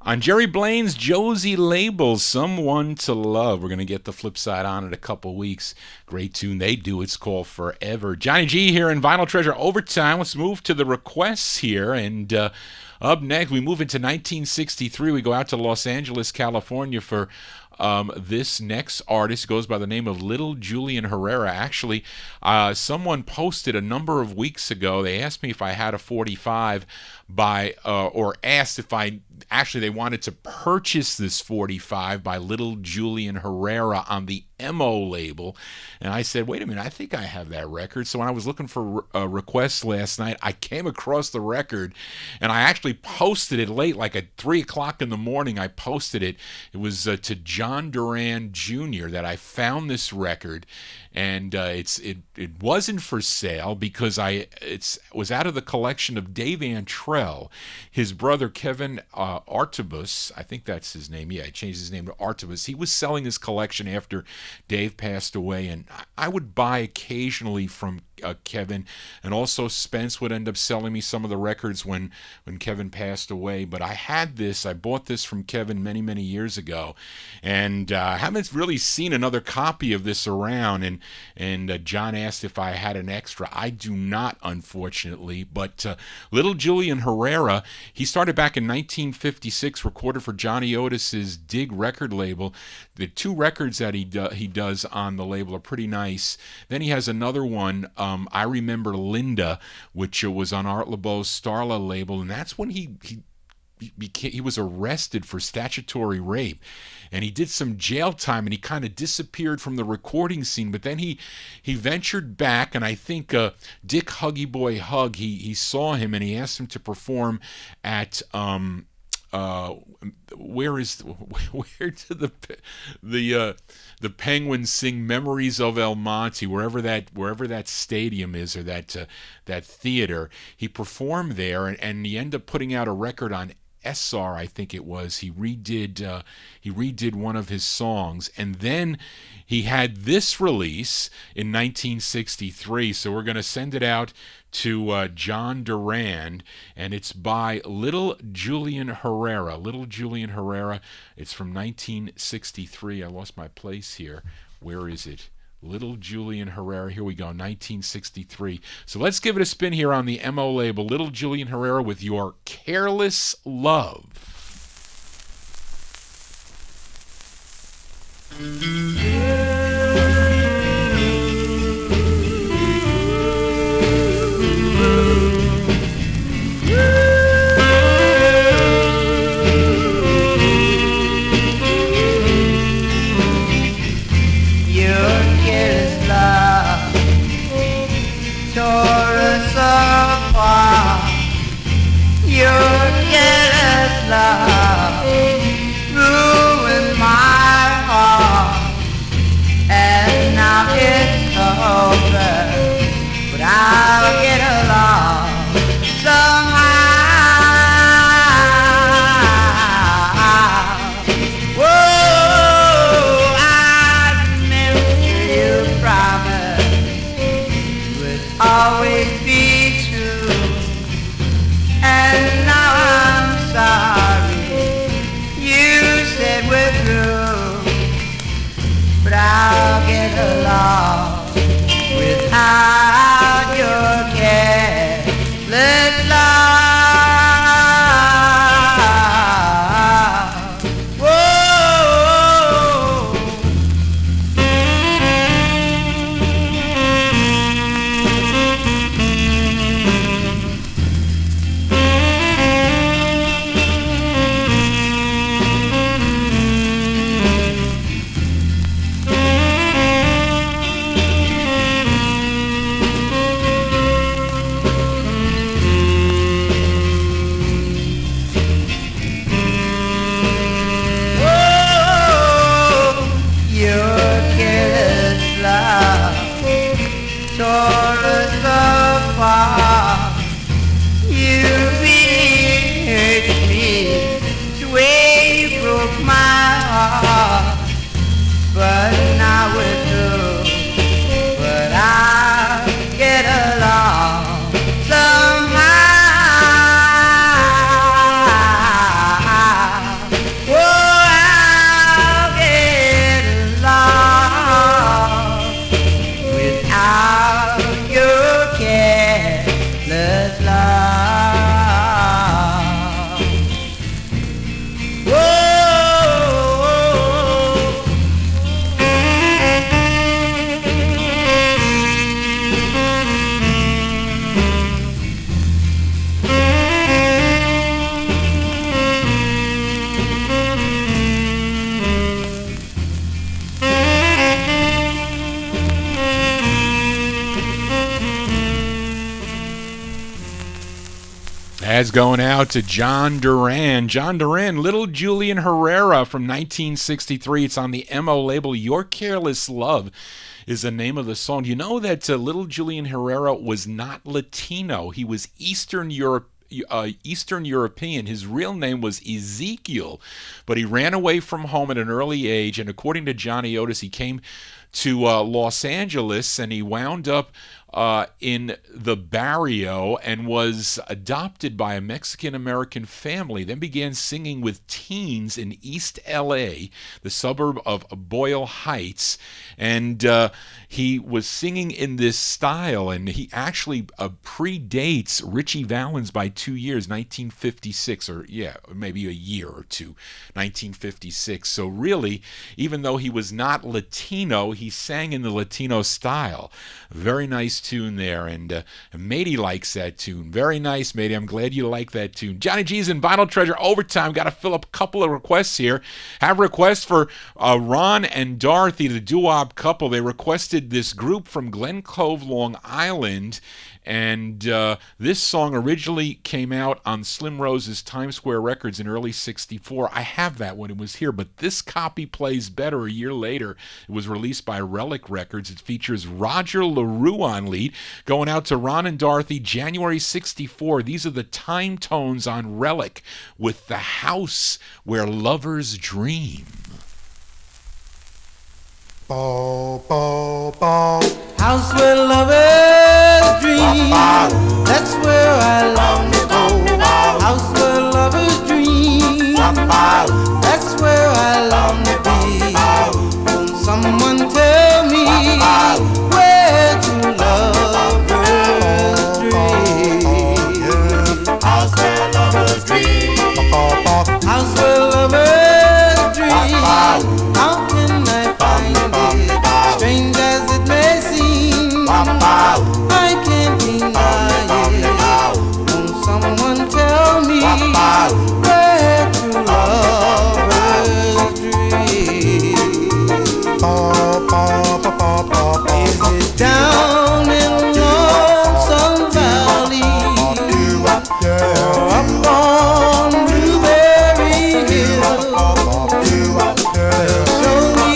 On Jerry Blaine's Josie label, Someone to Love. We're going to get the flip side on in a couple weeks. Great tune they do. It's called Forever. Johnny G here in Vinyltreasure Overtime. Let's move to the requests here. And up next, we move into 1963. We go out to Los Angeles, California for this next artist. Goes by the name of Little Julian Herrera. Actually, someone posted a number of weeks ago. They asked me if I had a 45 by, or asked if they wanted to purchase this 45 by Little Julian Herrera on the MO label. And I said, wait a minute, I think I have that record. So when I was looking for requests last night, I came across the record, and I actually posted it late, like at 3 o'clock in the morning. I posted it. It was to John Duran Jr. that I found this record, and it wasn't for sale because it was out of the collection of Dave Antrell. His brother Kevin Artebus, I think that's his name. Yeah, he changed his name to Artebus. He was selling his collection after Dave passed away, and I would buy occasionally from Kevin, and also Spence would end up selling me some of the records when Kevin passed away. But I bought this from Kevin many years ago, and I haven't really seen another copy of this around. And John asked if I had an extra. I do not, unfortunately. But Little Julian Herrera, he started back in 1956, recorded for Johnny Otis's Dig record label. The two records that he does on the label are pretty nice. Then he has another one, I Remember Linda, which was on Art LeBeau's Starla label, and that's when he was arrested for statutory rape, and he did some jail time, and he kind of disappeared from the recording scene. But then he ventured back, and I think Dick Huggy Boy Hug, he saw him, and he asked him to perform at where do the Penguins sing Memories of El Monte, wherever that stadium is, or that theater. He performed there, and he ended up putting out a record on SR, I think it was. He redid one of his songs, and then he had this release in 1963. So we're going to send it out to John Durand, and it's by Little Julian Herrera. Little Julian Herrera. It's from 1963. I lost my place here. Where is it? Little Julian Herrera. Here we go, 1963. So let's give it a spin here on the MO label. Little Julian Herrera with Your Careless Love. I'll get along without your careless love. That's going out to John Duran. John Duran, Little Julian Herrera from 1963. It's on the MO label. Your Careless Love is the name of the song. You know that Little Julian Herrera was not Latino. He was Eastern European. His real name was Ezekiel, but he ran away from home at an early age, and according to Johnny Otis, he came to Los Angeles, and he wound up in the barrio and was adopted by a Mexican-American family, then began singing with teens in East L.A., the suburb of Boyle Heights, and he was singing in this style, and he actually predates Ritchie Valens by 2 years, 1956, or maybe a year or two, 1956. So really, even though he was not Latino, he sang in the Latino style. Very nice tune there, and Matey likes that tune. Very nice, Matey. I'm glad you like that tune. Johnny G's in Vinyltreasure Overtime. Got to fill up a couple of requests here. Have requests for Ron and Dorothy, the doo-wop couple. They requested this group from Glen Cove, Long Island, and this song originally came out on Slim Rose's Times Square Records in early '64. I have that when it was here, but this copy plays better a year later. It was released by Relic Records. It features Roger LaRue on lead. Going out to Ron and Dorothy, January '64. These are the Time Tones on Relic with The House Where Lovers Dream. Bow, bow, bow. House where lovers dream, that's where I long to go. House where lovers dream, that's where I long to be. Won't someone tell me where to lovers dream? House where lovers dream, house where lovers dream. How can I find it? Strange as it may seem, I can't deny it. Won't someone tell me where to lovers dream? Is it down in Lonesome Valley, or up on Blueberry Hill? Show me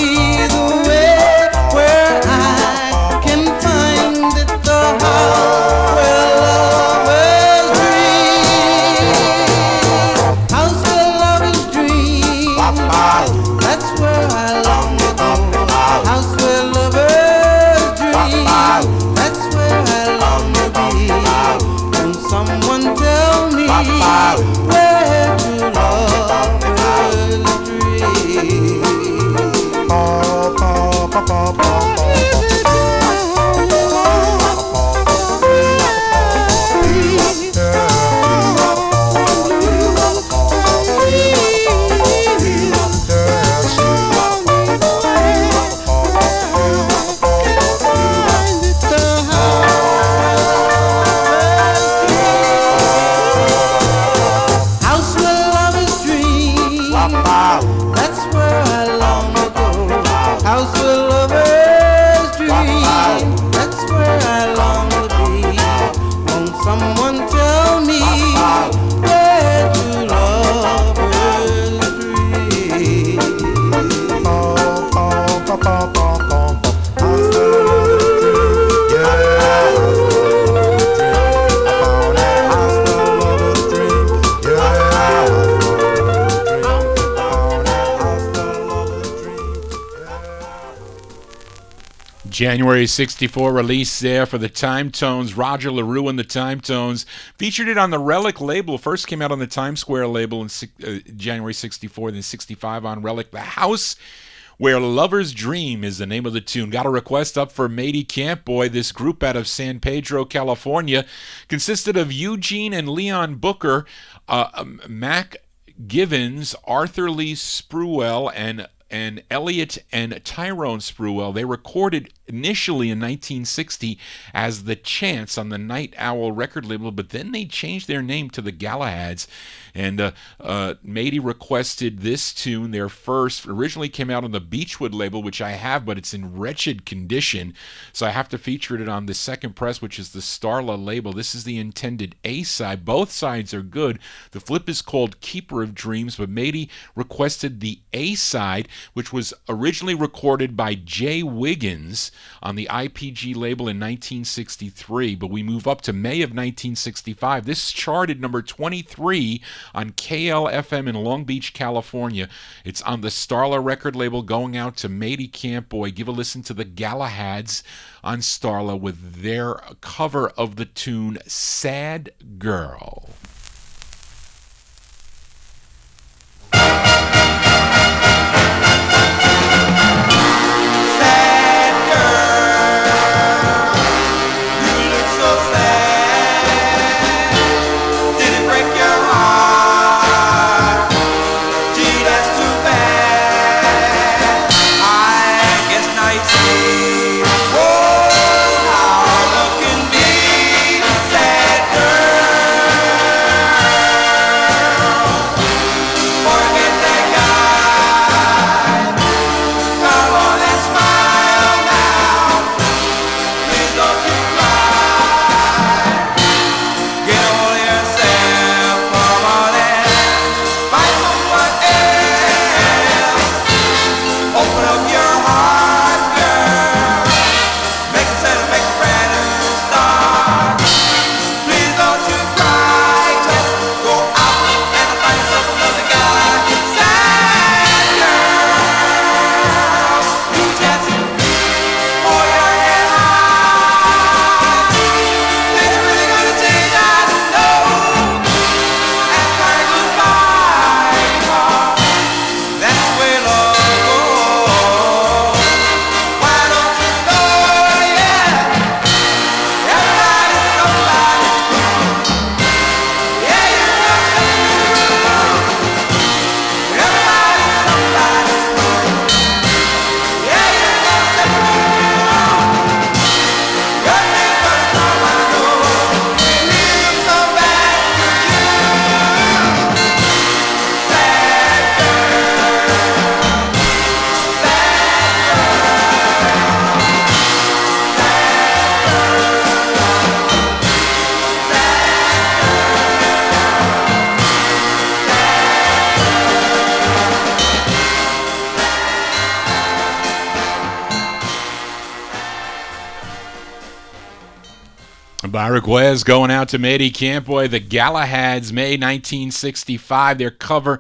the way where I can find it, the house where lovers dream. House where lovers dream, that's where I long to go. House where lovers dream, that's where I long to be. Won't someone tell me where to lovers dream? January 64 release there for the Time Tones. Roger LaRue and the Time Tones featured it on the Relic label. First came out on the Times Square label in January 64, then 65 on Relic. The House Where Lovers Dream is the name of the tune. Got a request up for Matey Camp Boy. This group out of San Pedro, California, consisted of Eugene and Leon Booker, Mac Givens, Arthur Lee Spruwell, and Elliot and Tyrone Spruwell. They recorded initially in 1960 as The Chance on the Night Owl record label, but then they changed their name to the Galahads. And Matey requested this tune, their first. Originally came out on the Beechwood label, which I have, but it's in wretched condition, so I have to feature it on the second press, which is the Starla label. This is the intended A-side. Both sides are good. The flip is called Keeper of Dreams, but Matey requested the A-side, which was originally recorded by Jay Wiggins on the IPG label in 1963, but we move up to May of 1965. This charted number 23 on KLFM in Long Beach, California. It's on the Starla record label, going out to Matey Camp Boy. Give a listen to the Galahads on Starla with their cover of the tune Sad Girl. By request, going out to Matey Camp Boy, the Galahads, May 1965, their cover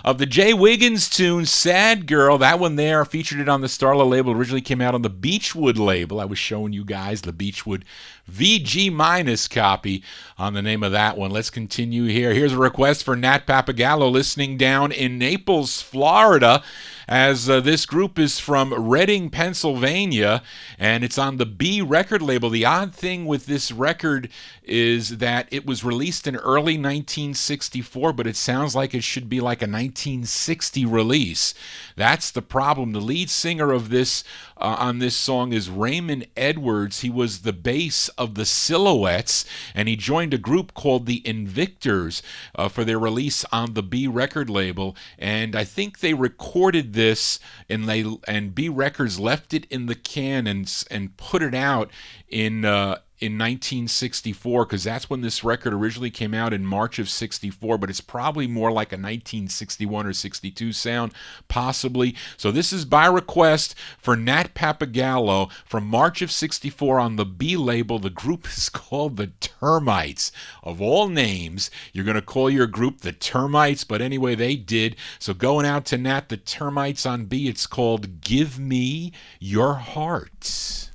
of the Jay Wiggins tune, Sad Girl. That one there, featured it on the Starla label, originally came out on the Beechwood label. I was showing you guys the Beechwood VG- copy on the name of that one. Let's continue here. Here's a request for Nat Papagallo, listening down in Naples, Florida, as this group is from Reading, Pennsylvania, and it's on the B record label. The odd thing with this record is that it was released in early 1964, but it sounds like it should be like a 1960 release. That's the problem. The lead singer of this on this song is Raymond Edwards. He was the bass of the Silhouettes, and he joined a group called the Invictors for their release on the B record label. And I think they recorded this, and B Records left it in the can and put it out in 1964, because that's when this record originally came out, in March of 64, but it's probably more like a 1961 or 62 sound, possibly. So this is by request for Nat Papagallo from March of 64 on the B label. The group is called the Termites. Of all names, you're going to call your group the Termites, but anyway, they did. So going out to Nat, the Termites on B, it's called Give Me Your Heart.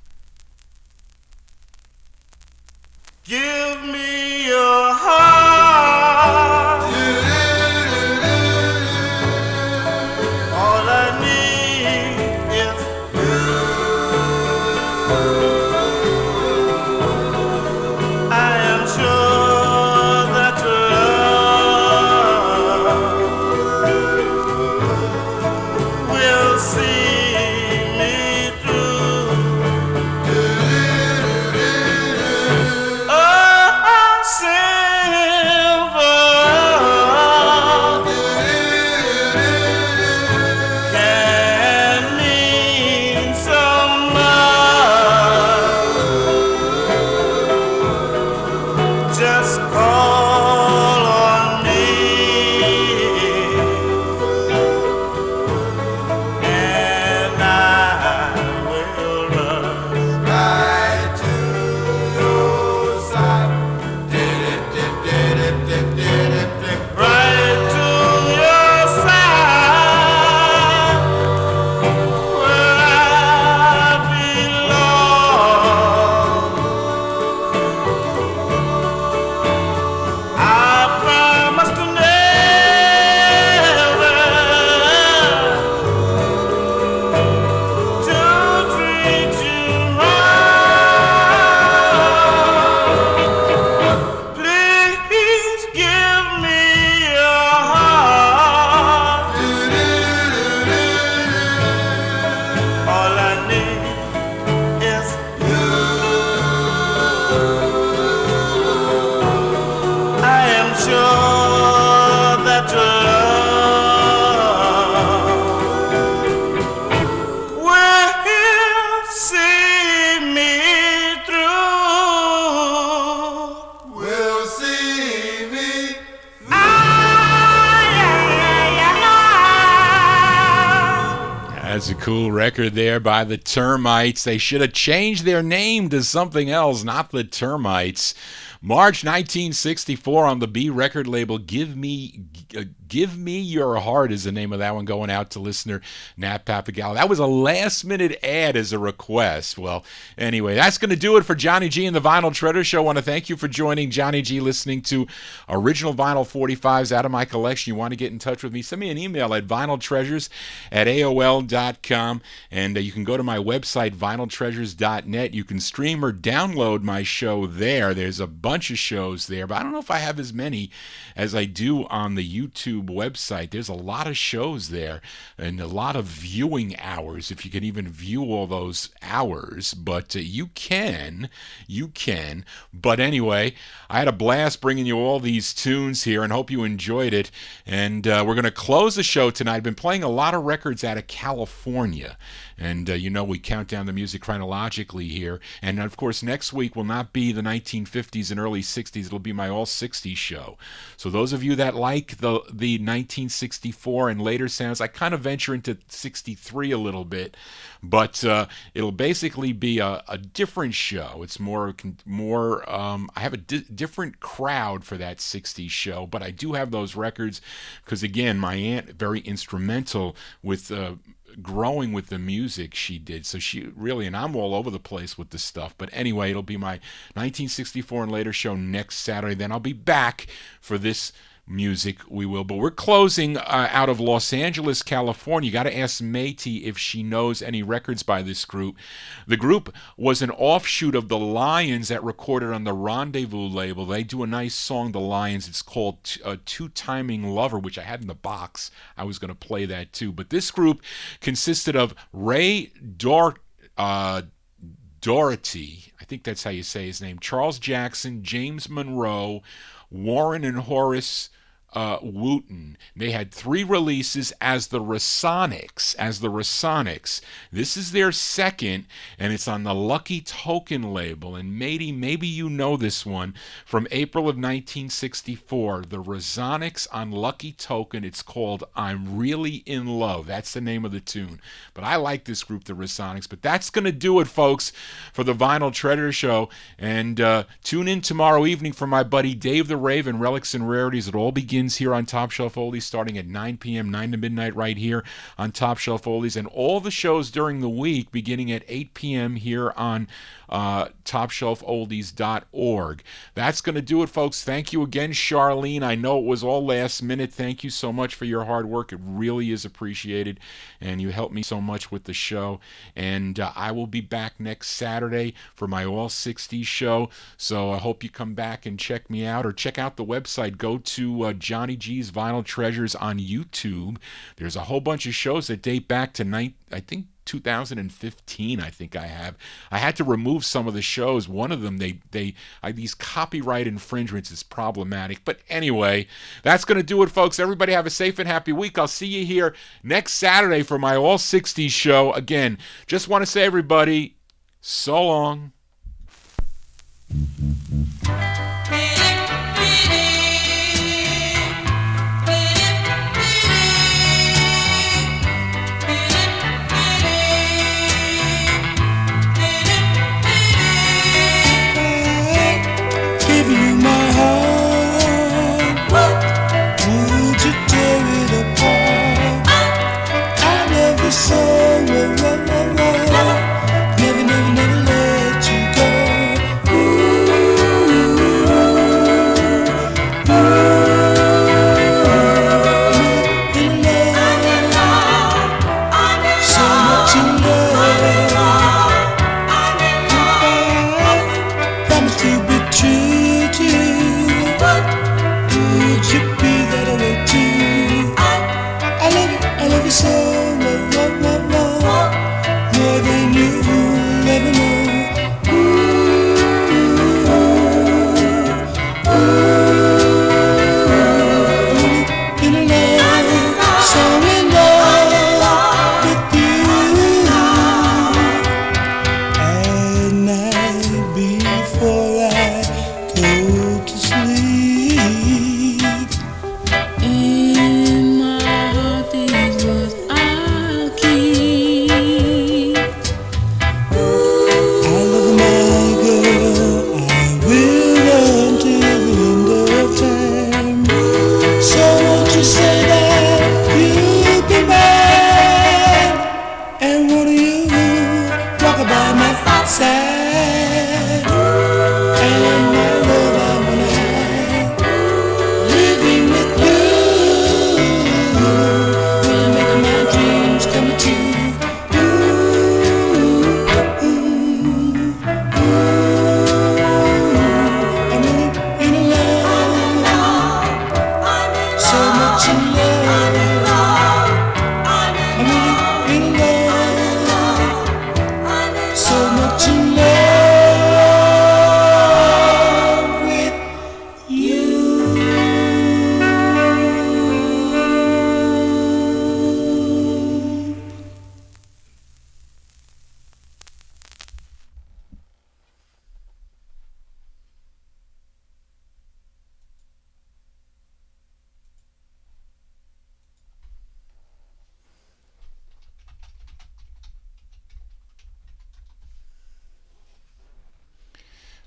Give me your heart. All I need is you. I am sure that your love will see me through. That's a cool record there by the Termites. They should have changed their name to something else, not the Termites. March 1964 on the B record label. Give Me Your Heart is the name of that one, going out to listener Nat Pappagallo. That was a last-minute ad as a request. Well, anyway, that's going to do it for Johnny G and the Vinyltreasure Show. I want to thank you for joining Johnny G, listening to original vinyl 45s out of my collection. You want to get in touch with me, send me an email at vinyltreasures@aol.com, and you can go to my website, vinyltreasures.net. You can stream or download my show there. There's a bunch of shows there, but I don't know if I have as many as I do on the YouTube website. There's a lot of shows there and a lot of viewing hours, if you can even view all those hours, but you can. But anyway, I had a blast bringing you all these tunes here and hope you enjoyed it. And we're going to close the show tonight. I've been playing a lot of records out of California, and we count down the music chronologically here. And of course, next week will not be the 1950s and early 60s. It'll be my all 60s show. So those of you that like the 1964 and later sounds, I kind of venture into 63 a little bit, but it'll basically be a different show. It's more I have a different crowd for that 60s show, but I do have those records because, again, my aunt, very instrumental with growing with the music she did. So she really, and I'm all over the place with this stuff. But anyway, it'll be my 1964 and later show next Saturday. Then I'll be back for this music, we will. But we're closing out of Los Angeles, California. You got to ask Métis if she knows any records by this group. The group was an offshoot of the Lions that recorded on the Rendezvous label. They do a nice song, the Lions. It's called Two-Timing Lover, which I had in the box. I was going to play that too. But this group consisted of Ray Doherty, I think that's how you say his name, Charles Jackson, James Monroe, Warren and Horace Wooten. They had 3 releases as the Rasonics. This is their second, and it's on the Lucky Token label. And maybe you know this one from April of 1964. The Rasonics on Lucky Token. It's called I'm Really in Love. That's the name of the tune. But I like this group, the Rasonics. But that's going to do it, folks, for the Vinyltreasure Show. And tune in tomorrow evening for my buddy Dave the Raven, Relics and Rarities. It all begins begins here on Top Shelf Oldies starting at 9 p.m., 9 to midnight right here on Top Shelf Oldies. And all the shows during the week beginning at 8 p.m. here on TopShelfOldies.org. That's going to do it, folks. Thank you again, Charlene. I know it was all last minute. Thank you so much for your hard work. It really is appreciated, and you helped me so much with the show. And I will be back next Saturday for my All 60s show, so I hope you come back and check me out, or check out the website. Go to Johnny G's Vinyl Treasures on YouTube. There's a whole bunch of shows that date back to I think 2015. I had to remove some of the shows. One of them, these copyright infringements is problematic. But anyway, that's going to do it, folks. Everybody have a safe and happy week. I'll see you here next Saturday for my All 60s show. Again, just want to say, everybody, so long.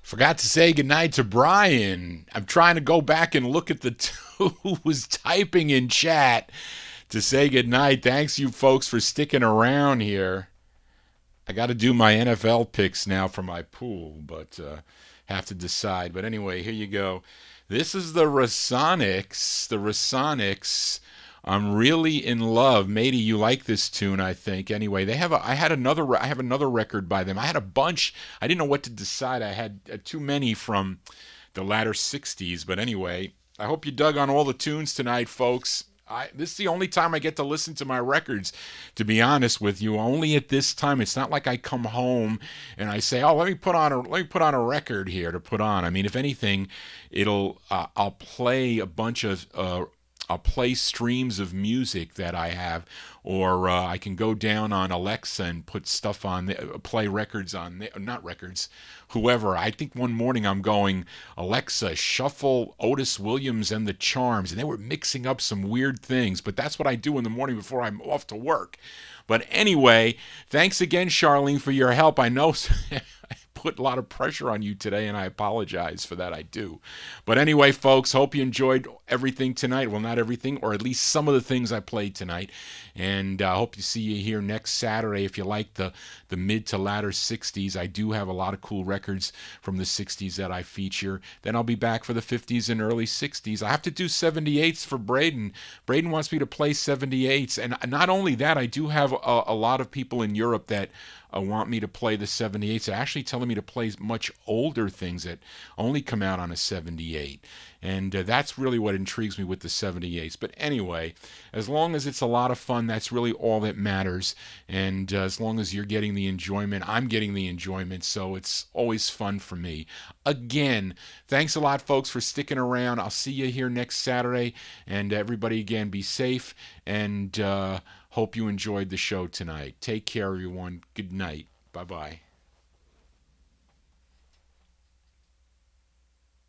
Forgot to say goodnight to Brian. I'm trying to go back and look at who was typing in chat to say goodnight. Thanks you folks for sticking around here. I got to do my NFL picks now for my pool, but have to decide. But anyway, here you go. This is the Rasonics. The Rasonics. I'm really in love. Matey, you like this tune, I think. Anyway, I have another record by them. I had a bunch. I didn't know what to decide. I had too many from the latter 60s. But anyway, I hope you dug on all the tunes tonight, folks. This is the only time I get to listen to my records, to be honest with you. Only at this time. It's not like I come home and I say, "Oh, let me put on a record here to put on." I mean, if anything, I'll play a bunch of I'll play streams of music that I have, or I can go down on Alexa and put stuff on there, play records on there, not records, whoever. I think one morning I'm going, Alexa, shuffle Otis Williams and the Charms, and they were mixing up some weird things, but that's what I do in the morning before I'm off to work. But anyway, thanks again, Charlene, for your help. I know put a lot of pressure on you today, and I apologize for that. I do. But anyway, folks, hope you enjoyed everything tonight. Well, not everything, or at least some of the things I played tonight. And I hope to see you here next Saturday. If you like the mid to latter 60s, I do have a lot of cool records from the 60s that I feature. Then I'll be back for the 50s and early 60s. I have to do 78s for Braden. Braden wants me to play 78s. And not only that, I do have a lot of people in Europe that want me to play the 78s. They're actually telling me to play much older things that only come out on a 78. And that's really what intrigues me with the 78s. But anyway, as long as it's a lot of fun, that's really all that matters. And as long as you're getting the enjoyment, I'm getting the enjoyment. So it's always fun for me. Again, thanks a lot, folks, for sticking around. I'll see you here next Saturday. And everybody, again, be safe. And hope you enjoyed the show tonight. Take care, everyone. Good night. Bye-bye.